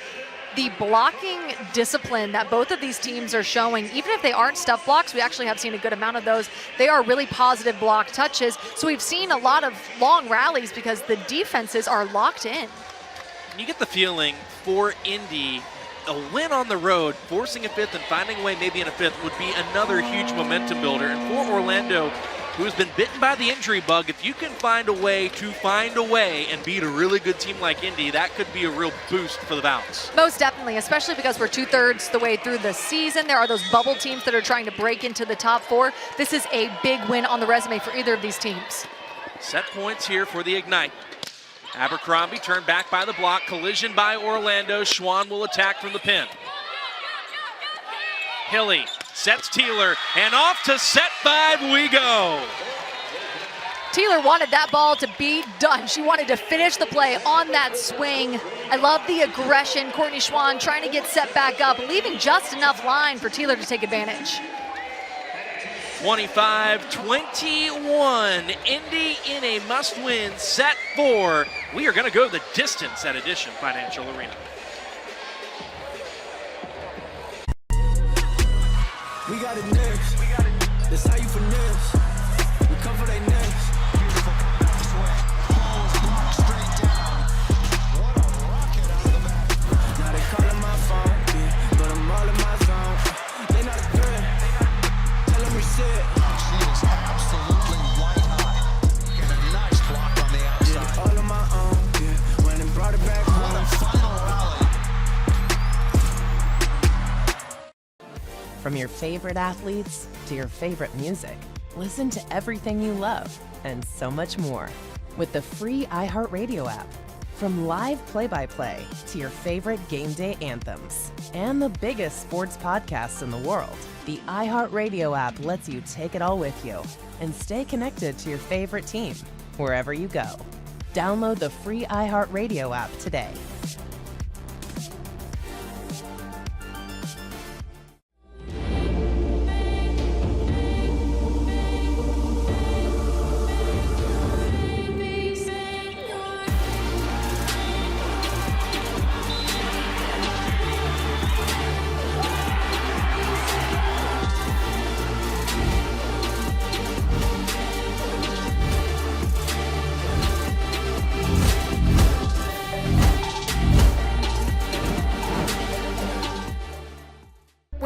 the blocking discipline that both of these teams are showing. Even if they aren't stuff blocks, we actually have seen a good amount of those. They are really positive block touches. So we've seen a lot of long rallies because the defenses are locked in. You get the feeling for Indy, a win on the road, forcing a 5th and finding a way maybe in a 5th would be another huge momentum builder. And for Orlando, who has been bitten by the injury bug, if you can find a way and beat a really good team like Indy, that could be a real boost for the Vals. Most definitely, especially because we're 2/3 the way through the season. There are those bubble teams that are trying to break into the top 4. This is a big win on the resume for either of these teams. Set points here for the Ignite. Abercrombie turned back by the block, collision by Orlando. Schwann will attack from the pin. Hilly sets Teeler, and off to set 5 we go. Teeler wanted that ball to be done. She wanted to finish the play on that swing. I love the aggression. Courtney Schwann trying to get set back up, leaving just enough line for Teeler to take advantage. 25-21, Indy in a must-win set 4. We are going to go the distance at Addition Financial Arena. We got it next. That's how you finesse. We come for they next. Beautiful swing. Pulls block straight down. What a rocket out of the back. Now they calling my phone, yeah, but I'm all in my zone. They not a threat. Tell them reset. She is absolutely white hot. Get a nice block on the outside. Did it all on my own, yeah. When it brought it back home. What a final rally. From your favorite athletes to your favorite music, listen to everything you love and so much more with the free iHeartRadio app. From live play-by-play to your favorite game day anthems and the biggest sports podcasts in the world, the iHeartRadio app lets you take it all with you and stay connected to your favorite team wherever you go. Download the free iHeartRadio app today.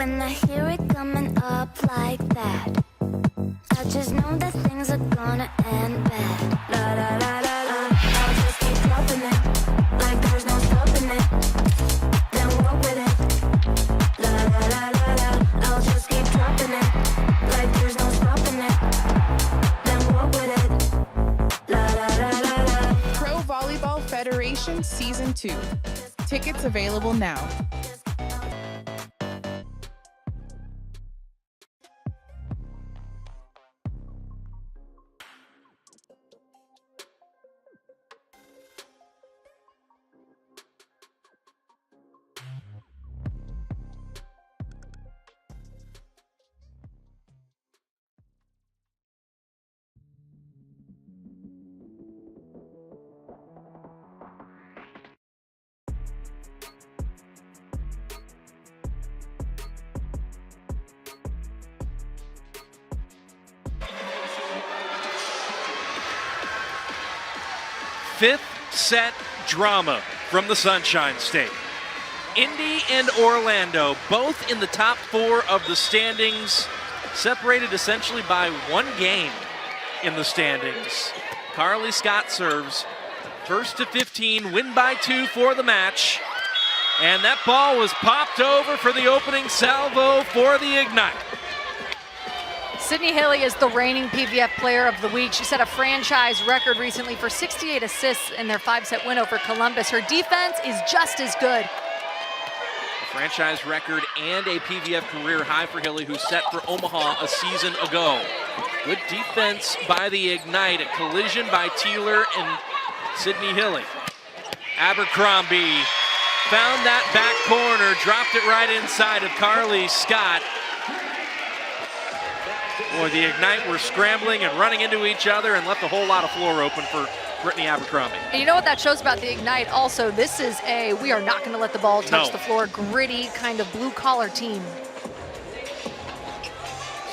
when I hear it coming up like that, I just know that things are gonna end bad. La la la la la. I'll just keep dropping it like there's no stopping it. Then walk with it. La la la la la. I'll just keep dropping it like there's no stopping it. Then walk with it. La la la la la. Pro Volleyball Federation Season 2. Tickets available now. Fifth set drama from the Sunshine State. Indy and Orlando, both in the top 4 of the standings, separated essentially by 1 game in the standings. Carly Scott serves. First to 15, win by 2 for the match. And that ball was popped over for the opening salvo for the Ignite. Sydney Hilly is the reigning PVF Player of the Week. She set a franchise record recently for 68 assists in their 5-set win over Columbus. Her defense is just as good. A franchise record and a PVF career high for Hilly, who set for Omaha a season ago. Good defense by the Ignite. A collision by Teeler and Sydney Hilly. Abercrombie found that back corner, dropped it right inside of Carly Scott. Boy, the Ignite were scrambling and running into each other and left a whole lot of floor open for Brittany Abercrombie. And you know what that shows about the Ignite also? This is a we are not going to let the ball touch the floor, gritty kind of blue-collar team.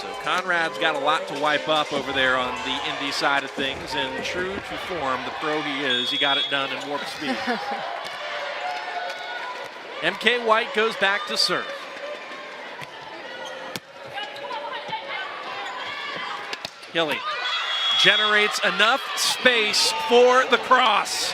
So Conrad's got a lot to wipe up over there on the Indy side of things, and true to form, the pro he is, he got it done in warp speed. MK White goes back to serve. Hilly generates enough space for the cross.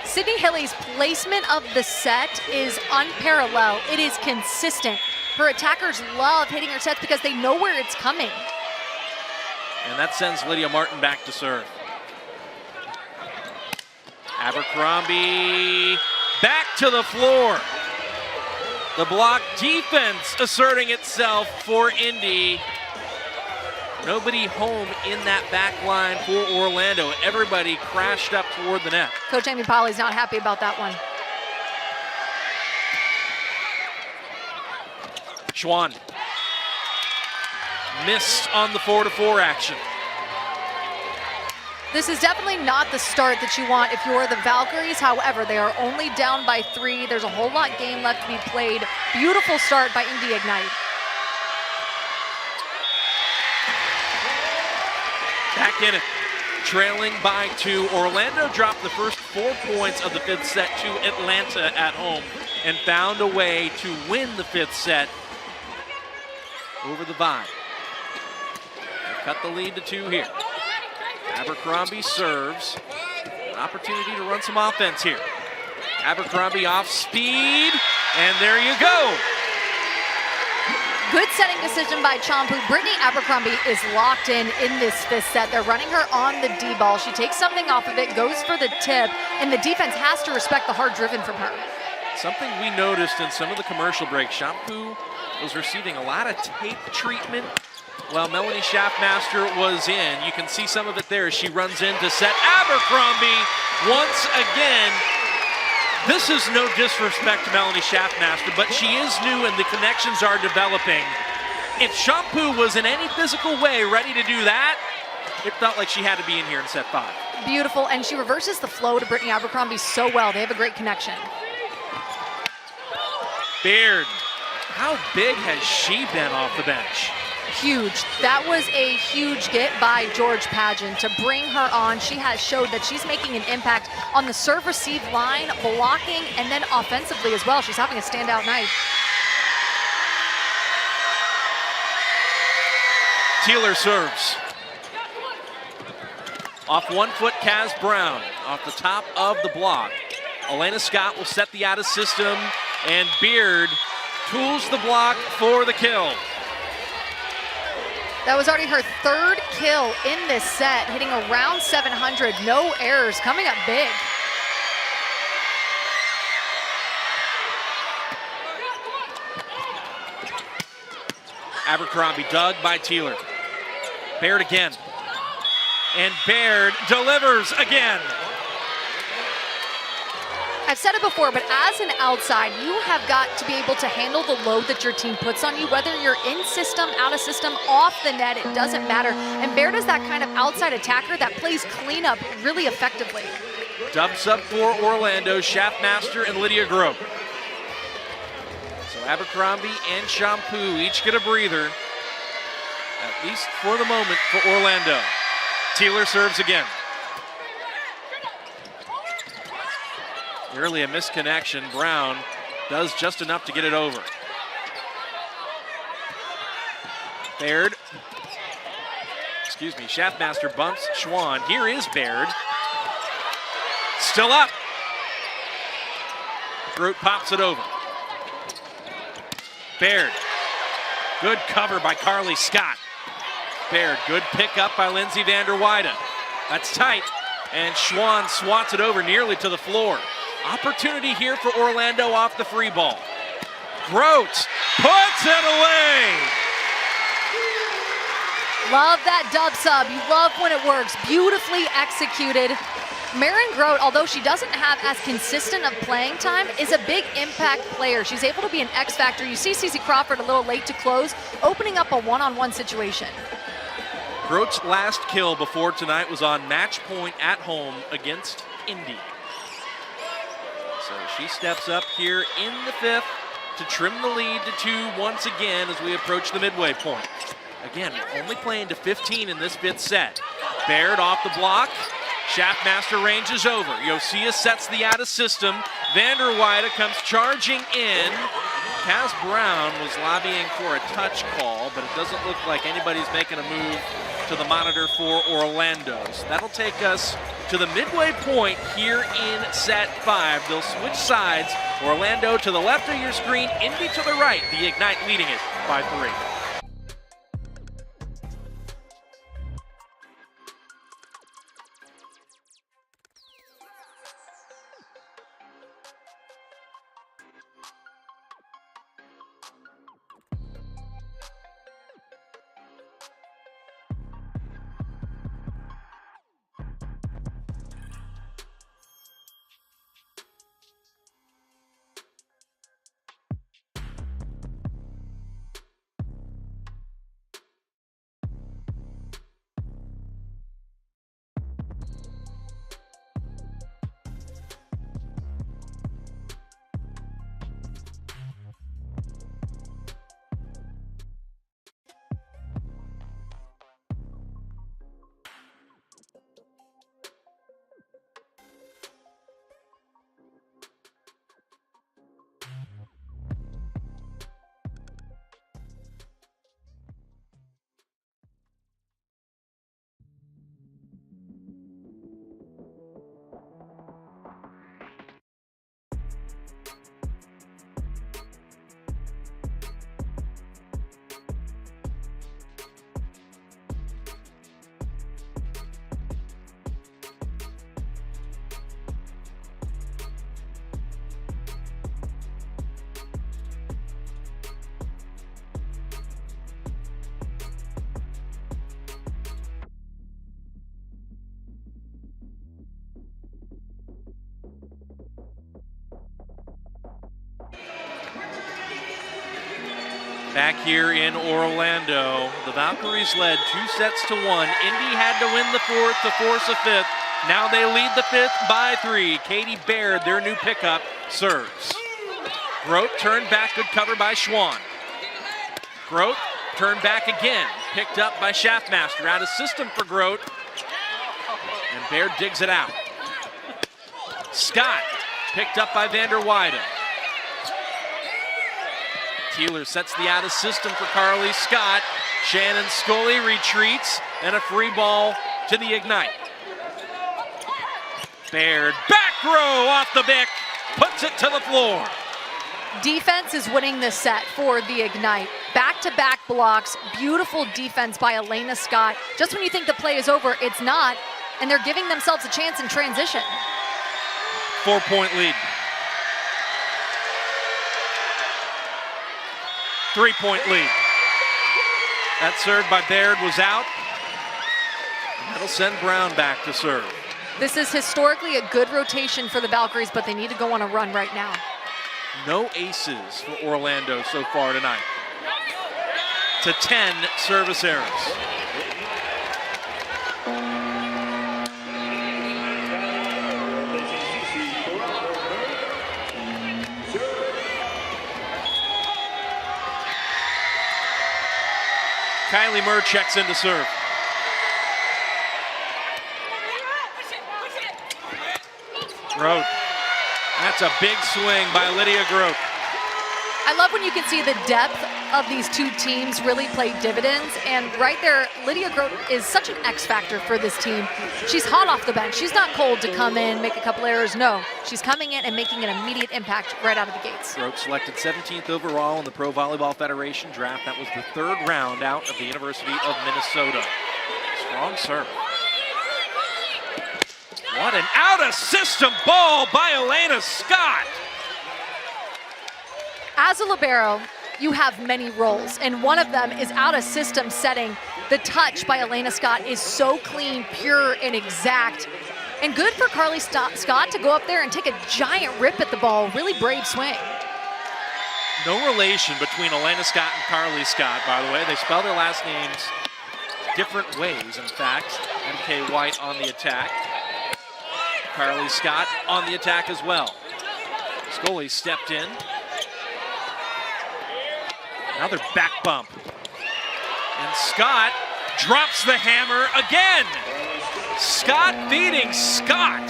Sydney Hilly's placement of the set is unparalleled. It is consistent. Her attackers love hitting her sets because they know where it's coming. And that sends Lydia Martin back to serve. Abercrombie back to the floor. The block defense asserting itself for Indy. Nobody home in that back line for Orlando. Everybody crashed up toward the net. Coach Amy Polly's not happy about that one. Schwann missed on the 4-to-4 action. This is definitely not the start that you want if you're the Valkyries. However, they are only down by 3. There's a whole lot game left to be played. Beautiful start by Indy Ignite. Back in it, trailing by 2. Orlando dropped the first 4 points of the 5th set to Atlanta at home and found a way to win the 5th set over the Vine. They've cut the lead to 2 here. Abercrombie serves. An opportunity to run some offense here. Abercrombie off speed, and there you go. Good setting decision by Champu. Brittany Abercrombie is locked in this 5th set. They're running her on the D ball. She takes something off of it, goes for the tip, and the defense has to respect the hard driven from her. Something we noticed in some of the commercial breaks, Champu was receiving a lot of tape treatment while Melanie Schaffmaster was in. You can see some of it there as she runs in to set Abercrombie once again. This is no disrespect to Melanie Schaffmaster, but she is new and the connections are developing. If Champu was in any physical way ready to do that, it felt like she had to be in here in set 5. Beautiful, and she reverses the flow to Brittany Abercrombie so well. They have a great connection. Beard, how big has she been off the bench? Huge. That was a huge get by George Pageant to bring her on. She has showed that she's making an impact on the serve-receive line, blocking, and then offensively as well. She's having a standout night. Teeler serves. Off 1 foot, Kaz Brown. Off the top of the block. Elena Scott will set the out of system, and Beard tools the block for the kill. That was already her 3rd kill in this set, hitting around 700. No errors, coming up big. Abercrombie dug by Teeler. Baird again. And Baird delivers again. I've said it before, but as an outside, you have got to be able to handle the load that your team puts on you, whether you're in system, out of system, off the net, it doesn't matter. And Baird is that kind of outside attacker that plays cleanup really effectively. Dub sub for Orlando, Schaffmaster and Lydia Grope. So Abercrombie and Shampoo each get a breather, at least for the moment, for Orlando. Teeler serves again. Nearly a misconnection. Brown does just enough to get it over. Baird, Schaffmaster bumps Schwann. Here is Baird. Still up. Groot pops it over. Baird, good cover by Carly Scott. Baird, good pickup by Lindsay Vander Weyden. That's tight, and Schwann swats it over nearly to the floor. Opportunity here for Orlando off the free ball. Grote puts it away. Love that dub sub. You love when it works. Beautifully executed. Maren Grote, although she doesn't have as consistent of playing time, is a big impact player. She's able to be an X factor. You see Cece Crawford a little late to close, opening up a one-on-one situation. Grote's last kill before tonight was on match point at home against Indy. So she steps up here in the 5th to trim the lead to 2 once again as we approach the midway point. Again, only playing to 15 in this 5th set. Baird off the block. Schaffmaster ranges over. Yosia sets the out of system. Vander Weyden comes charging in. Kaz Brown was lobbying for a touch call, but it doesn't look like anybody's making a move to the monitor for Orlando. So that'll take us to the midway point here in set 5. They'll switch sides. Orlando to the left of your screen, Indy to the right. The Ignite leading it by 3. Back here in Orlando, the Valkyries led 2-1. Indy had to win the 4th to force a 5th. Now they lead the 5th by 3. Katie Baird, their new pickup, serves. Grote turned back, good cover by Schwann. Grote turned back again, picked up by Schaffmaster. Out of system for Grote, and Baird digs it out. Scott picked up by Vander Weyden. Teeler sets the out of system for Carly Scott. Shannon Scully retreats, and a free ball to the Ignite. Baird, back row off the bick, puts it to the floor. Defense is winning this set for the Ignite. Back-to-back blocks, beautiful defense by Elena Scott. Just when you think the play is over, it's not, and they're giving themselves a chance in transition. 4-point lead. 3-point lead. That serve by Baird was out. That'll send Brown back to serve. This is historically a good rotation for the Valkyries, but they need to go on a run right now. No aces for Orlando so far tonight. To 10 service errors. Kylie Murr checks in to serve. Grote. That's a big swing by Lydia Grote. I love when you can see the depth of these two teams really play dividends. And right there, Lydia Grote is such an X factor for this team. She's hot off the bench. She's not cold to come in, make a couple errors. No, she's coming in and making an immediate impact right out of the gates. Grote selected 17th overall in the Pro Volleyball Federation draft. That was the 3rd round out of the University of Minnesota. Strong serve. What an out-of-system ball by Elena Scott. As a libero, you have many roles, and one of them is out-of-system setting. The touch by Elena Scott is so clean, pure, and exact. And good for Carly Scott to go up there and take a giant rip at the ball. Really brave swing. No relation between Elena Scott and Carly Scott, by the way. They spell their last names different ways, in fact. MK White on the attack. Carly Scott on the attack as well. Scully stepped in. Another back bump. And Scott drops the hammer again. Scott feeding Scott.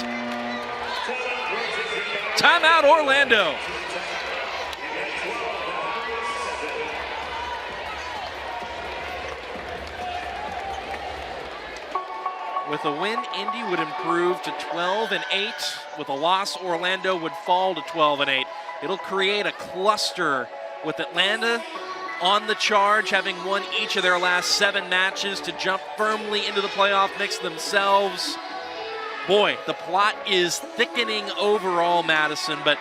Timeout Orlando. With a win, Indy would improve to 12-8. With a loss, Orlando would fall to 12-8. It'll create a cluster with Atlanta on the charge, having won each of their last 7 matches to jump firmly into the playoff mix themselves. Boy, the plot is thickening overall, Madison, but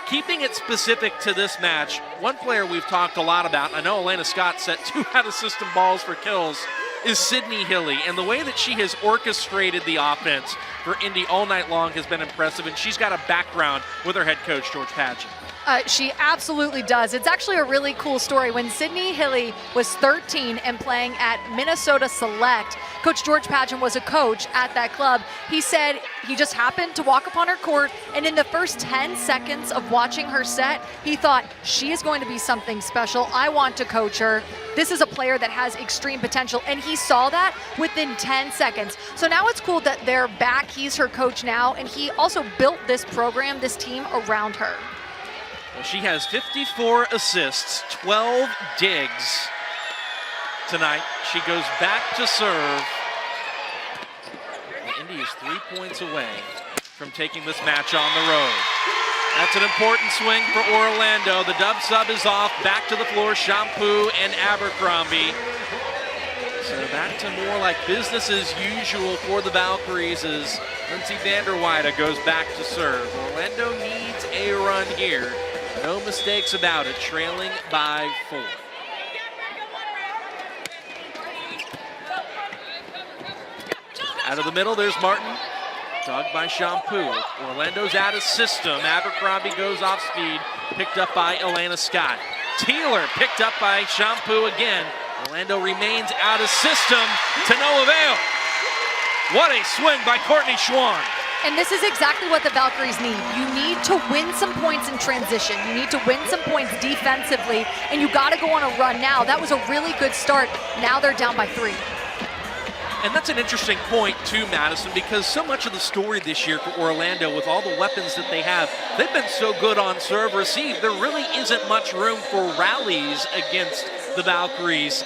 keeping it specific to this match, one player we've talked a lot about, I know Elena Scott set 2 out-of-system balls for kills, is Sydney Hilly, and the way that she has orchestrated the offense for Indy all night long has been impressive, and she's got a background with her head coach, George Padgett. She absolutely does. It's actually a really cool story. When Sydney Hilly was 13 and playing at Minnesota Select, Coach George Padgett was a coach at that club. He said he just happened to walk upon her court, and in the first 10 seconds of watching her set, he thought, she is going to be something special. I want to coach her. This is a player that has extreme potential, and he saw that within 10 seconds. So now it's cool that they're back. He's her coach now, and he also built this program, this team around her. Well, she has 54 assists, 12 digs tonight. She goes back to serve. And Indy is 3 points away from taking this match on the road. That's an important swing for Orlando. The dub sub is off. Back to the floor, Shampoo and Abercrombie. So back to more like business as usual for the Valkyries as Lindsay Vanderweide goes back to serve. Orlando needs a run here. No mistakes about it, trailing by 4. Out of the middle, there's Martin. Dug by Shampoo. Orlando's out of system. Abercrombie goes off speed. Picked up by Elena Scott. Taylor picked up by Shampoo again. Orlando remains out of system to no avail. What a swing by Courtney Schwann. And this is exactly what the Valkyries need. You need to win some points in transition. You need to win some points defensively, and you got to go on a run now. That was a really good start. Now they're down by 3. And that's an interesting point too, Madison, because so much of the story this year for Orlando, with all the weapons that they have, they've been so good on serve receive. There really isn't much room for rallies against the Valkyries.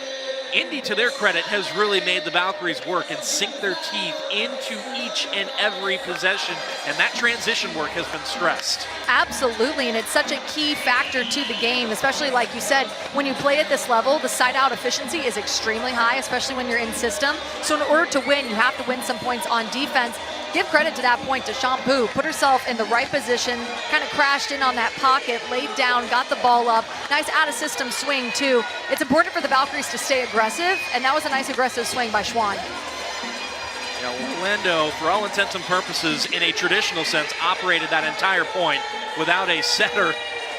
Indy, to their credit, has really made the Valkyries work and sink their teeth into each and every possession, and that transition work has been stressed. Absolutely, and it's such a key factor to the game, especially like you said, when you play at this level, the side-out efficiency is extremely high, especially when you're in system. So in order to win, you have to win some points on defense. Give credit to that point to Shampoo. Put herself in the right position, kind of crashed in on that pocket, laid down, got the ball up. Nice out-of-system swing, too. It's important for the Valkyries to stay aggressive, and that was a nice aggressive swing by Schwann. Orlando, for all intents and purposes, in a traditional sense, operated that entire point without a setter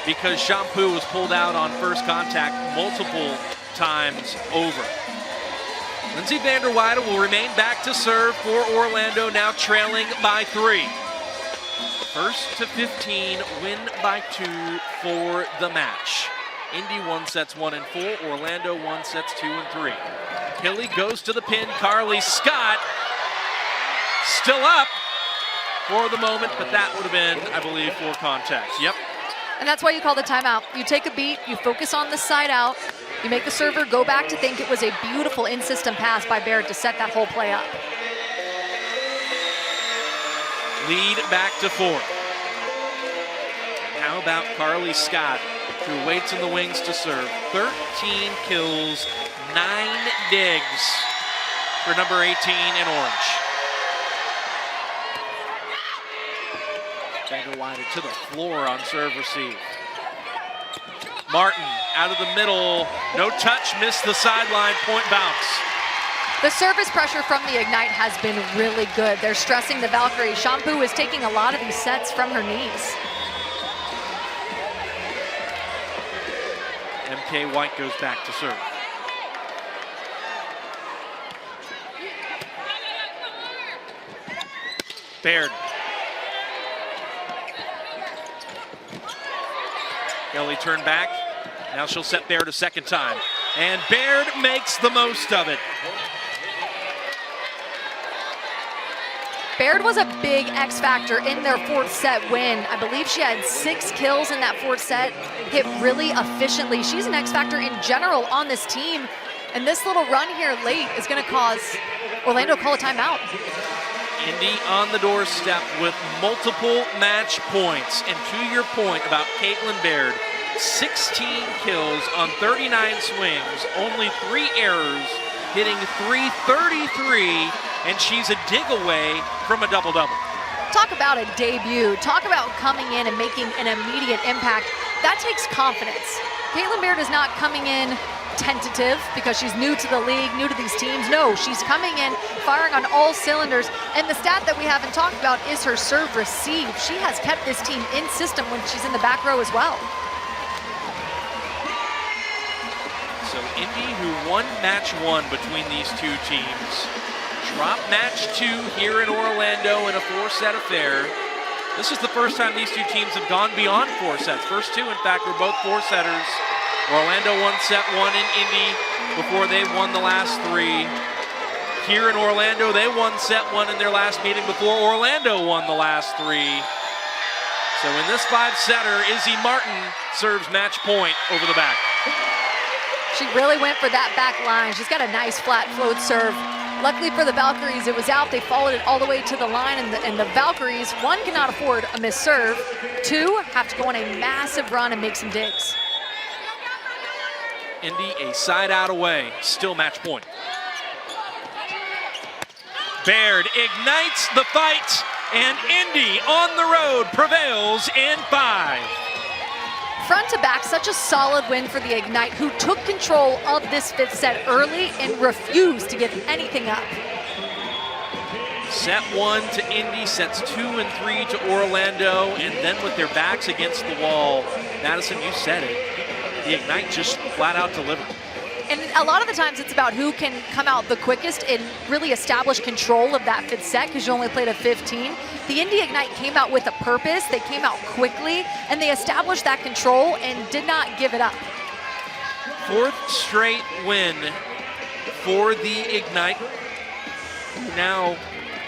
because Shampoo was pulled out on first contact multiple times over. Lindsay Vanderweide will remain back to serve for Orlando, now trailing by 3. First to 15, win by 2 for the match. Indy won sets 1 and 4, Orlando won sets 2 and 3. Hilly goes to the pin, Carly Scott still up for the moment, but that would have been, I believe, for contact. Yep. And that's why you call the timeout. You take a beat, you focus on the side out, you make the server go back to think it was a beautiful in-system pass by Baird to set that whole play up. Lead back to 4. And how about Carly Scott, who waits in the wings to serve? 13 kills, 9 digs for number 18 in orange. Vanderweide to the floor on serve receive. Martin out of the middle, no touch, missed the sideline, point bounce. The service pressure from the Ignite has been really good. They're stressing the Valkyrie. Shampoo is taking a lot of these sets from her knees. MK White goes back to serve. Baird. Kelly turned back. Now she'll set Baird a second time. And Baird makes the most of it. Baird was a big X factor in their 4th set win. I believe she had 6 kills in that 4th set, hit really efficiently. She's an X factor in general on this team. And this little run here late is going to cause Orlando to call a timeout. Indy on the doorstep with multiple match points. And to your point about Caitlin Baird, 16 kills on 39 swings, only 3 errors, hitting .333, and she's a dig away from a double-double. Talk about a debut. Talk about coming in and making an immediate impact. That takes confidence. Caitlin Baird is not coming in tentative because she's new to the league, new to these teams. No, she's coming in, firing on all cylinders. And the stat that we haven't talked about is her serve receive. She has kept this team in system when she's in the back row as well. So Indy, who won match 1 between these two teams, dropped match 2 here in Orlando in a 4-set affair. This is the first time these two teams have gone beyond 4 sets. First 2, in fact, were both 4-setters. Orlando won set 1 in Indy before they won the last 3. Here in Orlando, they won set 1 in their last meeting before Orlando won the last 3. So in this 5-setter, Izzy Martin serves match point over the back. She really went for that back line. She's got a nice flat float serve. Luckily for the Valkyries, it was out. They followed it all the way to the line, and the Valkyries, 1, cannot afford a missed serve. 2, have to go on a massive run and make some digs. Indy a side out away, still match point. Baird ignites the fight, and Indy on the road prevails in 5. Front to back, such a solid win for the Ignite, who took control of this 5th set early and refused to give anything up. Set 1 to Indy, sets 2 and 3 to Orlando, and then with their backs against the wall, Madison, you said it, the Ignite just flat out delivered. And a lot of the times it's about who can come out the quickest and really establish control of that 5th set because you only played a 15. The Indy Ignite came out with a purpose. They came out quickly and they established that control and did not give it up. 4th straight win for the Ignite. Now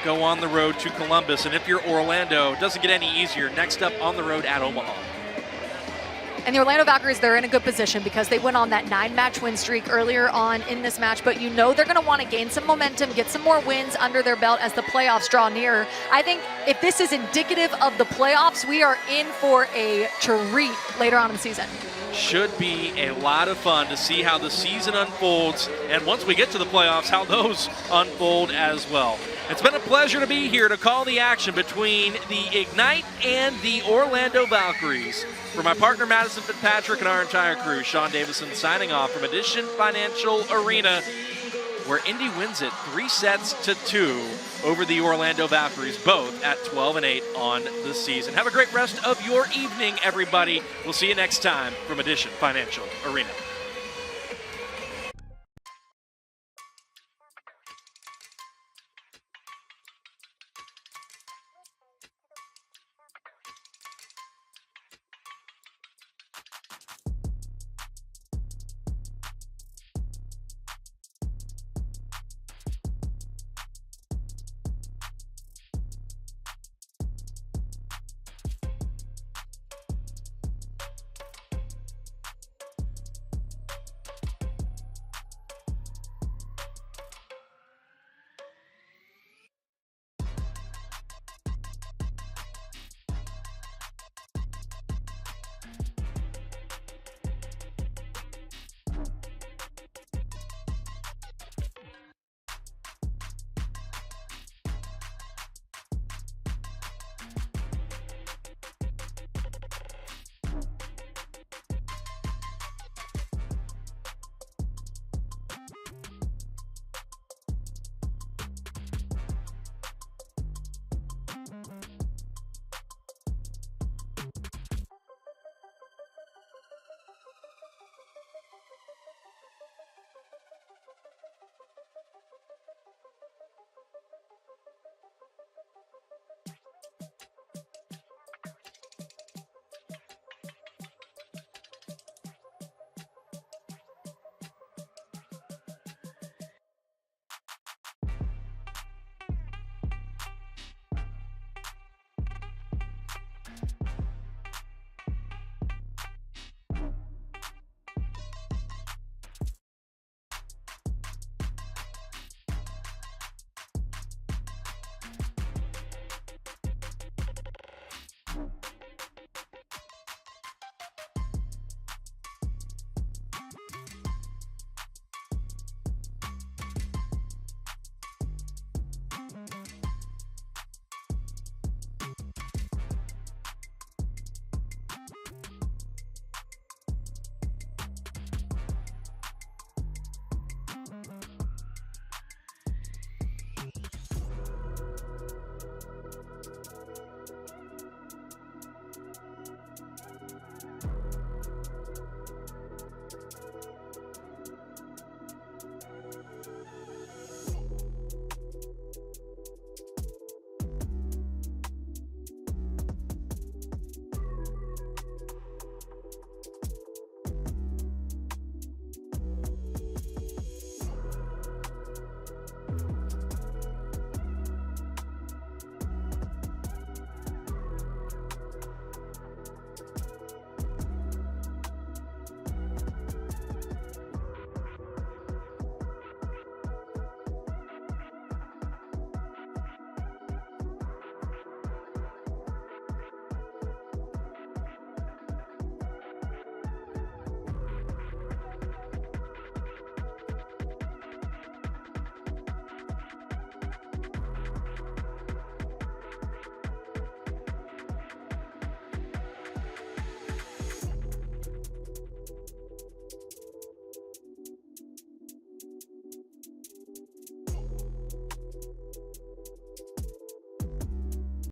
go on the road to Columbus. And if you're Orlando, it doesn't get any easier. Next up on the road at Omaha. And the Orlando Valkyries, they're in a good position because they went on that 9-match win streak earlier on in this match, but you know they're going to want to gain some momentum, get some more wins under their belt as the playoffs draw nearer. I think if this is indicative of the playoffs, we are in for a treat later on in the season. Should be a lot of fun to see how the season unfolds, and once we get to the playoffs, how those unfold as well. It's been a pleasure to be here to call the action between the Ignite and the Orlando Valkyries. For my partner Madison Fitzpatrick and our entire crew, Sean Davison signing off from Edition Financial Arena, where Indy wins it 3-2 over the Orlando Valkyries, both at 12-8 on the season. Have a great rest of your evening, everybody. We'll see you next time from Edition Financial Arena.